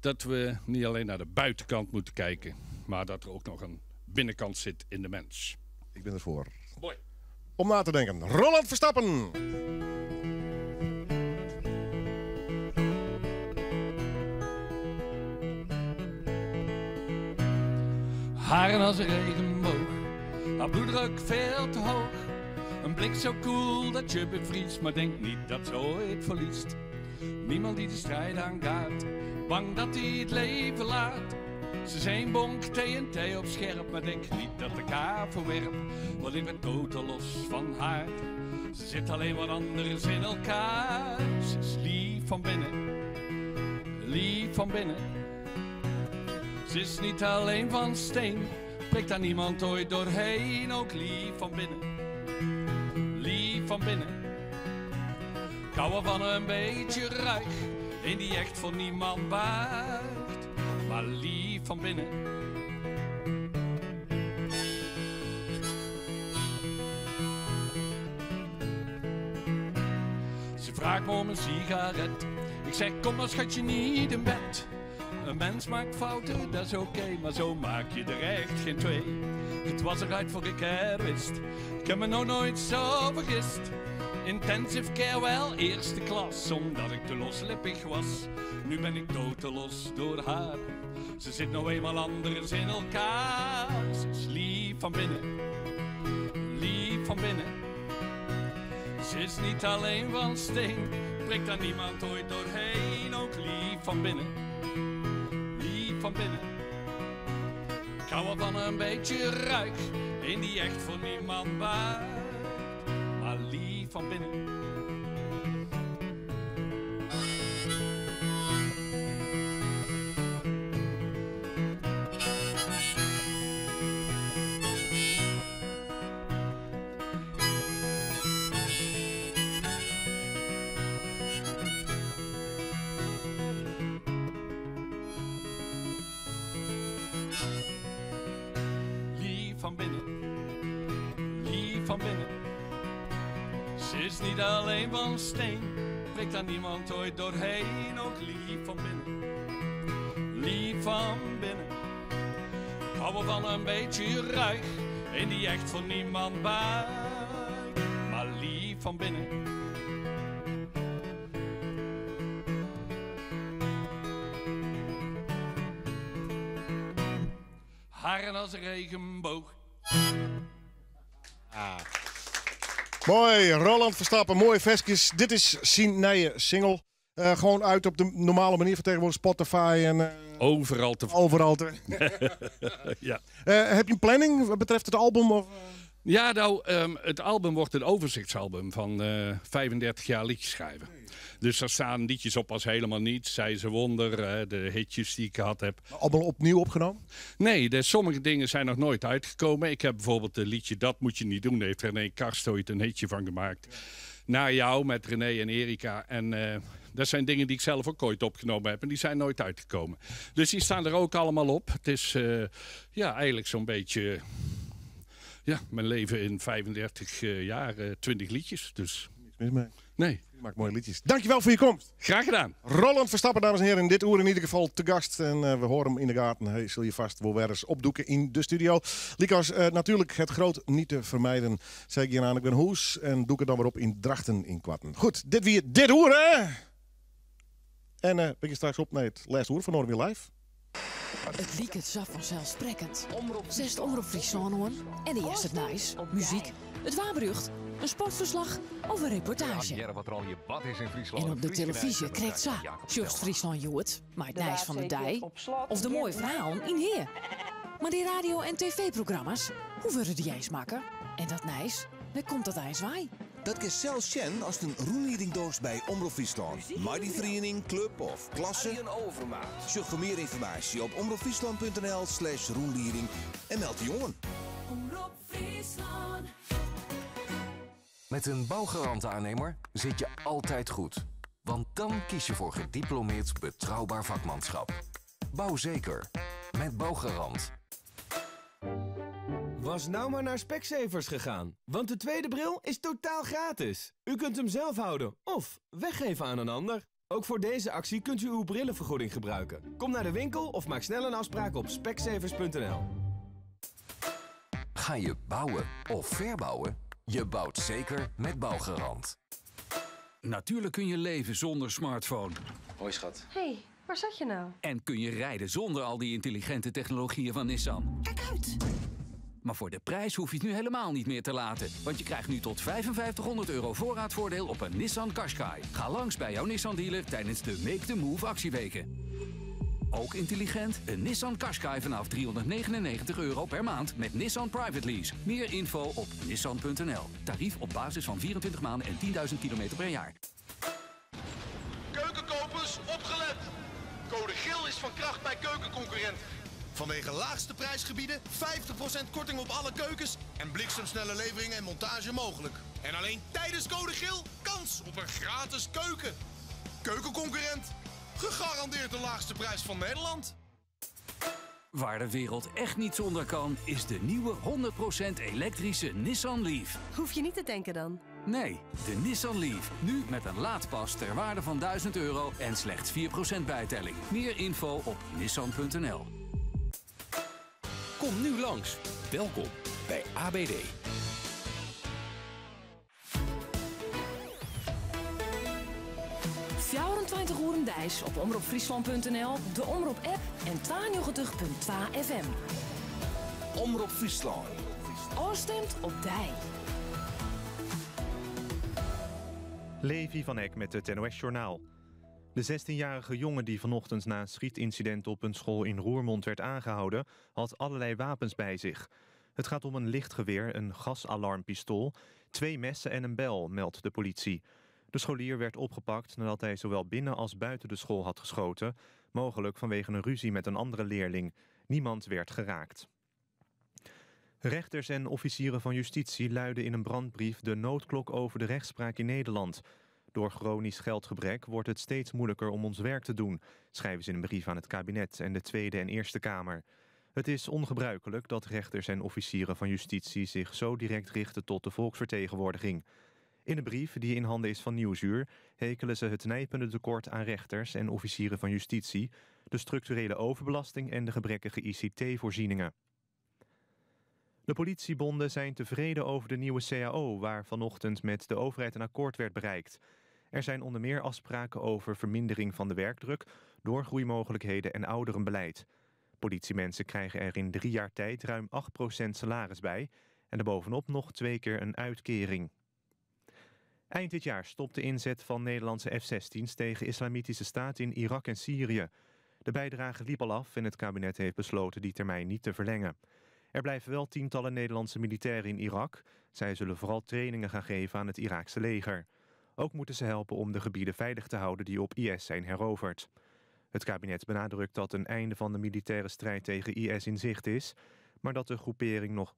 dat we niet alleen naar de buitenkant moeten kijken, maar dat er ook nog een binnenkant zit in de mens. Ik ben ervoor. Mooi. Om na te denken. Roland Verstappen. Haren als een regenboog, haar bloeddruk veel te hoog. Een blik zo koel dat je bevriest, maar denk niet dat ze ooit verliest. Niemand die de strijd aangaat, bang dat hij het leven laat. Ze zijn bonk TNT op scherp, maar denk niet dat ik haar verwerp. Want ik ben totaal los van haar, ze zit alleen wat anders in elkaar. Ze is lief van binnen, lief van binnen. Ze is niet alleen van steen, prikt daar niemand ooit doorheen. Ook lief van binnen, lief van binnen. Ik hou er van een beetje ruig, een die echt voor niemand buigt. Maar lief van binnen. Ze vraagt me om een sigaret, ik zeg kom maar schatje niet in bed. Een mens maakt fouten, dat is oké, maar zo maak je er echt geen twee. Het was eruit voor ik er wist, ik heb me nog nooit zo vergist. Intensive care wel, eerste klas, omdat ik te loslippig was. Nu ben ik doodtelos door haar, ze zit nou eenmaal anders in elkaar. Ze is lief van binnen, lief van binnen. Ze is niet alleen van steen, prikt daar niemand ooit doorheen. Ook lief van binnen, van binnen. Ik hou wel van een beetje ruig, een die echt voor niemand buigt. Maar lief van binnen. Van binnen, lief van binnen. Ze is niet alleen van steen, prikt daar niemand ooit doorheen. Ook lief van binnen, lief van binnen. Ik hou me van een beetje ruig, in die echt voor niemand buik, maar lief van binnen. Haren als een regenboog. Mooi, Roland Verstappen, mooie versjes. Dit is zijn nieuwe single. Gewoon uit op de normale manier van tegenwoordig Spotify en... Overal te... Overal te... Ja. Heb je een planning wat betreft het album? Of? Ja, nou, het album wordt een overzichtsalbum van 35 jaar liedjes schrijven. Dus daar staan liedjes op als Helemaal Niets, Zij ze wonder, de hitjes die ik gehad heb. Allemaal opnieuw opgenomen? Nee, sommige dingen zijn nog nooit uitgekomen. Ik heb bijvoorbeeld het liedje Dat moet je niet doen, heeft René Karst ooit een hitje van gemaakt. Naar jou met René en Erika. En dat zijn dingen die ik zelf ook ooit opgenomen heb en die zijn nooit uitgekomen. Dus die staan er ook allemaal op. Het is eigenlijk zo'n beetje... Ja, mijn leven in 35 jaar, 20 liedjes. Dus... Niks mis mee. Nee. Je maakt mooie liedjes. Dankjewel voor je komst. Graag gedaan. Roland Verstappen, dames en heren, in dit uur in ieder geval te gast. En we horen hem in de gaten. Hij zul je vast wel weer eens opdoeken in de studio. Likos, natuurlijk het groot niet te vermijden. Zeg ik hier aan, ik ben Hoes. En doe ik het dan weer op in Drachten in Kwarten. Goed, dit uur, hè? En ben je straks op naar het laatste uur van Noorderwiel Live. Het liek het zaf vanzelfsprekend. Zest Omroep Friesland hoor. En de eerste het nice. Muziek, het waarberucht, een sportverslag of een reportage. En op de televisie krijgt ze Just Friesland Joet, maar het nice van de dij. Of de mooie verhalen in Heer. Maar die radio- en tv-programma's, hoe worden die eens maken? En dat nice, waar komt dat eens wij? Dat kan zelfs zijn als het een roenleidingdoos bij Omroep Friesland. Maar die vereniging, club of klasse. Zoek voor meer informatie op omroepfriesland.nl/roenleiding en meld de jongen. Omroep Friesland. Met een bouwgarantaannemer zit je altijd goed. Want dan kies je voor gediplomeerd betrouwbaar vakmanschap. Bouw zeker. Met Bouwgarant. Was nou maar naar Specsavers gegaan, want de tweede bril is totaal gratis. U kunt hem zelf houden of weggeven aan een ander. Ook voor deze actie kunt u uw brillenvergoeding gebruiken. Kom naar de winkel of maak snel een afspraak op specsavers.nl. Ga je bouwen of verbouwen? Je bouwt zeker met Bouwgarant. Natuurlijk kun je leven zonder smartphone. Hoi schat. Hey, waar zat je nou? En kun je rijden zonder al die intelligente technologieën van Nissan. Kijk uit! Maar voor de prijs hoef je het nu helemaal niet meer te laten. Want je krijgt nu tot €5500 voorraadvoordeel op een Nissan Qashqai. Ga langs bij jouw Nissan dealer tijdens de Make the Move actieweken. Ook intelligent, een Nissan Qashqai vanaf €399 per maand met Nissan Private Lease. Meer info op nissan.nl. Tarief op basis van 24 maanden en 10.000 kilometer per jaar. Keukenkopers, opgelet! Code GIL is van kracht bij Keukenconcurrent. Vanwege laagste prijsgebieden, 50% korting op alle keukens en bliksemsnelle levering en montage mogelijk. En alleen tijdens Code GIL kans op een gratis keuken. Keukenconcurrent, gegarandeerd de laagste prijs van Nederland. Waar de wereld echt niet zonder kan, is de nieuwe 100% elektrische Nissan Leaf. Hoef je niet te tanken dan? Nee, de Nissan Leaf. Nu met een laadpas ter waarde van €1000 en slechts 4% bijtelling. Meer info op nissan.nl. Kom nu langs. Welkom bij ABD. Dijs op omroepfriesland.nl, de Omroep-app en 92.2 FM. Omroep Friesland. Oorstemt op dij. Levi van Eck met het NOS-journaal. De 16-jarige jongen die vanochtend na een schietincident op een school in Roermond werd aangehouden, had allerlei wapens bij zich. Het gaat om een lichtgeweer, een gasalarmpistool, 2 messen en een bel, meldt de politie. De scholier werd opgepakt nadat hij zowel binnen als buiten de school had geschoten, mogelijk vanwege een ruzie met een andere leerling. Niemand werd geraakt. Rechters en officieren van justitie luiden in een brandbrief de noodklok over de rechtspraak in Nederland. Door chronisch geldgebrek wordt het steeds moeilijker om ons werk te doen, schrijven ze in een brief aan het kabinet en de Tweede en Eerste Kamer. Het is ongebruikelijk dat rechters en officieren van justitie zich zo direct richten tot de volksvertegenwoordiging. In de brief, die in handen is van Nieuwsuur, hekelen ze het nijpende tekort aan rechters en officieren van justitie, de structurele overbelasting en de gebrekkige ICT-voorzieningen. De politiebonden zijn tevreden over de nieuwe CAO, waar vanochtend met de overheid een akkoord werd bereikt. Er zijn onder meer afspraken over vermindering van de werkdruk, doorgroeimogelijkheden en ouderenbeleid. Politiemensen krijgen er in 3 jaar tijd ruim 8% salaris bij en erbovenop nog 2 keer een uitkering. Eind dit jaar stopt de inzet van Nederlandse F-16's tegen Islamitische Staat in Irak en Syrië. De bijdrage liep al af en het kabinet heeft besloten die termijn niet te verlengen. Er blijven wel tientallen Nederlandse militairen in Irak. Zij zullen vooral trainingen gaan geven aan het Iraakse leger. Ook moeten ze helpen om de gebieden veilig te houden die op IS zijn heroverd. Het kabinet benadrukt dat een einde van de militaire strijd tegen IS in zicht is, maar dat de groepering nog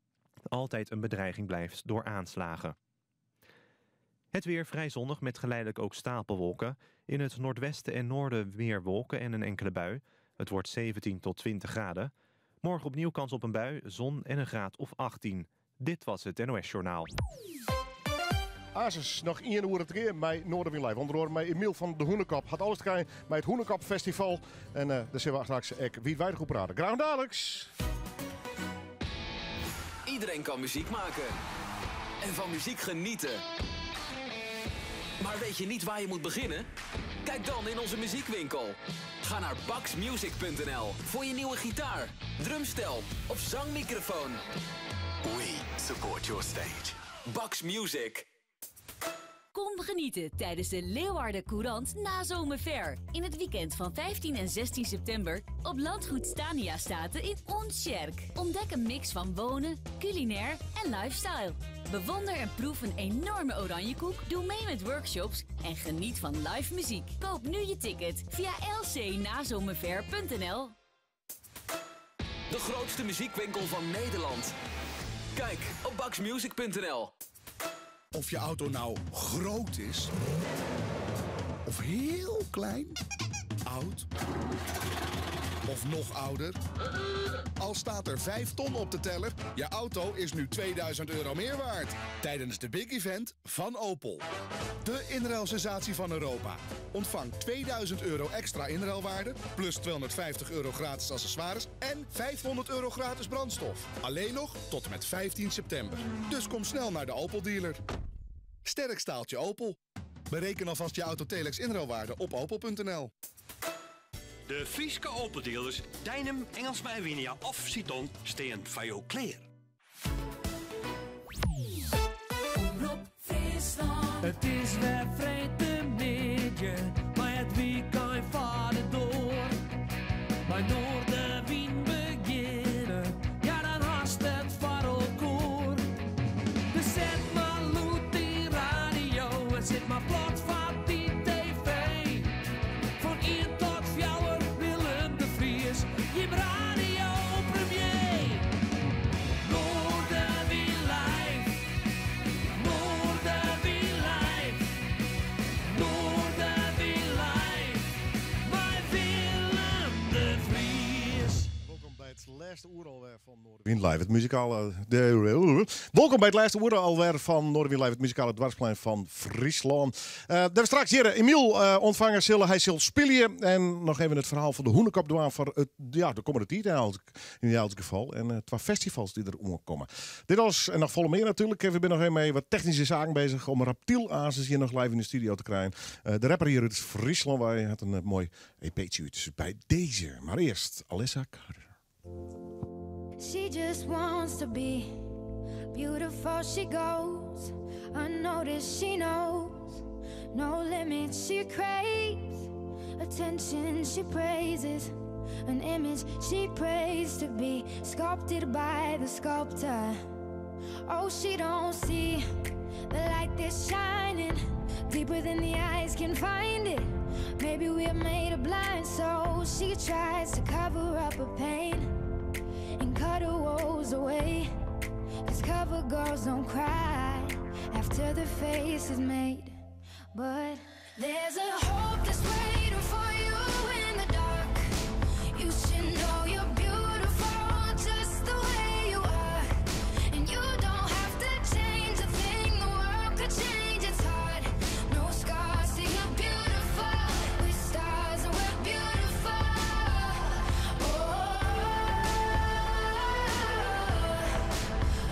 altijd een bedreiging blijft door aanslagen. Het weer vrij zonnig met geleidelijk ook stapelwolken. In het noordwesten en noorden meer wolken en een enkele bui. Het wordt 17 tot 20 graden. Morgen opnieuw kans op een bui, zon en een graad of 18. Dit was het NOS Journaal. Azus, nog 1 uur te keer bij Noorderwind Live. Onder andere met Emiel van de Hoenekop. Had alles te krijgen bij het Hoenekop Festival. En daar zijn we straks wie wij goed praten. Graag dadelijks. Iedereen kan muziek maken. En van muziek genieten. Maar weet je niet waar je moet beginnen? Kijk dan in onze muziekwinkel. Ga naar baxmusic.nl voor je nieuwe gitaar, drumstel of zangmicrofoon. We support your stage. Bax Music. Kom genieten tijdens de Leeuwarden Courant Nazomerfair. In het weekend van 15 en 16 september op landgoed Stania Staten in Onsjerk. Ontdek een mix van wonen, culinair en lifestyle. Bewonder en proef een enorme oranjekoek, doe mee met workshops en geniet van live muziek. Koop nu je ticket via lcnazomerfair.nl. De grootste muziekwinkel van Nederland. Kijk op baxmusic.nl. Of je auto nou groot is, of heel klein, oud, of nog ouder. Al staat er 5 ton op de teller, je auto is nu 2000 euro meer waard. Tijdens de Big Event van Opel. De inruilsensatie van Europa. Ontvang 2000 euro extra inruilwaarde, plus 250 euro gratis accessoires en 500 euro gratis brandstof. Alleen nog tot en met 15 september. Dus kom snel naar de Opel dealer. Sterk staaltje Opel. Bereken alvast je Autotelex inruilwaarde op opel.nl. De Frieske Opel-dealers Dijnem, Engelsma en Winia of Citon staan van jou klaar. Het is weer vreemde maar het weekend vaart door. Bij Noorderwind beginnen, ja dan haast het voor elkaar. Dus zet maar loet die radio en zet maar plat van die tv. Van 1 tot 4 Willem de Vries, je radio premier. Noorderwind live, Noorderwind live, Noorderwind live, bij Willem de Vries. Welkom bij het laatste uur alweer van Noorderwind Live, het muzikale... Welkom bij het laatste uur alweer van Noorderwind Live, het muzikale dwarsplein van Friesland. Dat we straks hier Emiel ontvangen zullen. Hij zal spelen en nog even het verhaal van de Hoenekop doen voor het, ja, de komende tijd in elk geval. En 2 festivals die er omkomen. Dit was, en nog volle meer natuurlijk. We zijn nog even mee wat technische zaken bezig om Reptielazes hier nog live in de studio te krijgen. De rapper hier uit Friesland, wij had een mooi EP'tje uit. Dus bij deze. Maar eerst Alissa Carter. She just wants to be beautiful. She goes unnoticed. She knows no limits. She craves attention. She praises an image. She prays to be sculpted by the sculptor. Oh, she don't see the light that's shining deeper than the eyes can find it. Maybe we're made of blind, so she tries to cover up her pain and cut her woes away. 'Cause cover girls don't cry after the face is made. But there's a hope that's waiting for you in the dark. You should know you're beautiful just the way you are. And you don't have to change a thing, the world could change its heart. No scars, see you're beautiful. We're stars and we're beautiful. Oh,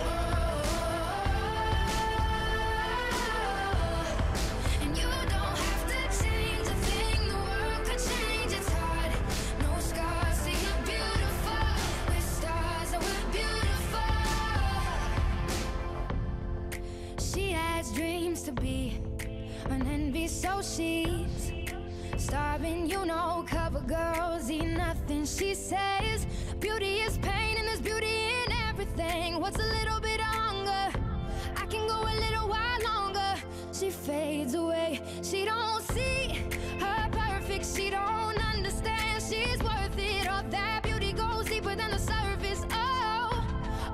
has dreams to be an envy, so she's starving, you know, cover girls eat nothing. She says beauty is pain and there's beauty in everything. What's a little bit of hunger? I can go a little while longer. She fades away. She don't see her perfect. She don't understand she's worth it. All that beauty goes deeper than the surface. Oh,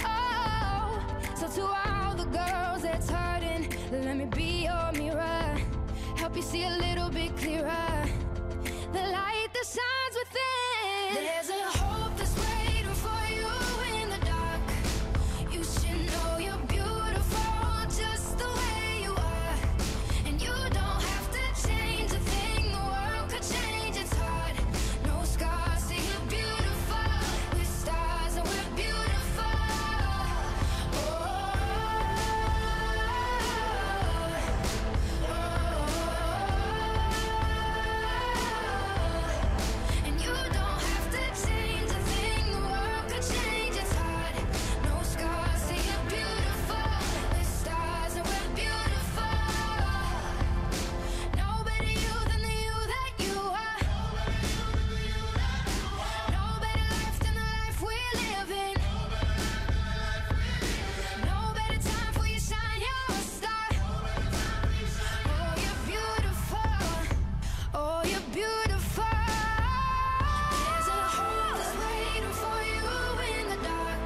oh. So to all the girls that's hurting, let me be your mirror. Help you see a little bit clearer. The light that shines within. There's a hope that's waiting for you in the dark. You should know you're beautiful just the way you are. And you don't have to change a thing. The world could change, it's hard. No scars, see you're beautiful. We're stars and we're beautiful. And you don't have to change a thing. The world could change, it's hard. No scars, see you're beautiful. We're stars and we're beautiful. No better you than the you that you are. No better life than the life we're living. No better time for you shine, you're a star. Oh, you're beautiful. Oh, you're beautiful. There's a hope that's waiting for you in the dark.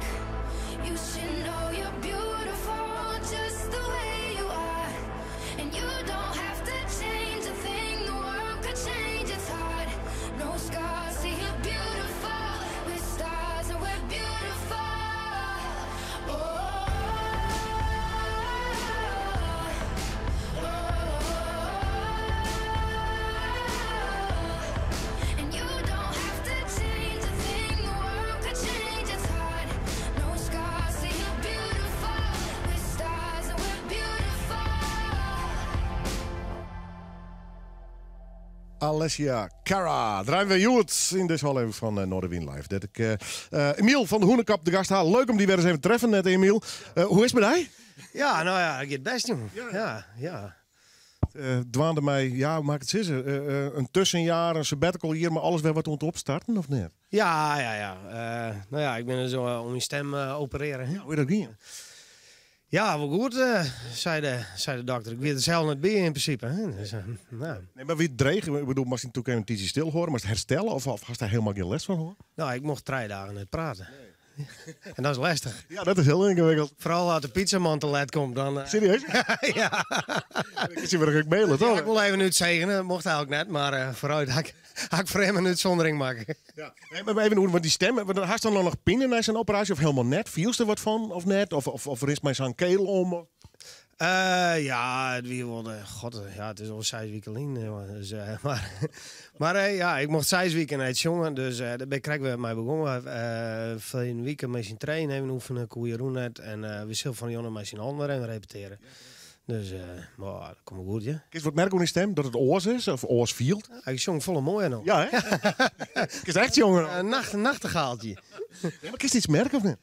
You should know you're beautiful just the way you are. And you don't have to change a thing. The world could change, it's hard. No scars, see you're beautiful. We're stars and we're beautiful. And you don't have to change a thing. The world could change, it's hard. No scars, see you're beautiful. We're stars and we're beautiful. Alessia Cara. Draaien we Joet in deze aflevering van Noorderwind Live. Dat ik Emiel van de Hoenekap de gast haal. Leuk om die weer eens even te treffen, net Emiel. Hoe is het met hij? Ja, nou ja, ik het best, jongen. Ja. Dwaande mij, ja, hoe maak het zitten? Een tussenjaar, een sabbatical hier, maar alles weer wat om starten, of niet? Ja. Nou ja, ik ben er zo om je stem opereren. Hè? Hoe je dat ging? Ja, wel goed, zei de dokter. Ik weet er zelf niet bij in principe. Hè? Dus, nou. Nee, maar wie dreig? Ik bedoel, mag je natuurlijk een tijdje stil horen, maar het herstellen? Of had hij helemaal geen les van hoor? Nou, ik mocht 3 dagen niet praten. En dat is lastig. Ja, dat is heel ingewikkeld. Vooral als de pizzaman te laat komt, dan... Serieus? Ja. Ik zie weer een mailen, toch? Ja, ik wil even nu zegenen, mocht eigenlijk net, maar vooruit had ik voor hem een uitzondering maken. Ja. Nee, maar even hoe met die stem. Had je dan nog pinnen na zijn operatie of helemaal net? Viel er wat van of net? Of er is mij zo'n keel om? Ja, wie wilde... God, ja, het is al 6 weken in. Dus, maar ja, ik mocht 6 weken uit jongen, dus daar krijgen we mij begonnen. Een week met zijn trainen, even oefenen, hoe je doen het. En we zullen van Jonne met zijn handen en repeteren. Dus, maar dat komt goed, ja. Is wat merk op die stem? Dat het oors is? Of oors viel? Ik zong volle mooi nog. Ja, hè? Is echt jongen. Een nachtegaaltje. Ja, maar kies iets merken of niet?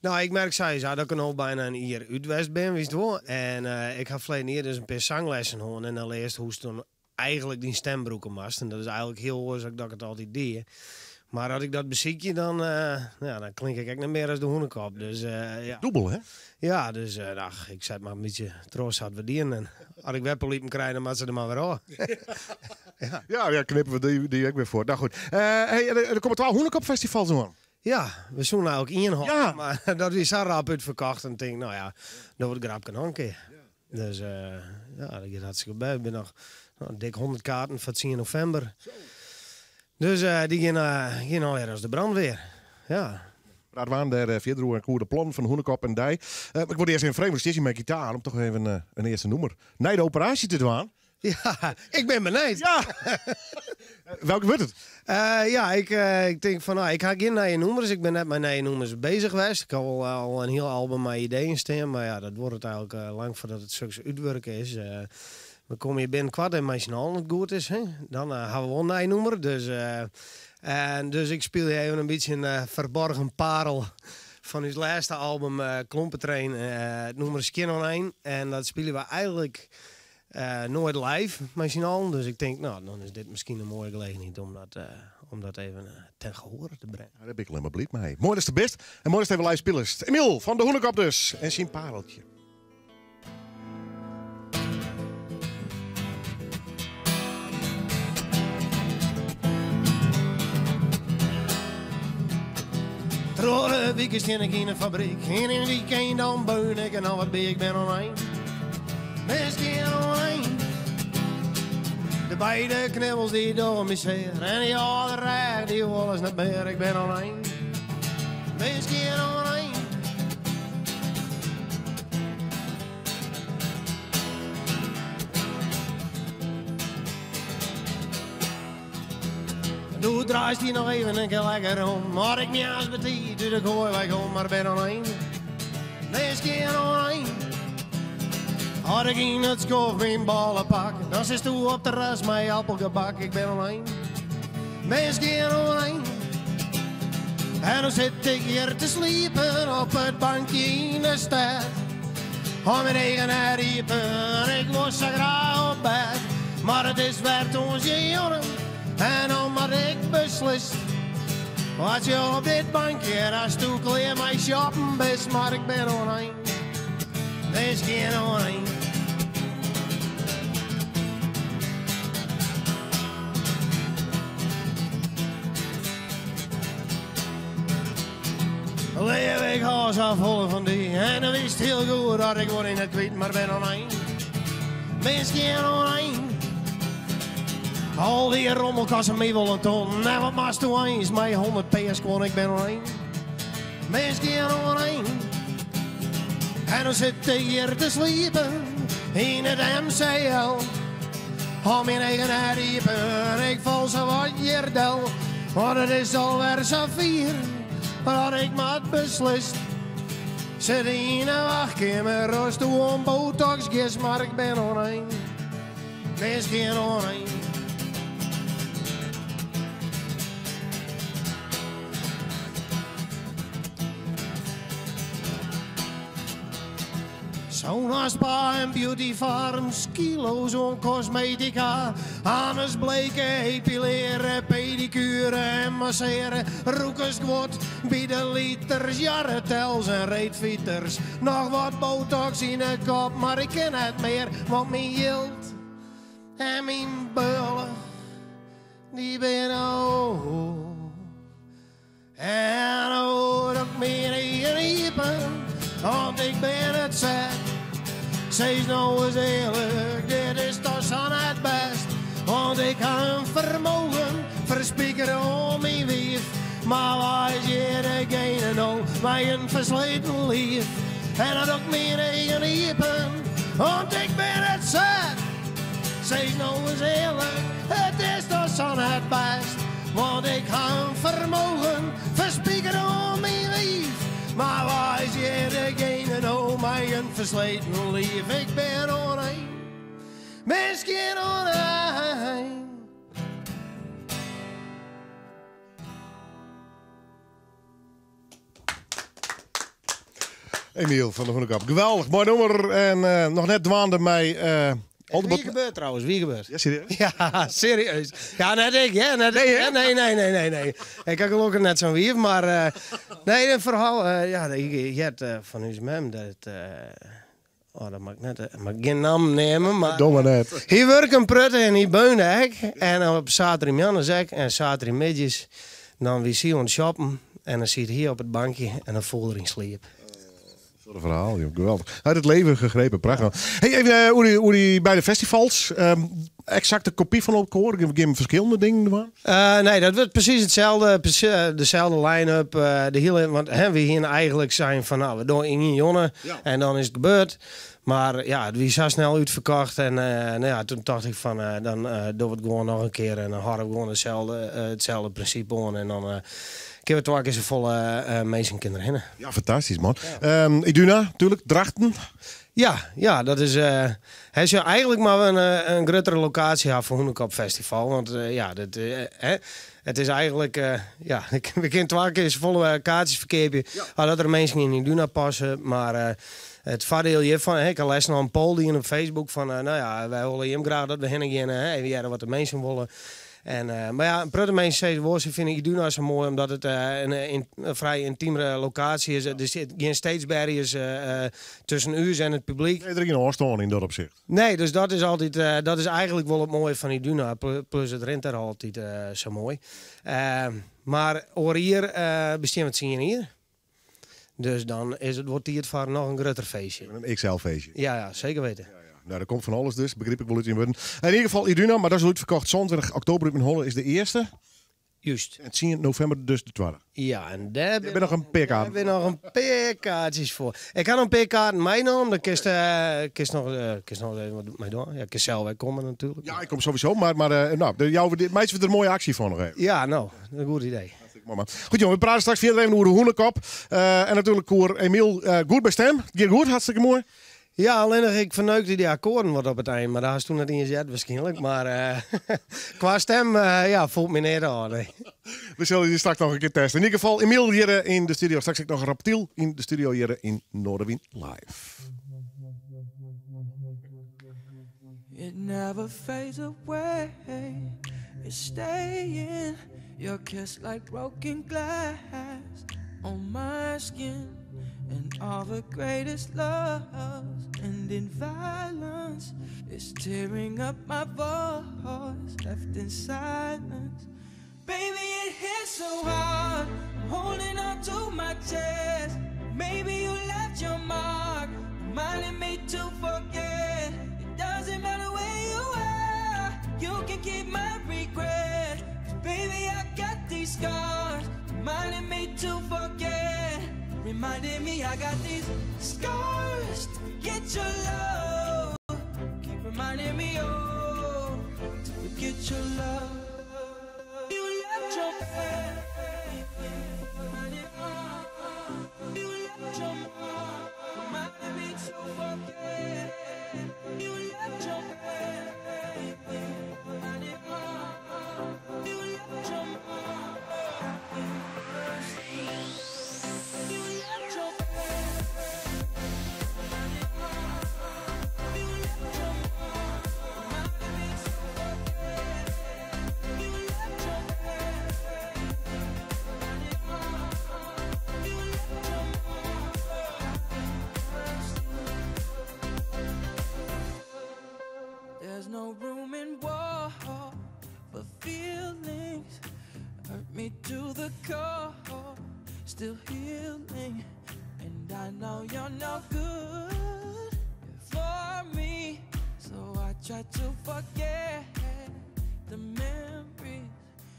Nou, ik merk dat ik al bijna een jaar uit West ben, wist je wel. En ik ga verleden jaar dus een paar zanglessen horen. En dan leest hoe ze dan eigenlijk die stembroeken mast. En dat is eigenlijk heel oorzaak dat ik het altijd deed. Maar als ik dat beziekje, dan klink ik echt niet meer als de hoenekop. Dus, ja. Dubbel, hè? Ja, dus ik zet maar een beetje troost had verdienen. En als ik weppeliepen krijgen, dan moet ze er maar weer af. Ja, knippen we die ook weer voor. Nou goed. Er komen 12 hoenekopfestivals aan. Ja, we zoeken nou ook inhoud. Ja. Maar dat is zo rap uitverkocht. En ik denk, nou ja, dat wordt grap kan keer. Ja. Dus ja, dat gaat hartstikke bij. Ik ben nog dik 100 kaarten voor 10 november. Zo. Dus die gaan alweer als de brandweer. Ja. Daar waren er verder een goede plan van Hoenekop en Dij. Ik word eerst in vreemde station met gitaar om toch even een eerste nummer. Nee, de operatie te doen. Ja, ik ben benieuwd. Ja. Welke wordt het? Ja, ik denk van, ik ga geen nieuwe nummers. Ik ben net met nieuwe nummers bezig geweest. Ik had al een heel album met ideeën staan. Maar ja, dat wordt het eigenlijk lang voordat het zulks uitwerken is. We komen hier binnenkort en als je al het goed is, hè? Dan hebben we wel een nieuw nummer. Dus ik speel hier even een beetje een verborgen parel van ons laatste album Klompentrain, het nummer Skin on 1. En dat spelen we eigenlijk nooit live met z'n allen. Dus ik denk, nou, dan is dit misschien een mooie gelegenheid om dat even ten gehore te brengen. Daar heb ik alleen maar blied mee. Mooi is de best. En mooi is even live spelers. Emiel van de Hoenekop dus. En zijn pareltje. Rode weken steen ik in een fabriek. En in een weekend dan beun ik en al wat ben ik ben online. Misschien online. De beide knibbels die door me zeer. En die andere rij die wil eens niet meer. Ik ben alleen. Misschien alleen. Doe draait die nog even een keer lekker om. Maar ik niet als betiet, dus ik gooi weg om. Maar ben alleen. Misschien alleen. Had ik in het schoof mijn ballen pak, dan zit toe op de rest mijn appelgebak. Ik ben alleen, misschien alleen. En dan zit ik hier te sliepen op het bankje in de stad. Om mijn eigen riepen, ik was zo graag op bed. Maar het is werd onze jongen, en omdat ik beslist. Wat je op dit bankje, als toe kleer mijn shoppen best. Maar ik ben alleen, misschien alleen. Leef ik haast afvallen van die. En dan wist heel goed dat ik word in het kwijt, maar ben alleen. Misschien alleen. Al die rommelkassen mee willen ton. En wat maast toe eens, mij 100 PS gewoon, ik ben alleen. Misschien alleen. En dan zit ik hier te sliepen in het MCL. Om mijn eigen riepen, ik val zo wat hier del. Want het is alweer zo vier. Dat ik maar beslist. Zit in een wachtkamer, rust toe om botox gis, maar ik ben alleen. Misschien alleen. Zo'n spa en beauty farms, kilo's on cosmetica. Anders bleken, epileren, pedicure en masseren. Roekers kwart, bieden liters, jarretels en reetfieters. Nog wat botox in de kop, maar ik ken het meer. Want mijn jild en mijn bullen, die ben oud. En hoor ik meer in riepen, want ik ben het zet. Zeg nou eens eerlijk, dit is toch aan het best. Want ik heb een vermogen, verspiekeren om mijn wief. Maar waar is je degene nou, bij een versleten lief? En dat ook mijn eigen riepen, want ik ben het zet. Zeg nou eens eerlijk, het is toch aan het best. Want ik heb een vermogen, verspiekeren om mijn wief. Maar waar is je degene nou, mij een versleten lief? Ik ben alleen, misschien alleen. Emiel van de Hoenekop. Geweldig, mooi nummer. En nog net dwaande mij... Wie gebeurt trouwens? Wie gebeurt? Ja, serieus? Ja, serieus. Ja, net ik, hè? Net nee, ik, nee. Ik heb gelukkig net zo'n wief, maar... nee, een verhaal... ja, je hebt van ons mem dat... dat mag ik net... mag ik geen naam nemen, maar... Doe maar net. Hier werkt een prutte en die beunde ik. En op zaterdagmiddag zeg ik, en zaterdagmiddags... dan wie zie je ons shoppen. En dan zit hier op het bankje en dan voel er in sleep. Wat een verhaal, joh. Geweldig. Uit het leven gegrepen, prachtig. Hey, even hoe die bij de festivals, exacte kopie van elkaar, ik heb verschillende dingen ervan? Nee, dat wordt precies hetzelfde, dezelfde line-up. De hele, want we hier eigenlijk zijn van, nou, we doen in Jonne en dan is het gebeurd. Maar ja, het was zo snel uitverkocht en nou ja, toen dacht ik van, dan doen we het gewoon nog een keer en dan hadden we gewoon hetzelfde principe aan en dan... Ik heb het wel eens een volle mensen kinderen. Ja, fantastisch man. Ja. Iduna, natuurlijk, Drachten. Ja, dat is. Hij is eigenlijk maar een grotere locatie voor Hoenekop Festival. Want het is eigenlijk. We kunnen 2 keer volle kaartjes verkepen. Dat er mensen in die Duna passen. Maar het voordeel hiervan. Ik had les nog een poll die op Facebook van. Wij willen hem graag dat we heen gaan. Wie wat de mensen willen. Maar ja, een prutte mensen zeggen, ze vinden Iduna zo mooi omdat het een vrij intieme locatie is. Er zit geen steeds barriers tussen u en het publiek. Nee, er is geen afstand in dat opzicht. Nee, dus dat is altijd, dat is eigenlijk wel het mooie van Iduna. Plus het rent er altijd zo mooi. Maar over hier bestaan we het zien hier. Dus dan wordt hier het voor nog een groter feestje. Een XL-feestje. Ja, zeker weten. Nou, er komt van alles dus, begreep ik wel uit in worden. In ieder geval Iduna, maar dat is uitverkocht. 22 oktober in Holle is de eerste. Juist. En 10 november dus de tweede. Ja, en daar heb je nog een peerkaart. Daar heb je nog een peerkaartjes voor. Ik had een peerkaart meegenomen, dan kist nog even mee doen. Ja, ik kan zelf weer komen natuurlijk. Ja, ik kom sowieso, maar meisje vindt er een mooie actie van nog even. Ja, nou, een goed idee. Goed jongen, we praten straks verder even over de Hoenekop. En natuurlijk over Emiel goed bij stem. Gaat goed, hartstikke mooi. Ja, alleen ik verneukte die akkoorden wat op het eind, maar daar is toen het in gezet waarschijnlijk. Maar qua stem voelt me niet aan. Nee. We zullen die straks nog een keer testen. In ieder geval, Emiel hier in de studio. Straks ik nog een Raptiel in de studio hier in Noorderwind live. It never fades away. It's staying. Your kiss like broken glass on my skin. And all the greatest loves end in violence. It's tearing up my voice, left in silence. Baby, it hits so hard, I'm holding on to my chest. Maybe you left your mark, reminding me to forget. It doesn't matter where you are, you can keep my regret. Baby, I got these scars, reminding me to forget. Reminding me I got these scars to forget your love. Keep reminding me, oh, to forget your love. You left your man. You left your mom. Reminding me to forget. You left your man. You left your mom. There's no room in war for feelings. Hurt me to the core, still healing. And I know you're no good for me, so I try to forget the memories.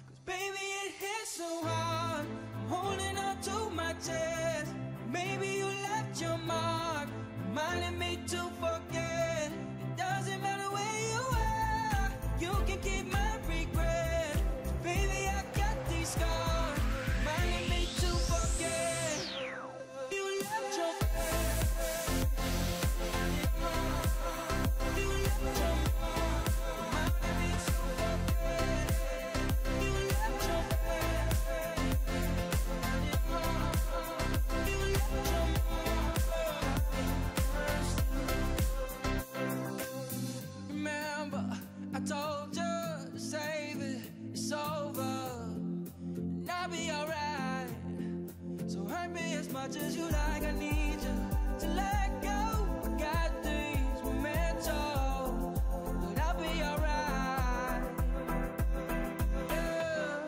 Cause baby it hits so hard, I'm holding on to my chest. Maybe you left your mark, reminding me to forget. It doesn't matter where you are, you can keep my regret. Baby I got these scars, reminding me to forget. You left your Remember, I told you to save it, it's over, and I'll be alright. So hurt me as much as you like, I need you to let go. I got things we're meant to, but I'll be alright. Yeah.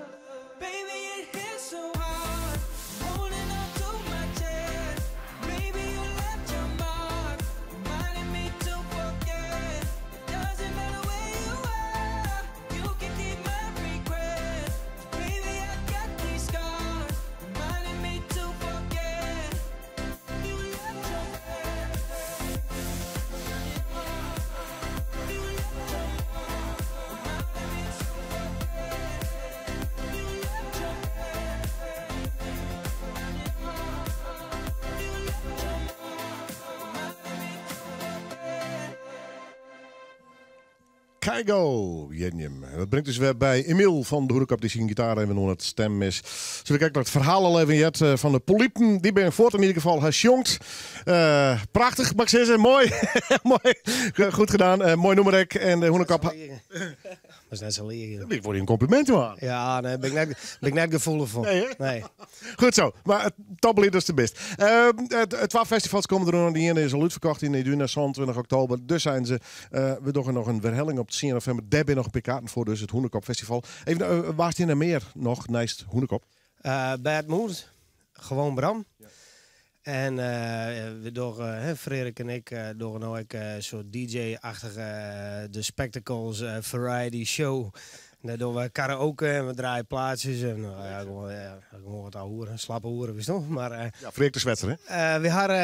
Baby, it hits so hard, holding on to my chest. Maybe you left your mark, reminding me to forget. It doesn't matter where you are, you can keep my regret. Baby, I got these scars, reminding me to forget. Keigo, Jenjem. Dat brengt dus weer bij Emiel van de Hoenekap die zijn gitaar even onder het stem is. Zullen we kijken naar het verhaal al even jet van de Polypen. Die ben voort in ieder geval gesjongt. Prachtig, mag ik zeggen. Mooi. Mooi. Goed gedaan. Mooi nummerek. En de Hoenekap... Dat is net zo leren. Ik word je een compliment aan. Ja, nee, ben ik net gevoelig voor. Nee, hè? Nee. Goed zo, maar het toplied is de best. Het 12 festivals komen er nog. Die ene is al uitverkocht in de 27 oktober. Dus zijn ze. We doen nog een verhelling op 10 november. Daar ben je nog een paar kaarten voor, dus het Hoenekop Festival. Even, waar is je nou meer nog naast Hoenekop? Bij het Moed. Gewoon Bram. Ja. En we doen, Frederik en ik, doen nou ook zo'n DJ-achtige The Spectacles variety show. En dan doen we karaoke en we draaien plaatsjes. En gewoon wat oude hoeren, slappe hoeren, wist je nog? Maar, ja, Frederik de Zwetser, hè? We hadden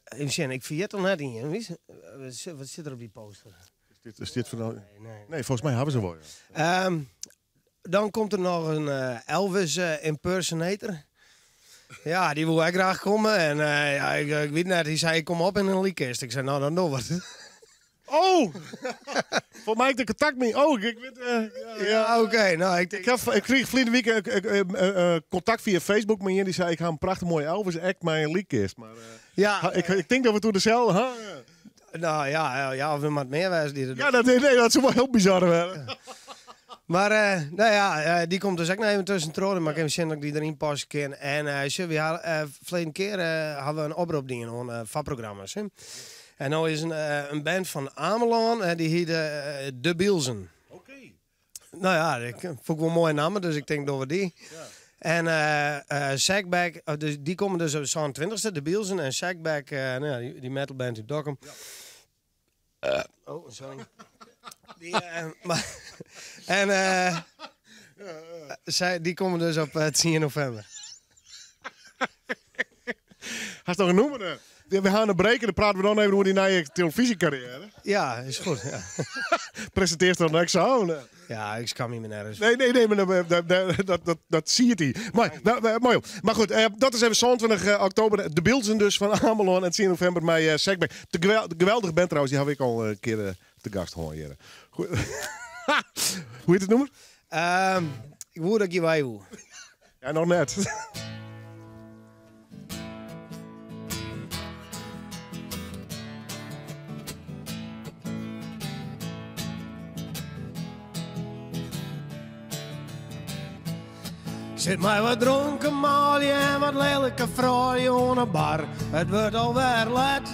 even ik vergeet er net in. Wat zit er op die poster? Is dit van... Nee, volgens mij hebben ze wel. Ja. Dan komt er nog een Elvis impersonator. Ja, die wil ik graag komen. En ik weet net, hij zei, kom op in een liedkist. Ik zei, nou, dan door wat. Oh! Voor mij heb ik de contact mee. Oh, ik weet... ja, oké. Nou, ik kreeg verleden week contact via Facebook met je. Die zei, ik ga een prachtig mooie Elvis act met een liedkist. Maar ja, ik denk dat we toen dezelfde... Nou ja, of er maar meer was die er... Ja, dat is wel heel bizar. Ja. Maar die komt dus ook nog even tussen troden, maar ik heb zin dat ik die erin passen kan. En verleden keer hadden we een oproep aan vakprogramma's. En nu is een band van Ameland, die heet De Bielsen. Oké. Nou ja, ik vond ik wel mooie namen, dus ik denk dat we die. Ja. En Sackback, dus die komen dus op zo'n 20e, De Bielsen. En Sackback, die metalband uit Dokkum. Ja. Oh, sorry. Die komen dus op 10 november. Had je nog een noemen? We gaan een breken, dan praten we dan even over die nieuwe televisiecarrière. Ja, is goed. Ja. Presenteert dan niks aan. Ja, ik kan niet meer nergens. Nee, maar dat zie je die. Mooi. Maar goed, dat is even 22 oktober. De Bielsen dus van Ameland en 10 november met Sackback. De geweldige band trouwens, die heb ik al een keer te gast gehoord. Hoe heet het nummer? Ik hoor dat je wij hoe. Ja, nog net. Zit mij wat dronken maalje en wat lelijke vrouwen aan een bar. Het wordt alweer laat.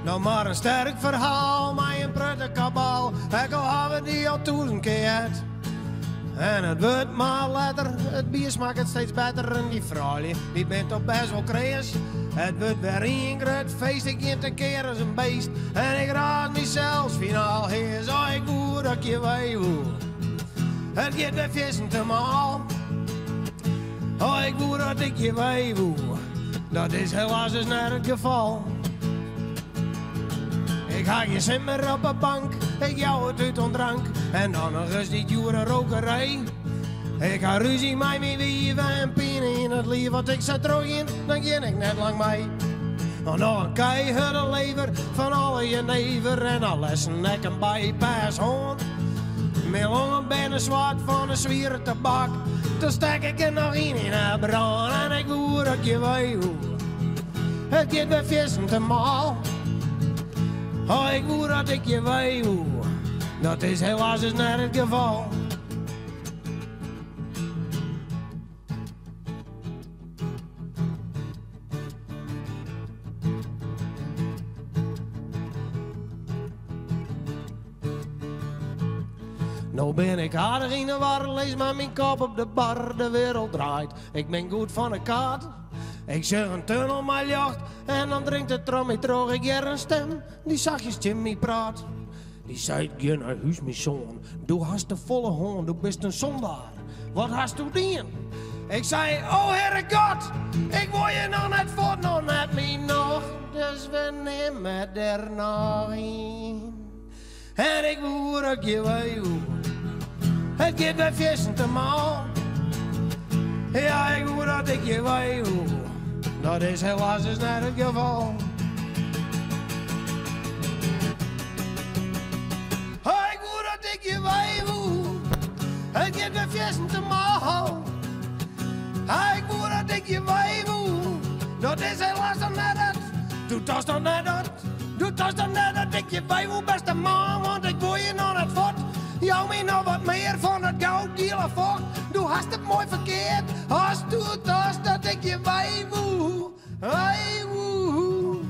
Nou maar een sterk verhaal, maar een prutte kabal. Ik al hebben die al 1000 keer. En het wordt maar later, het bier smaakt steeds beter. En die vrouwje, die bent toch best wel kreeg. Het wordt weer een groot feest, ik eet een keer als een beest. En ik raad mezelf finaal heer, zo ik woe dat je weet hoe. Het gaat weer vissen te maal. Oh, ik woe dat ik je weet hoe. Dat is helaas dus net het geval. Ik ga je simmer op een bank, ik jou het uit ondrank. En dan nog eens die dure rokerij. Ik ga ruzie met me wieven en pinnen in het lief. Wat ik zo droog in, dan ging ik net lang mee. Nog een keiharde lever van alle jenever. En al lessen nek een bijpass hond. Mijn longen ben zwart van een zwieren tabak. Toen stek ik er nog in het brand. En ik woer dat je weet hoe. Het gaat weer vissen te maal. Oh, ik woer dat ik je weet hoe. Dat is helaas dus net het geval. Nou ben ik aardig in de war, lees maar mijn kop op de bar, de wereld draait. Ik ben goed van de kaart. Ik zeg een tunnel maar jacht en dan drinkt het tram terug. Ik hoor een stem die zachtjes Jimmy praat. Die zei, je naar huis mijn zoon, du hast de volle hond, du bist een zondaar. Wat hast du dien? Ik zei, oh herregud, ik wil je nog net voort, nog net me nog. Dus we nemen er nog een. En ik woer dat je weet hoe. Het gaat bij vissen te maal. Ja, ik woer dat ik je weet hoe. Dat is helaas dus net het geval. wijwoe. Het gaat weer vissen te morgen. Ik moet dat ik je wijwoe. Dat is helaas dan net het. Doe dat dan net dat. Doe dat dan net dat ik je wijwoe, beste man. Want ik wil je nog net voort. Jou me nog wat meer van het goud dealen vocht. Doe hast het mooi verkeerd. Hast doe dat ik je wijwoe. Wijwoe.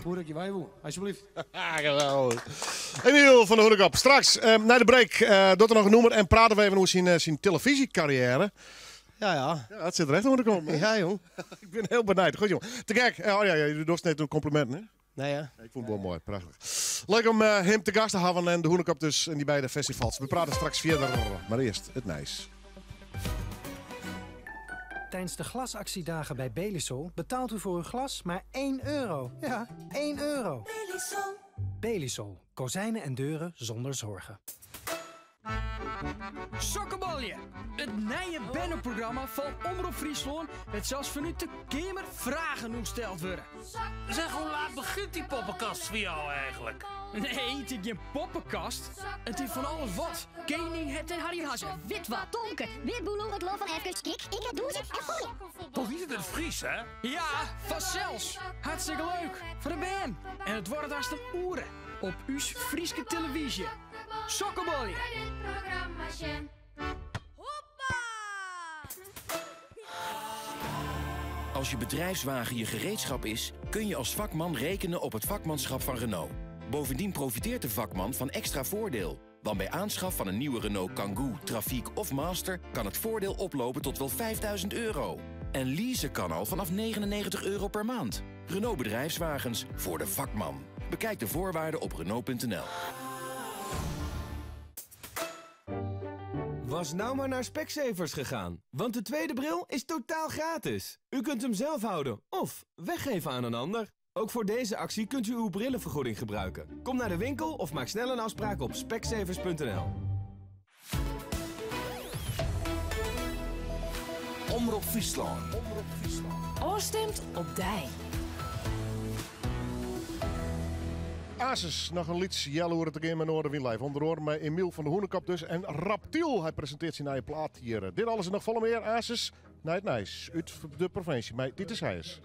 Hoe dat je wijwoe, alsjeblieft. Geweldig. Emiel van de Hoenekop. Straks, na de break, doet er nog een noemer en praten we even over zijn televisiecarrière. Ja. Ja, het zit er echt onder te komen. Ja, jong. Ik ben heel benieuwd. Goed, jongen. Te gek. Je doet net een compliment, hè? Nee, ja. Ik vond het wel mooi. Prachtig. Leuk om hem te gast te hebben en de Hoenekop dus in die beide festivals. We praten straks verder, maar eerst het Nijs. Tijdens de glasactiedagen bij Belisol betaalt u voor uw glas maar €1. Ja, €1. Belisol. Kozijnen en deuren zonder zorgen. Sokkenbalje, het nieuwe bannerprogramma van Omroep Friesland met zelfs van u te kamer vragen gesteld worden. Zeg, hoe laat begint die poppenkast voor jou eigenlijk? Nee, het is geen poppenkast. Het is van alles wat. Koning het en Harry Hassen. Witwa, Tonke, Witboeloe, het loof van even kik, ik heb doezen en goeie. Toch niet in het Fries, hè? Ja, vanzelfs. Hartstikke leuk. Voor de band. En het wordt als de oeren. Op uw Frieske televisie. Sokkenbalje. Als je bedrijfswagen je gereedschap is, kun je als vakman rekenen op het vakmanschap van Renault. Bovendien profiteert de vakman van extra voordeel. Want bij aanschaf van een nieuwe Renault Kangoo, Trafiek of Master kan het voordeel oplopen tot wel €5.000. En leasen kan al vanaf €99 per maand. Renault Bedrijfswagens voor de vakman. Bekijk de voorwaarden op Renault.nl. Was nou maar naar Specsavers gegaan, want de tweede bril is totaal gratis. U kunt hem zelf houden of weggeven aan een ander. Ook voor deze actie kunt u uw brillenvergoeding gebruiken. Kom naar de winkel of maak snel een afspraak op specsavers.nl. Omroep Friesland. Oorstemt op dij. Asus, nog een liedje jaloeren te gaan met Noorderwind live. Onder oren met Emiel van de Hoenekop dus. En Raptiel, hij presenteert zijn eigen plaat hier. Dit alles en nog volle meer. Asus, naar het Nijs. Uit de provincie. Maar dit is hij eens.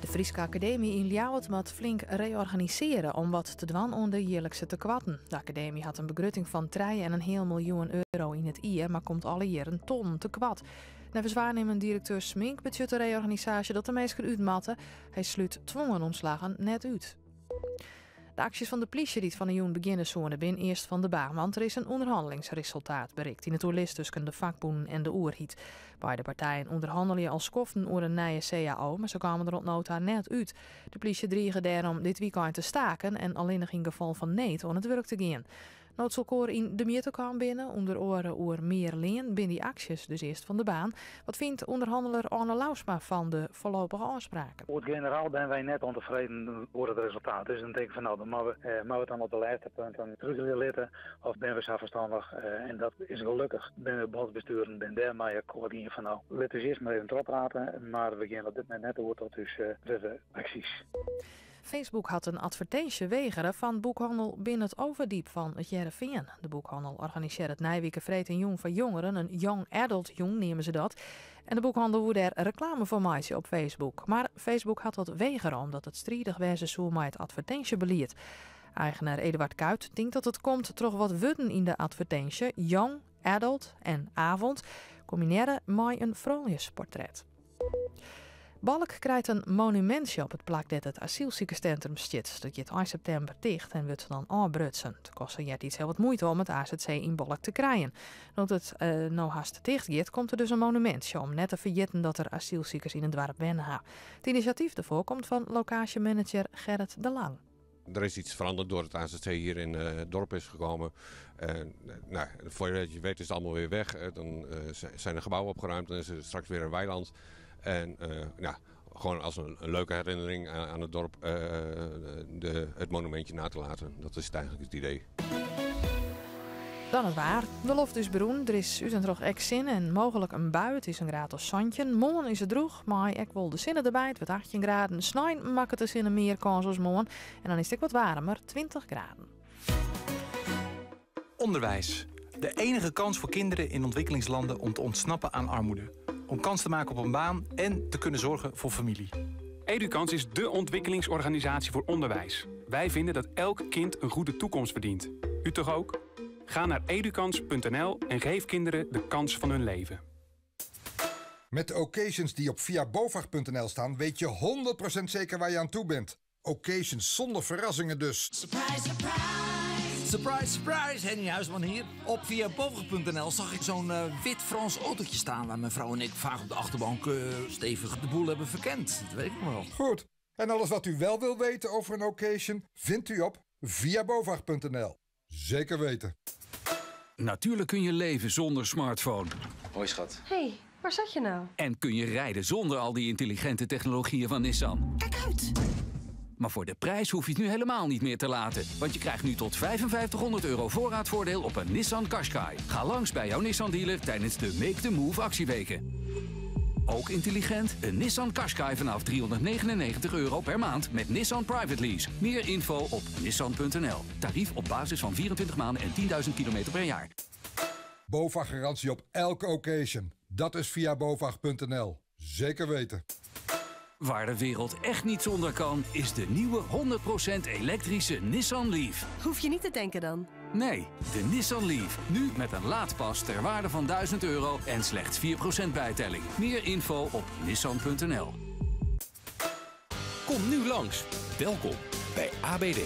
De Frieske Academie in Ljouwert moet flink reorganiseren om wat te doen om de jaarlijkse tekorten. De academie had een begroting van €3,5 miljoen in het jaar, maar komt alle jaren een ton tekort. Nevens waarnemend directeur Smink budget de reorganisatie dat de meesten uitmatten. Hij sluit dwongen ontslagen net uit. De acties van de politie die van een joen beginnen zouden bin eerst van de baan, want er is een onderhandelingsresultaat bereikt in het oorlist tussen de vakbonden en de oerhiet. Beide partijen onderhandelen als koften over een nieuwe CAO, maar ze kwamen er op nota net uit. De politie dreigen daarom dit weekend te staken en alleen nog in geval van nee aan het werk te gaan. Noodselkoor in de Mierte kwam binnen, onder oren oer meer leen, binnen die acties dus eerst van de baan. Wat vindt onderhandelaar Arne Lausma van de voorlopige afspraken? Voor het generaal zijn wij net ontevreden over het resultaat. Dus dan denk ik van nou, dan moeten we het dan op de laatste punten terugletten of ben we zo verstandig. En dat is gelukkig. Ben we bondsbesturen, ben daar maar akkoord in van nou, laten we eerst maar even erop praten. Maar we gaan op dit moment net door tot dus de acties. Facebook had een advertentie weigeren van boekhandel Binnen het Overdiep van het Jereveen. De boekhandel organiseert het Nijweke Vreed en Jong voor jongeren, een young adult jong nemen ze dat. En de boekhandel woerde er reclame voor maken op Facebook. Maar Facebook had dat weigeren omdat het strijdig wezen zo met het advertentiebeleid. Eigenaar Eduard Kuit denkt dat het komt terug wat woorden in de advertentie, young, adult en avond, combineren met een vrolijkheidsportret. Balk krijgt een monumentje op het plak dat het asielziekencentrum zit. Dat gaat 1 september dicht en wordt dan aanbrutsen. Het kost iets heel wat moeite om het AZC in Balk te krijgen. Omdat het nou haast dicht gaat, komt er dus een monumentje om net te vergeten dat er asielziekers in het dorp binnen hebben. Het initiatief daarvoor komt van locatiemanager Gerrit de Lang. Er is iets veranderd door het AZC hier in het dorp is gekomen. Voor je weet is het allemaal weer weg. Dan zijn er gebouwen opgeruimd en is er straks weer een weiland. En gewoon als een leuke herinnering aan het dorp het monumentje na te laten. Dat is eigenlijk het idee. Dan het waar. De loft is bruin, er is uiteindelijk echt zin en mogelijk een bui. Het is een graad of zandje. Morgen is het droog, maar ik wil de zinnen erbij. Het wordt 18 graden. Snijn maakt het de zinnen meer kans als morgen. En dan is het wat warmer, 20 graden. Onderwijs. De enige kans voor kinderen in ontwikkelingslanden om te ontsnappen aan armoede. Om kans te maken op een baan en te kunnen zorgen voor familie. Educans is dé ontwikkelingsorganisatie voor onderwijs. Wij vinden dat elk kind een goede toekomst verdient. U toch ook? Ga naar educans.nl en geef kinderen de kans van hun leven. Met de occasions die op viabovag.nl staan weet je 100% zeker waar je aan toe bent. Occasions zonder verrassingen dus. Surprise, surprise! Surprise, surprise! Henny Huisman hier. Op viabovag.nl zag ik zo'n wit Frans autootje staan waar mijn vrouw en ik vaak op de achterbank stevig de boel hebben verkend. Dat weet ik nog wel. Goed. En alles wat u wel wil weten over een occasion vindt u op viabovag.nl. Zeker weten. Natuurlijk kun je leven zonder smartphone. Hoi schat. Hé, waar zat je nou? En kun je rijden zonder al die intelligente technologieën van Nissan. Kijk uit! Maar voor de prijs hoef je het nu helemaal niet meer te laten. Want je krijgt nu tot €5500 voorraadvoordeel op een Nissan Qashqai. Ga langs bij jouw Nissan dealer tijdens de Make the Move actieweken. Ook intelligent, een Nissan Qashqai vanaf €399 per maand met Nissan Private Lease. Meer info op nissan.nl. Tarief op basis van 24 maanden en 10.000 kilometer per jaar. BOVAG-garantie op elke occasion. Dat is via bovag.nl. Zeker weten. Waar de wereld echt niet zonder kan, is de nieuwe 100% elektrische Nissan Leaf. Hoef je niet te tanken dan? Nee, de Nissan Leaf. Nu met een laadpas ter waarde van €1000 en slechts 4% bijtelling. Meer info op nissan.nl. Kom nu langs. Welkom bij ABD.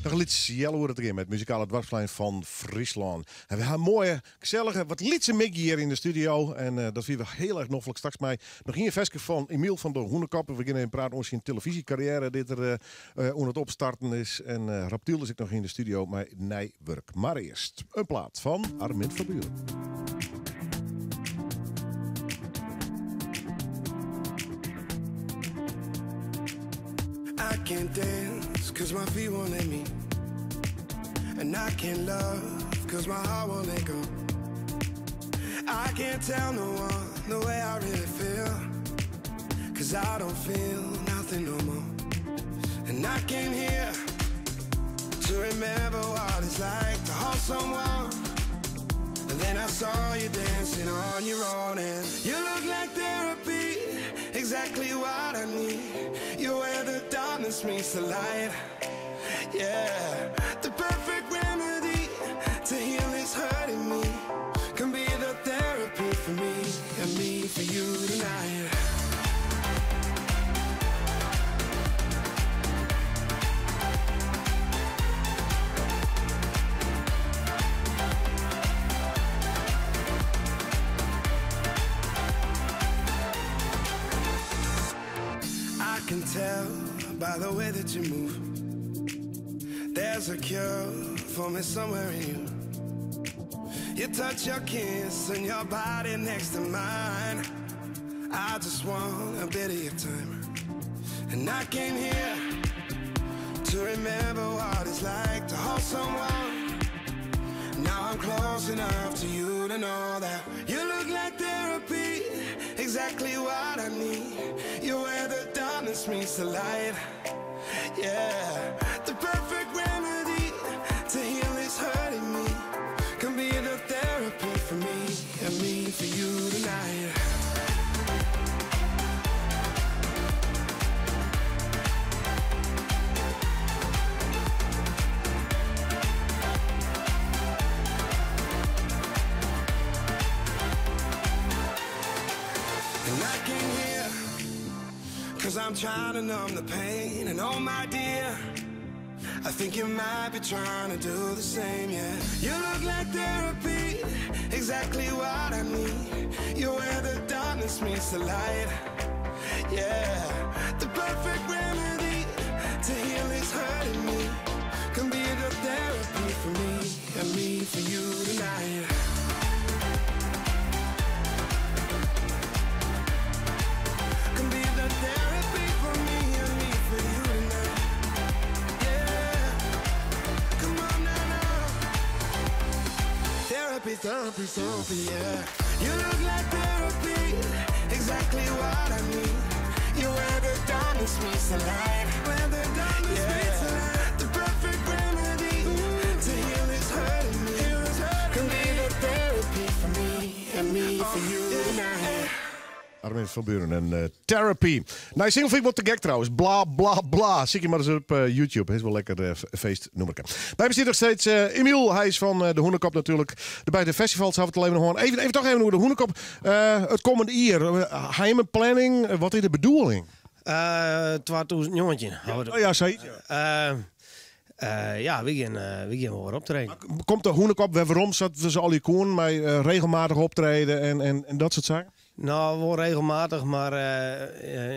Nog iets Jelle hoort het erin met muzikale dwarsplein van Friesland. En we hebben een mooie, gezellige, wat lietse Mick hier in de studio. En dat vinden we heel erg noffelijk. Straks mij nog een versje van Emiel van de Hoenekappen. We beginnen praten over zijn televisiecarrière dit er aan het opstarten is. En Raptiel is ik nog in de studio met Nijwerk. Maar eerst een plaat van Armin van Buuren. I can't dance cause my feet won't let me. And I can't love cause my heart won't let go. I can't tell no one the way I really feel. Cause I don't feel nothing no more. And I came here to remember what it's like to hold someone. And then I saw you dancing on your own. And you look like therapy, exactly what I need. You're where the darkness meets the light. Yeah, the perfect remedy to heal this hurting me. Can be the therapy for me and me for you tonight. I can tell by the way that you move. There's a cure for me somewhere in you. You touch your kiss and your body next to mine. I just want a bit of your time. And I came here to remember what it's like to hold someone. Now I'm close enough to you to know that you look like therapy, exactly what I need. You're where the darkness meets the light. Yeah, the perfect remedy to heal this hurting me. Can be the therapy for me and me for you tonight. And I came here 'cause I'm trying to numb the pain. And oh my dear, I think you might be trying to do the same, yeah. You look like therapy, exactly what I need. You're where the darkness meets the light. Yeah, the perfect remedy to heal this hurting me. Can be the therapy for me and me for you tonight. therapy, yeah. You look like therapy, exactly what I need. You wear the diamonds meets the light, wear the diamonds meets the light. The perfect remedy to heal is hurting me. Can be the therapy for me and me for you tonight. Armin van Buuren en Therapy. Nou, single vind ik wel te gek trouwens. Bla, bla, bla. Zie je maar eens op YouTube. Hij is wel lekker feestnummerke. Bij me zit nog steeds Emiel. Hij is van de Hoenekop natuurlijk. Bij de festivals hebben we het alleen nog gewoon. Even toch even over de Hoenekop. Het komende jaar. Geheime planning. Wat is de bedoeling? 2000 jongetje. Oh ja, zei ja, we gaan wel weer optreden. Komt de Hoenekop weer waarom? Zaten ze al je koen met regelmatig optreden en dat soort zaken? Nou, wel regelmatig, maar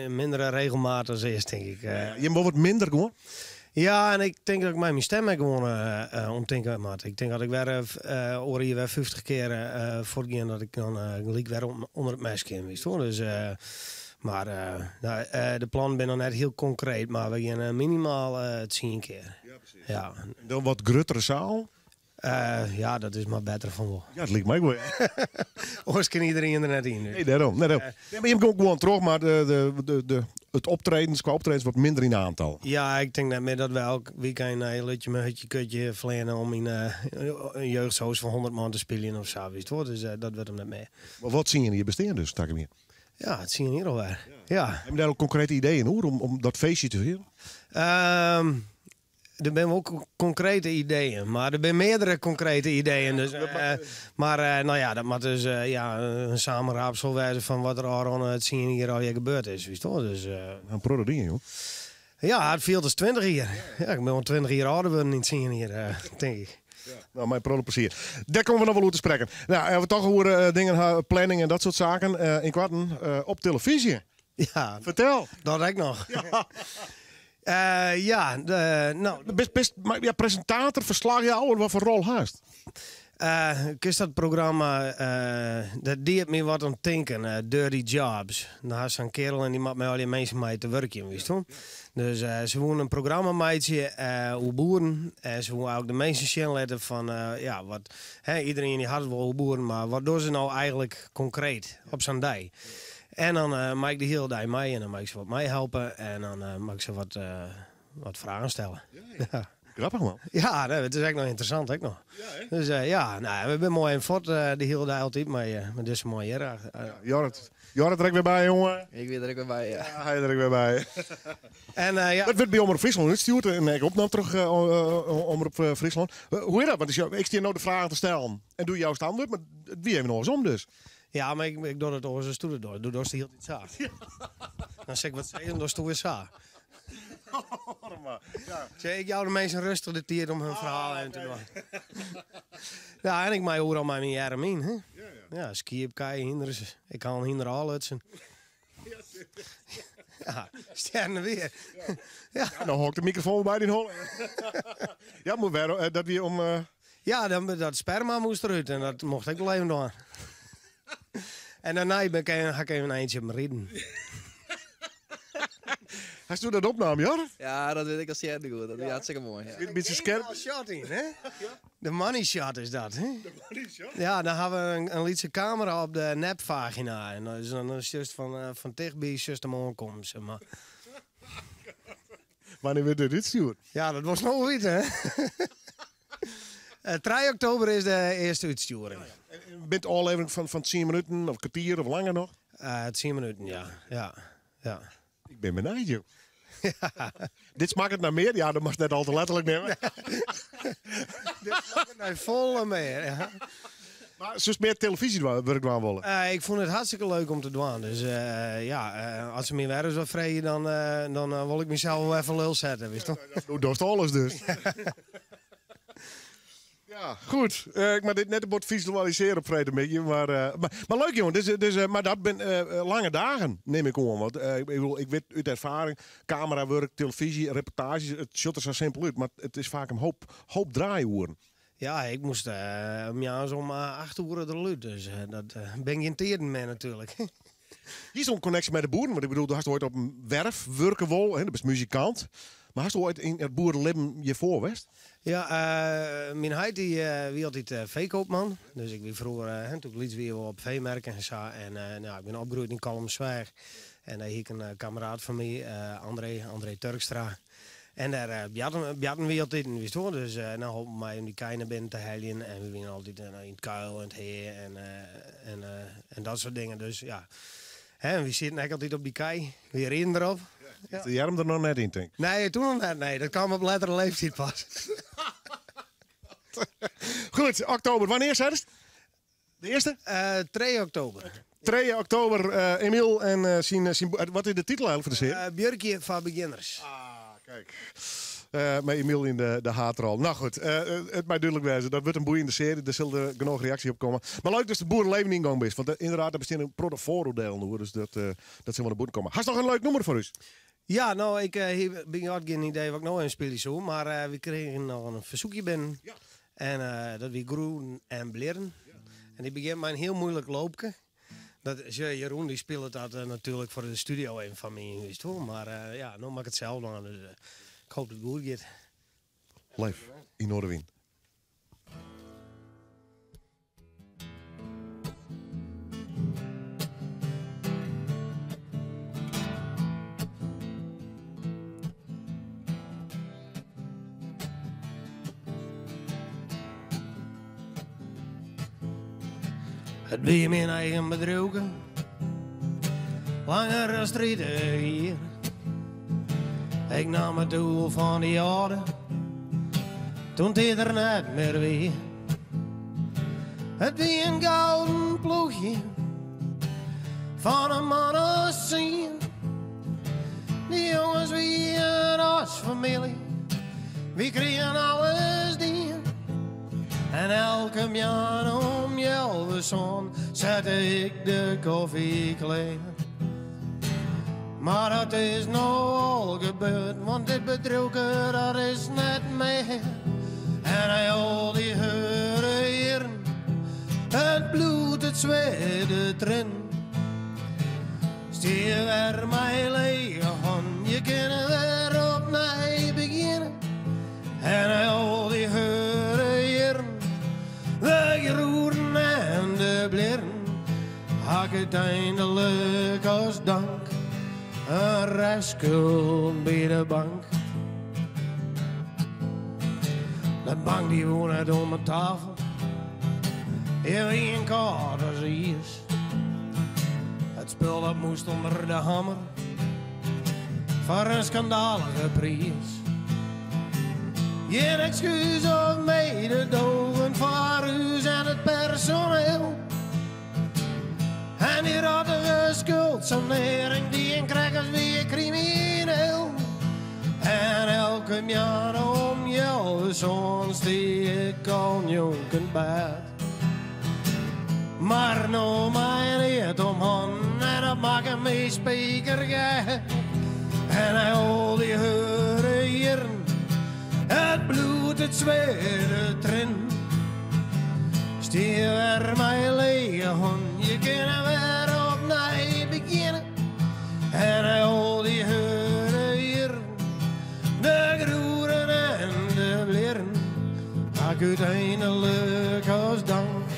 minder regelmatig als eerst, denk ik. Je moet wat minder gewoon? Ja, en ik denk dat ik mijn stem heb gewoon omtinken maat. Ik denk dat ik weer over hier weer 50 keer voortgaan dat ik dan liek weer onder het mesje in wist hoor. Dus, maar de plannen zijn nog net heel concreet, maar we gaan minimaal 10 keer. Ja, precies. Ja. Dan wat gruttere zaal? Ja, dat is maar beter van wel. Ja, het lijkt mij wel. Anders kan iedereen er net in. Nee, daarom. Nee, maar je komt gewoon terug, maar het optredens, qua optredens wordt minder in aantal. Ja, ik denk net meer dat we elk weekend een lutje met hutje kutje vleien om in een jeugdhuis van 100 man te spelen of zo. Dus dat wordt hem net mee. Maar wat zien je hier besteden dus, stak hem hier? Ja, het zien hier alweer. Ja. Heb je daar ook concrete ideeën hoor, om dat feestje te vieren? Er zijn ook concrete ideeën, maar er zijn meerdere concrete ideeën. Dus, nou ja, dat moet dus een samenraapsel wijzen van wat er al het zien hier al gebeurd is. Wist je? Dus, een product, joh. Ja, het viel dus 20 jaar. Ja, ik ben al 20 jaar ouder worden niet zien hier, denk ik. Ja. Nou, mijn prole plezier. Daar komen we nog wel over te spreken. Nou, we toch horen dingen, planning en dat soort zaken in kwarten op televisie. Ja, vertel. Dat ik nog. Ja. Maar presentator, verslaggever, wat voor rol haast? Kist dat programma, dat deed me wat aan denken, Dirty Jobs. Daar had een kerel en die maakt mij al die mensen mee te werken, wist je? Dus ze wonen een programma meidje, hoe boeren. Ze wonen ook de mensen zien letten van, iedereen die had het wel hoe boeren, maar wat doen ze nou eigenlijk concreet op zo'n dag? En dan maak ik de hele dag mee en dan maak ik ze wat mee helpen en dan maak ik ze wat vragen stellen. Ja. Grappig man. Ja, het is echt nog interessant. Ook nog. Ja, dus we zijn mooi in fort de hele dag altijd, maar dit is mooi hier. Jorrit er ook weer bij, jongen. Ik weer er ook weer bij, ja. Ja, hij er ook weer bij. En, dat werd bij Omroep Friesland gestuurd en ik opnam terug Omroep Friesland. Hoe is dat? Want ik stier nou de vragen te stellen en doe jouw standaard, maar wie heeft nog eens om dus? Ja, maar ik doe het over zijn stoelen door. Doe dat de hele tijd zo. Dan zeg ik wat zeggen, dan doe je zo. Ja. Ik jou de mensen rustig de tijd om hun verhaal in te doen. Ja, en ik mij hoor al mijn jaren in. Hè? Ja, skiën, kei, hinderen. Ik kan hinderen al uitzen. Ja, sterren weer. Ja, nou hoor ik de microfoon bij die hol. Ja, moet weer dat weer om. Ja, dat sperma moest eruit en dat mocht ik wel even doen. En daarna ga ik even een eindje op me rijden. Hij doet dat opname, Jorrit? Ja, dat weet ik als jij goed. Dat is hartstikke mooi. Ja. Een beetje scherp. Shot in, hè? De money shot is dat, hè? De money shot? Ja, dan hebben we een lietse camera op de nepvagina. En dan is het juist van dichtbij juist de aankomst, zeg maar. Wanneer werd dit stuurt? Ja, dat was nog iets, hè? 3 oktober is de eerste uitsturing. En bent de aflevering van 10 minuten of kwartier of langer nog? 10 minuten, ja. Ik ben benieuwd, joh. Ja. Dit smaakt het naar meer? Ja, dat mag net al te letterlijk nemen. Dit smaakt het naar volle meer, ja. Maar zoals meer televisie wil ik wel willen. Ik vond het hartstikke leuk om te doen. Dus als ze meer werk wil vreden, dan wil ik mezelf wel even lul zetten, wist je? Dat is alles dus. Ja, goed. Ik mag dit net een bord visualiseren op vrede met je. Maar leuk, jongen. Maar dat ben lange dagen, neem ik gewoon. Want ik weet uit ervaring, camerawerk, televisie, reportages. Het shot er zo simpel uit. Maar het is vaak een hoop draaihoeren. Ja, ik moest om 8 uur eruit. Dus dat ben je in tijden mee natuurlijk. Hier is een connectie met de boeren. Want ik bedoel, je had ooit op een werf werken wol. Dat is muzikant. Maar hast je ooit in het boerenleven je voorwest? Ja, mijn heid die wie altijd veekoopman. Dus ik ben vroeger toen liet weer wel op veemerken en zo. En nou, ik ben opgegroeid in Kalmsweg. En daar hier een kameraad van mij, André Turkstra. En daar bjatten we altijd in, wist je wel. Dus nou hopen wij om die keinen binnen te helien. En we winnen altijd in het kuil en het heer en dat soort dingen. Dus ja. En we zitten eigenlijk altijd op die kei. Weer in erop. Ja. Jij hem er nog net in, denk ik? Nee, toen nog net. Nee, dat kwam op latere leeftijd pas. Goed, oktober. Wanneer zei het? De eerste? 2 oktober. 2 oktober, Emiel en wat is de titel eigenlijk voor de serie? Björkje van Beginners. Kijk. Met Emiel in de haatrol. Nou goed, het mij duidelijk wijzen. Dat wordt een boeiende serie. Er zullen genoeg reactie op komen. Maar leuk dat de boerenleven in gang is. Want inderdaad, er bestaat een product vooroordeel nu. Dus dat zullen we naar boeren komen. Hast nog een leuk nummer voor u? Ja, nou, ik heb geen idee wat ik nou in speel zo. Maar we kregen nog een verzoekje binnen. Ja. En dat we groen en bleren. Ja. En die begint met een heel moeilijk loopje. Jeroen die speelt dat natuurlijk voor de studio even van mij. Wist wel. Maar ja, nou maak ik het zelf dan. Dus, ik hoop dat het goed gaat. Live in Noorderwien. Het ben mijn eigen bedrogen, langer strijden hier. Ik nam het doel van die jaren, toen deed er net meer weer. Het ben een gouden ploegje, van een man als zien. Die jongens wie een als familie, wie kregen alles dien. En elke jaar om Jelverson zette ik de koffie klaar. Maar dat is nou al gebeurd, want dit bedroken dat is net meer. En al die heren, het bloed, het zweet, het rin. Stier weer mijn lege hand, je kunt weer opnieuw beginnen. En al die heren, de groen en de bleren, hak uiteindelijk als dank een restschuld bij de bank. De bank die woont om mijn tafel, in een kaart als is. Het spul dat moest onder de hamer, voor een schandalige prijs. Geen excuus of mededogen voor u en het personeel. En die rottige schuldsanering die een krijgt als weer crimineel. En elke jaar om jou soms die ik al jonken bed. Maar nou mijn eet om hand en dat maakt me speaker gek. En hij al die heuren hier. Het bloed, het zweet, het rin. Stier weer mijn lege hand, je kunt weer opnieuw beginnen. En al die heuren hier, de groenen en de bleren, maak uiteindelijk als dank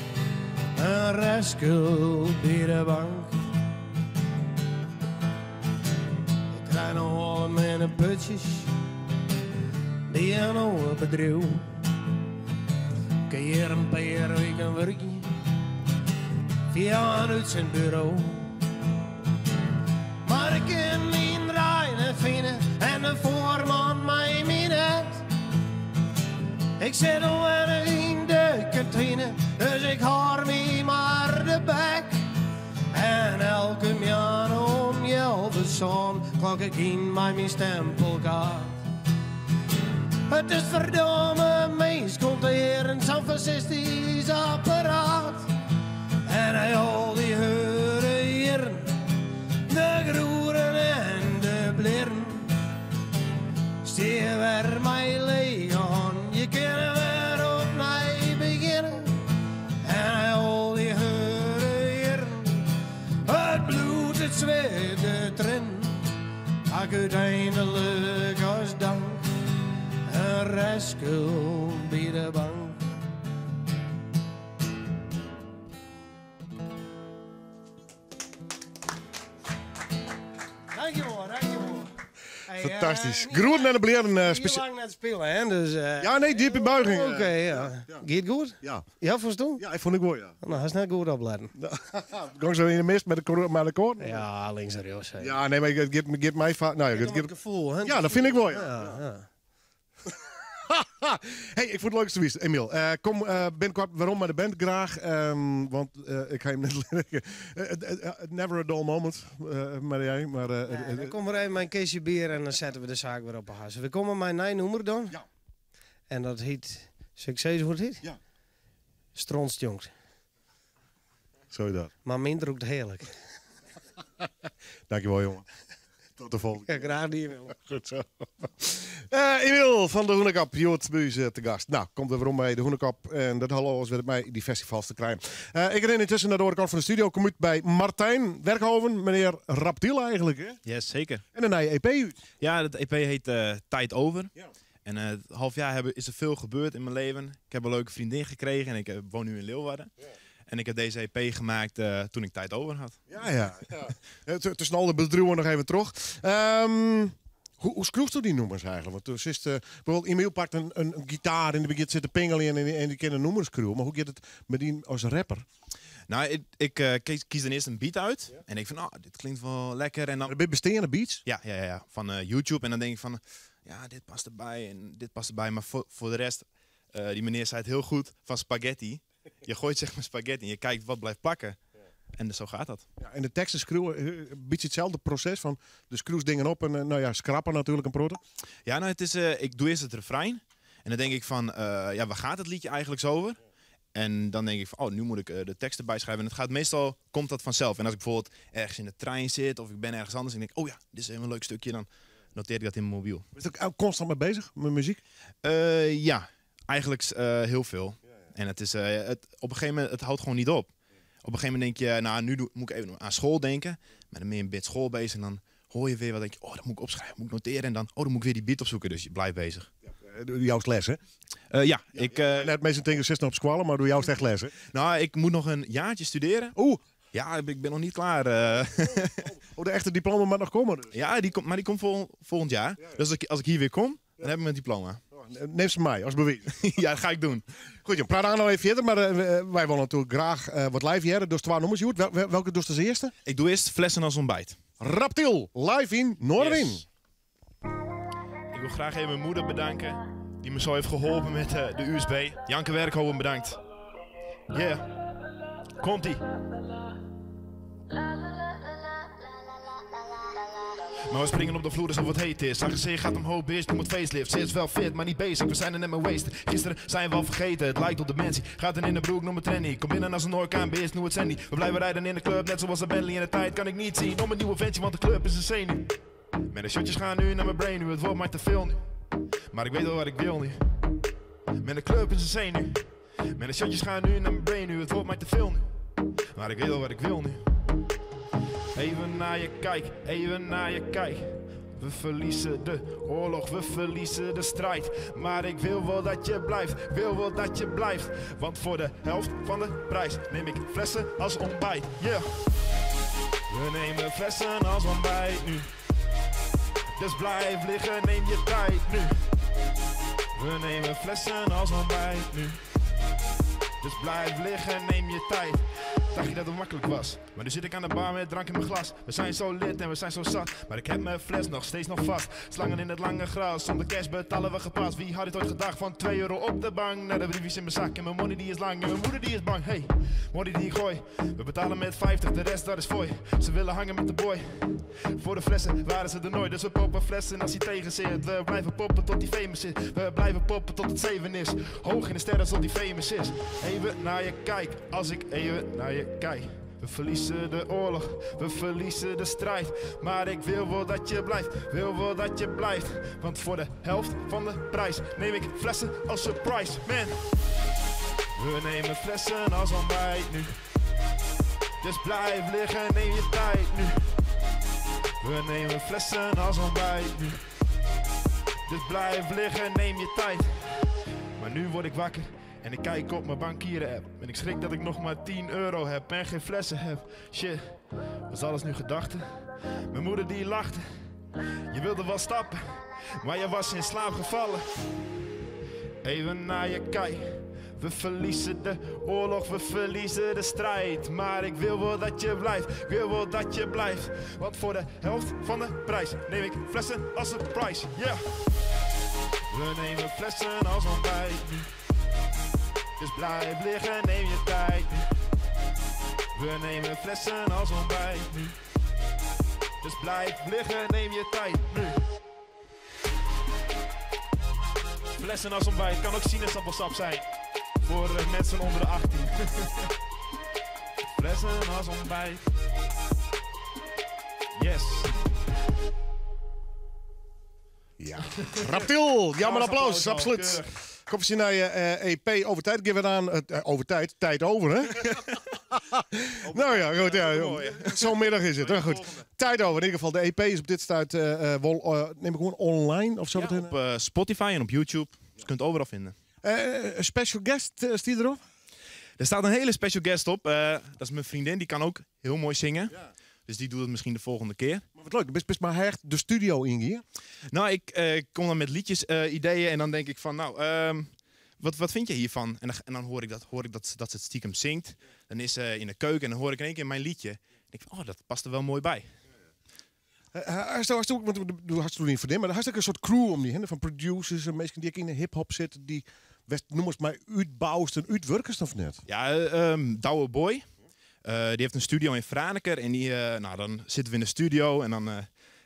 een restschuld bij de bank. Ik krijg nog alle mijn putjes die een oude bedrijf. Ik heb hier een paar weken werkje via een uitzendbureau. Maar ik kan niet draaien vinden en de voorman mij minet. Ik zit al in de kantine, dus ik hoor me maar de bek. En elke jaar om Jelverson klok ik in mijn stempelkaart. Het is verdomme mens, komt hier een San Francisco apparaat. En hij al die heuren hier, de groenen en de bleren. Stier weer mijn lege hand, je kunt weer opnieuw beginnen. En hij al die heuren hier, het bloed, het zweet, het rin. Hak uiteindelijk als dank school bij de bank. Dankjewel, dankjewel. Hey, Fantastisch. Groeten naar de bleren. Heel lang net spelen, hè? Dus, ja, nee, diepe buiging. Oké, ja. Gaat goed? Ja. Ja, vond je het? Ja, ik vond het goed, ja. Nou, hij is net goed opletten. Gang zo in de mist met de koord? Ja, links en rechts. Ja, nee, maar het geeft mij vaak... Nou, het gevoel, hè? Ja, dat vind ik wel, ja. Ja. Hey, ik vond het leukste wist, Emiel. Kom binnenkort waarom met de band graag. Want ik ga hem net leggen. Never a dull moment, maar jij. Maar, dan komen we even mijn Keesje bier en dan zetten we de zaak weer op een huis. We komen mijn nijnoemer dan. Ja. En dat heet... Succes, hoe het heet? Ja. Stronsjongt. Zo is dat. Maar minder roekt heerlijk. Dankjewel, jongen. Tot de volgende. Ja, graag die, Emiel. Goed zo. Emiel van de Hoenekap, Jood Buis te gast. Nou, komt er waarom bij de Hoenekap. En dat hallo is met mij die festivals te krijgen. Ik ren intussen naar de overkant van de studio. Kom uit bij Martijn Werkhoven, meneer Raptiel eigenlijk, hè? Yes, zeker. En een nieuwe EP uit. Ja, dat EP heet Tijd Over. Ja. En het half jaar is er veel gebeurd in mijn leven. Ik heb een leuke vriendin gekregen en ik woon nu in Leeuwarden. Ja. En ik heb deze EP gemaakt toen ik tijd over had. Ja. Tussen al de bedrijven nog even terug. Hoe schroefst u die nummers eigenlijk? Want toen is bijvoorbeeld Emiel pakt een gitaar en die begint zitten pingelen en die kan een nummer schroeven. Maar hoe gaat het met die als rapper? Nou, ik kies dan eerst een beat uit. Ja. En ik van, dit klinkt wel lekker. En dan... Bestaande beats? Ja. Van YouTube. En dan denk ik van, ja, dit past erbij en dit past erbij. Maar voor de rest, die meneer zei het heel goed, van spaghetti. Je gooit zeg maar spaghetti en je kijkt wat blijft plakken. Ja. En zo gaat dat. Ja, en de teksten schroeven, een beetje hetzelfde proces van de screws dingen op en schrappen natuurlijk een proto. Ja, nou het is, ik doe eerst het refrein. En dan denk ik van, waar gaat het liedje eigenlijk zo over? Ja. En dan denk ik van, nu moet ik de teksten bijschrijven. En het gaat meestal, komt dat vanzelf. En als ik bijvoorbeeld ergens in de trein zit of ik ben ergens anders en ik denk, dit is even een leuk stukje, dan noteer ik dat in mijn mobiel. Ben je ook constant mee bezig met muziek? Ja, eigenlijk heel veel. En het is, op een gegeven moment, het houdt gewoon niet op. Op een gegeven moment denk je, nou, nu moet ik even aan school denken. Maar dan ben je een bit school bezig en dan hoor je weer wat, denk je, dat moet ik opschrijven, moet ik noteren. En dan, dan moet ik weer die beat opzoeken. Dus je blijft bezig. Doe jouw les, hè? Ja. Net meestal tegen zitten op squallen, maar doe jouw echt les, hè? Nou, ik moet nog een jaartje studeren. Ja, ik ben nog niet klaar. De echte diploma moet nog komen dus? Ja, die komt volgend jaar. Ja. Dus als ik hier weer kom, dan heb ik mijn diploma. Neem ze mij als bewijs. Ja, dat ga ik doen. Goed, je praat nog even verder, maar wij willen natuurlijk graag wat live hier. Dus 2 nummers, Joet. Welke doe je als eerste? Ik doe eerst Flessen als ontbijt. Raptiel, live in Noorderwin. Yes. Ik wil graag even mijn moeder bedanken, die me zo heeft geholpen met de USB. Janke Werkhoven bedankt. Yeah. Komt-ie. Maar we springen op de vloer alsof het heet is. AGC gaat omhoog, bitch, noem het facelift. Ze is wel fit, maar niet basic, we zijn er net met waste. Gisteren zijn we al vergeten, het lijkt op dementie. Gaat er in de broek, noem het trendy. Kom binnen als een orkaan, bitch, noem het Sandy. We blijven rijden in de club, net zoals de Bentley. In de tijd kan ik niet zien, om een nieuwe ventje, want de club is een zenuw. Met de shotjes gaan nu naar mijn brain nu, het wordt mij te veel nu. Maar ik weet wel wat ik wil nu. Met de club is een zenuw. Met de shotjes gaan nu naar mijn brain nu, het wordt mij te veel nu. Maar ik weet wel wat ik wil nu. Even naar je kijk, even naar je kijk. We verliezen de oorlog, we verliezen de strijd. Maar ik wil wel dat je blijft, wil wel dat je blijft. Want voor de helft van de prijs neem ik flessen als ontbijt. Yeah. We nemen flessen als ontbijt nu. Dus blijf liggen, neem je tijd nu. We nemen flessen als ontbijt nu. Dus blijf liggen, neem je tijd. Dacht je dat het makkelijk was? Maar nu zit ik aan de bar met drank in mijn glas. We zijn zo lid en we zijn zo zat. Maar ik heb mijn fles nog steeds nog vast. Slangen in het lange gras, zonder cash betalen we gepast. Wie had het ooit gedacht van €2 op de bank? Naar de briefjes in mijn zak en mijn money die is lang. En mijn moeder die is bang, hey, money die ik gooi. We betalen met 50, de rest dat is fooi. Ze willen hangen met de boy. Voor de flessen waren ze er nooit, dus we poppen flessen als hij tegen zit. We blijven poppen tot die famous is. We blijven poppen tot het 7 is. Hoog in de sterren tot die famous is. Even naar je kijk, als ik even naar je kijk. We verliezen de oorlog, we verliezen de strijd. Maar ik wil wel dat je blijft, wil wel dat je blijft. Want voor de helft van de prijs neem ik flessen als surprise, man. We nemen flessen als ontbijt nu. Dus blijf liggen, neem je tijd nu. We nemen flessen als ontbijt nu. Dus blijf liggen, neem je tijd. Maar nu word ik wakker en ik kijk op mijn bankieren-app. En ik schrik dat ik nog maar 10 euro heb en geen flessen heb. Shit, was alles nu gedachten? Mijn moeder die lachte. Je wilde wel stappen, maar je was in slaap gevallen. Even naar je kijk. We verliezen de oorlog, we verliezen de strijd. Maar ik wil wel dat je blijft, ik wil wel dat je blijft. Want voor de helft van de prijs neem ik flessen als een prijs. Yeah. We nemen flessen als ontbijt. Dus blijf liggen, neem je tijd. We nemen flessen als ontbijt. Dus blijf liggen, neem je tijd. Nu. Flessen als ontbijt, kan ook sinaasappelsap zijn. Voor mensen onder de 18. Flessen als ontbijt. Yes. Ja. Raptil, jammer applaus, absoluut. Kom eens naar je EP over tijd. Geef het aan, over tijd, tijd over hè? Nou ja, goed. Ja, zo'n middag is het. Nou, goed. Tijd over. In ieder geval, de EP is op dit stuit, neem ik gewoon online of zo? Ja, op Spotify en op YouTube. Je kunt het overal vinden. Een special guest, staat erop? Er staat een hele special guest op. Dat is mijn vriendin, die kan ook heel mooi zingen. Ja. Dus die doet het misschien de volgende keer. Maar wat leuk, je bent maar echt de studio in hier. Nou, ik kom dan met liedjes, ideeën en dan denk ik van, nou, wat vind je hiervan? En dan hoor ik dat ze het stiekem zingt. Dan is ze in de keuken en dan hoor ik in één keer mijn liedje. En ik denk van, dat past er wel mooi bij. Du hast du niet verdiend, maar er is ook een soort crew om die heen, van producers en mensen die in de hip-hop zitten, die noem eens maar uitbouwsten, uitwerkers of net? Ja, Douwe Boy. Die heeft een studio in Franeker en dan zitten we in de studio en dan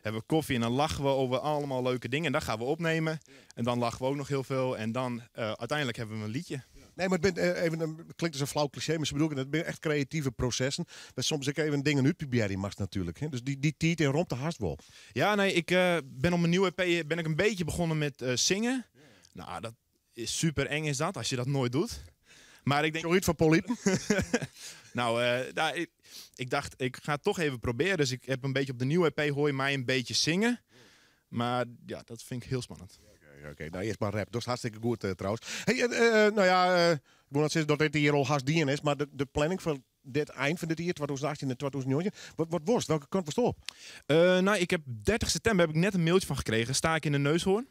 hebben we koffie en dan lachen we over allemaal leuke dingen. En dat gaan we opnemen. En dan lachen we ook nog heel veel en dan uiteindelijk hebben we een liedje. Nee, maar het klinkt als een flauw cliché, maar ze bedoelen het zijn echt creatieve processen. Maar soms ook even dingen uitproberen mag natuurlijk. Hè? Dus die tiet en rond de haast wel. Ja, nee, ik ben op mijn nieuwe EP ben ik een beetje begonnen met zingen. Nou, dat is super eng is dat, als je dat nooit doet. Maar ik denk... Zoiets van poliep. Ik dacht, ik ga het toch even proberen. Dus ik heb een beetje op de nieuwe EP hoor je mij een beetje zingen. Maar ja, dat vind ik heel spannend. Oké, nou eerst maar rap. Dat is hartstikke goed trouwens. Hey, ik moet net zeggen dat dit hier al hartstikke is, maar de planning van dit eind van dit jaar, 2018 en 2019, wat was? Welke kant was het op? Ik heb 30 september heb ik net een mailtje van gekregen. Sta ik in de Neushoorn.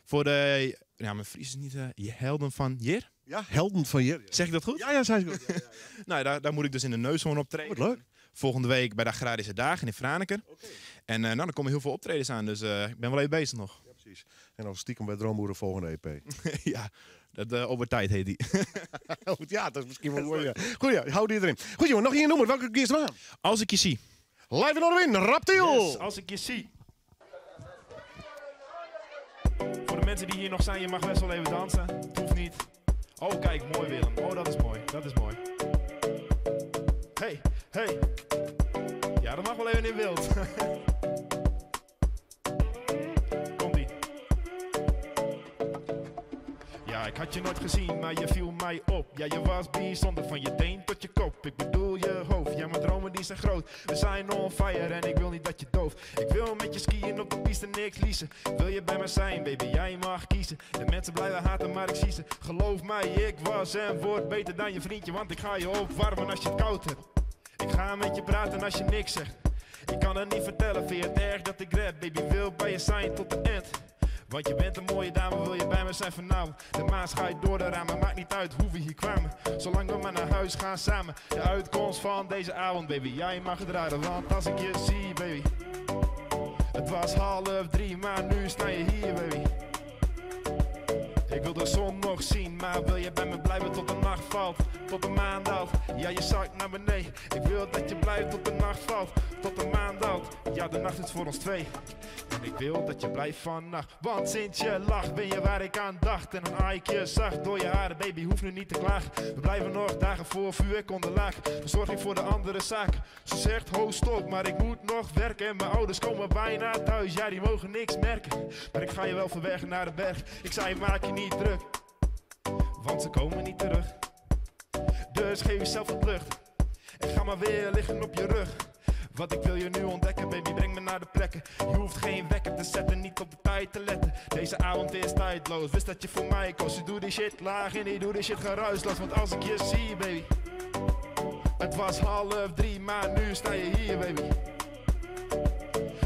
Voor de, mijn Fries is niet, je helden van Jer. Ja, helden van Jer. Zeg ik dat goed? Ja, zei ik goed. Ja. Nou, daar moet ik dus in de Neushoorn optreden. Wat leuk. Volgende week bij de Agrarische Dagen in Franeker. Okay. En dan komen heel veel optredens aan, dus ik ben wel even bezig nog. Ja, precies. En dan stiekem bij Droomboeren volgende EP. Ja, dat over tijd heet die. Ja, dat is misschien wel mooi. Goed, hou die erin. Goed jongen, nog één nummer. Welke kies we aan? Als ik je zie. Live in Noorderwind, Raptil. Yes, als ik je zie. Voor de mensen die hier nog zijn, je mag best wel even dansen. Het hoeft niet. Oh, kijk, mooi Willem. Oh, dat is mooi. Dat is mooi. Hey. Ja, dat mag wel even in beeld. Komt-ie. Ja, ik had je nooit gezien, maar je viel mij op. Ja, je was bijzonder van je teen tot je kop. Ik bedoel je hoofd, ja, mijn dromen die zijn groot. We zijn on fire en ik wil niet dat je dooft. Ik wil met je skiën op de piste, niks liezen. Wil je bij me zijn, baby, jij mag kiezen. De mensen blijven haten, maar ik zie ze. Geloof mij, ik was en word beter dan je vriendje. Want ik ga je opwarmen als je het koud hebt. Ik ga met je praten als je niks zegt. Ik kan het niet vertellen, vind je het erg dat ik rap? Baby, wil bij je zijn tot de end. Want je bent een mooie dame, wil je bij me zijn vanavond. De maan schijnt door de ramen, maakt niet uit hoe we hier kwamen. Zolang we maar naar huis gaan samen. De uitkomst van deze avond, baby, jij mag het raden. Want als ik je zie, baby. Het was 2:30, maar nu sta je hier, baby. Ik wil de zon nog zien, maar wil je bij me blijven tot de nacht valt? Tot de maan daalt, ja je zakt naar beneden. Ik wil dat je blijft tot de nacht valt, tot de maan daalt. Ja, de nacht is voor ons twee. En ik wil dat je blijft vannacht, want sinds je lacht ben je waar ik aan dacht. En een aaikje zacht door je haren, baby, hoeft nu niet te klagen. We blijven nog dagen voor vuur, ik onder laag. Verzorg ik voor de andere zaken. Ze zegt, ho stop, maar ik moet nog werken. En mijn ouders komen bijna thuis, ja die mogen niks merken. Maar ik ga je wel verwerken naar de berg. Ik zei, maak je niet druk, want ze komen niet terug. Dus geef jezelf wat lucht en ga maar weer liggen op je rug. Wat ik wil je nu ontdekken, baby, breng me naar de plekken. Je hoeft geen wekker te zetten, niet op de tijd te letten. Deze avond is tijdloos, wist dat je voor mij koos. Je doet die shit laag en ik doe die shit geruisloos. Want als ik je zie, baby, het was 2:30, maar nu sta je hier, baby.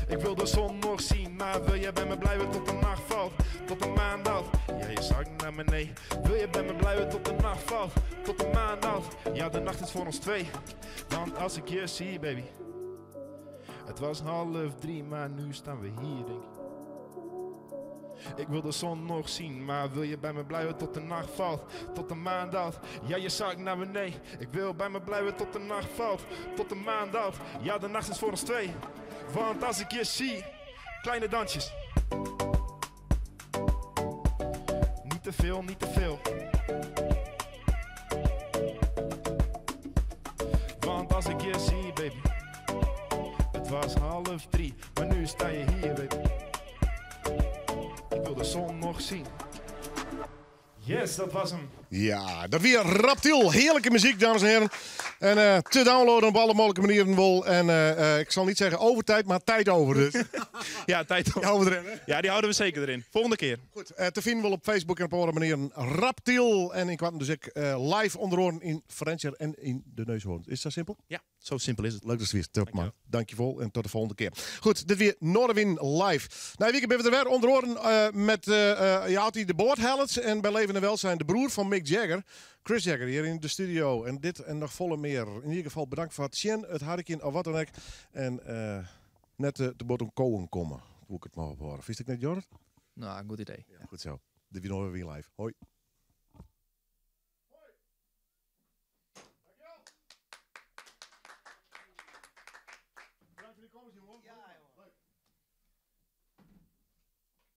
Ik wil de zon nog zien, maar wil je bij me blijven tot de nacht valt, tot de maan daalt. Ja, je zakt naar beneden. Wil je bij me blijven tot de nacht valt, tot de maan daalt. Ja, de nacht is voor ons twee, want als ik je zie, baby. Het was 2:30, maar nu staan we hier, denk ik. Ik wil de zon nog zien, maar wil je bij me blijven tot de nacht valt, tot de maan daalt. Ja, je zakt naar beneden. Ik wil bij me blijven tot de nacht valt, tot de maan daalt. Ja, de nacht is voor ons twee, want als ik je zie, kleine dansjes. Niet te veel, niet te veel. Want als ik je zie, baby. Het was 2:30, maar nu sta je hier, baby. Ik wil de zon nog zien. Yes, dat was hem. Ja, dat weer Raptiel. Heerlijke muziek, dames en heren. En te downloaden op alle mogelijke manieren wel. En ik zal niet zeggen overtijd, maar tijd over dus. Ja, tijd over. Houden we erin, hè? Ja, die houden we zeker erin. Volgende keer. Goed, te vinden wel op Facebook en op andere manieren. Raptiel. En ik kwam dus ik live onder oren in Frencher en in de Neushoorn. Is dat simpel? Ja, zo simpel is het. Leuk dat je weer. Top, man. Dankjewel en tot de volgende keer. Goed, dit weer Noorderwind live. Nou, weekend ben we er weer onder oren met Joutie de Boordhellets en bij Leven en Welzijn de broer van Mick Jagger. Chris Jagger hier in de studio. En dit en nog volle meer. In ieder geval bedankt voor het zien, het harkje of wat dan ook. En net de bottom koen komen. Hoe ik het maar op horen. Vist ik net, Jorrit? Nou, goed idee. Ja, goed zo. Dit weer nog weer live. Hoi.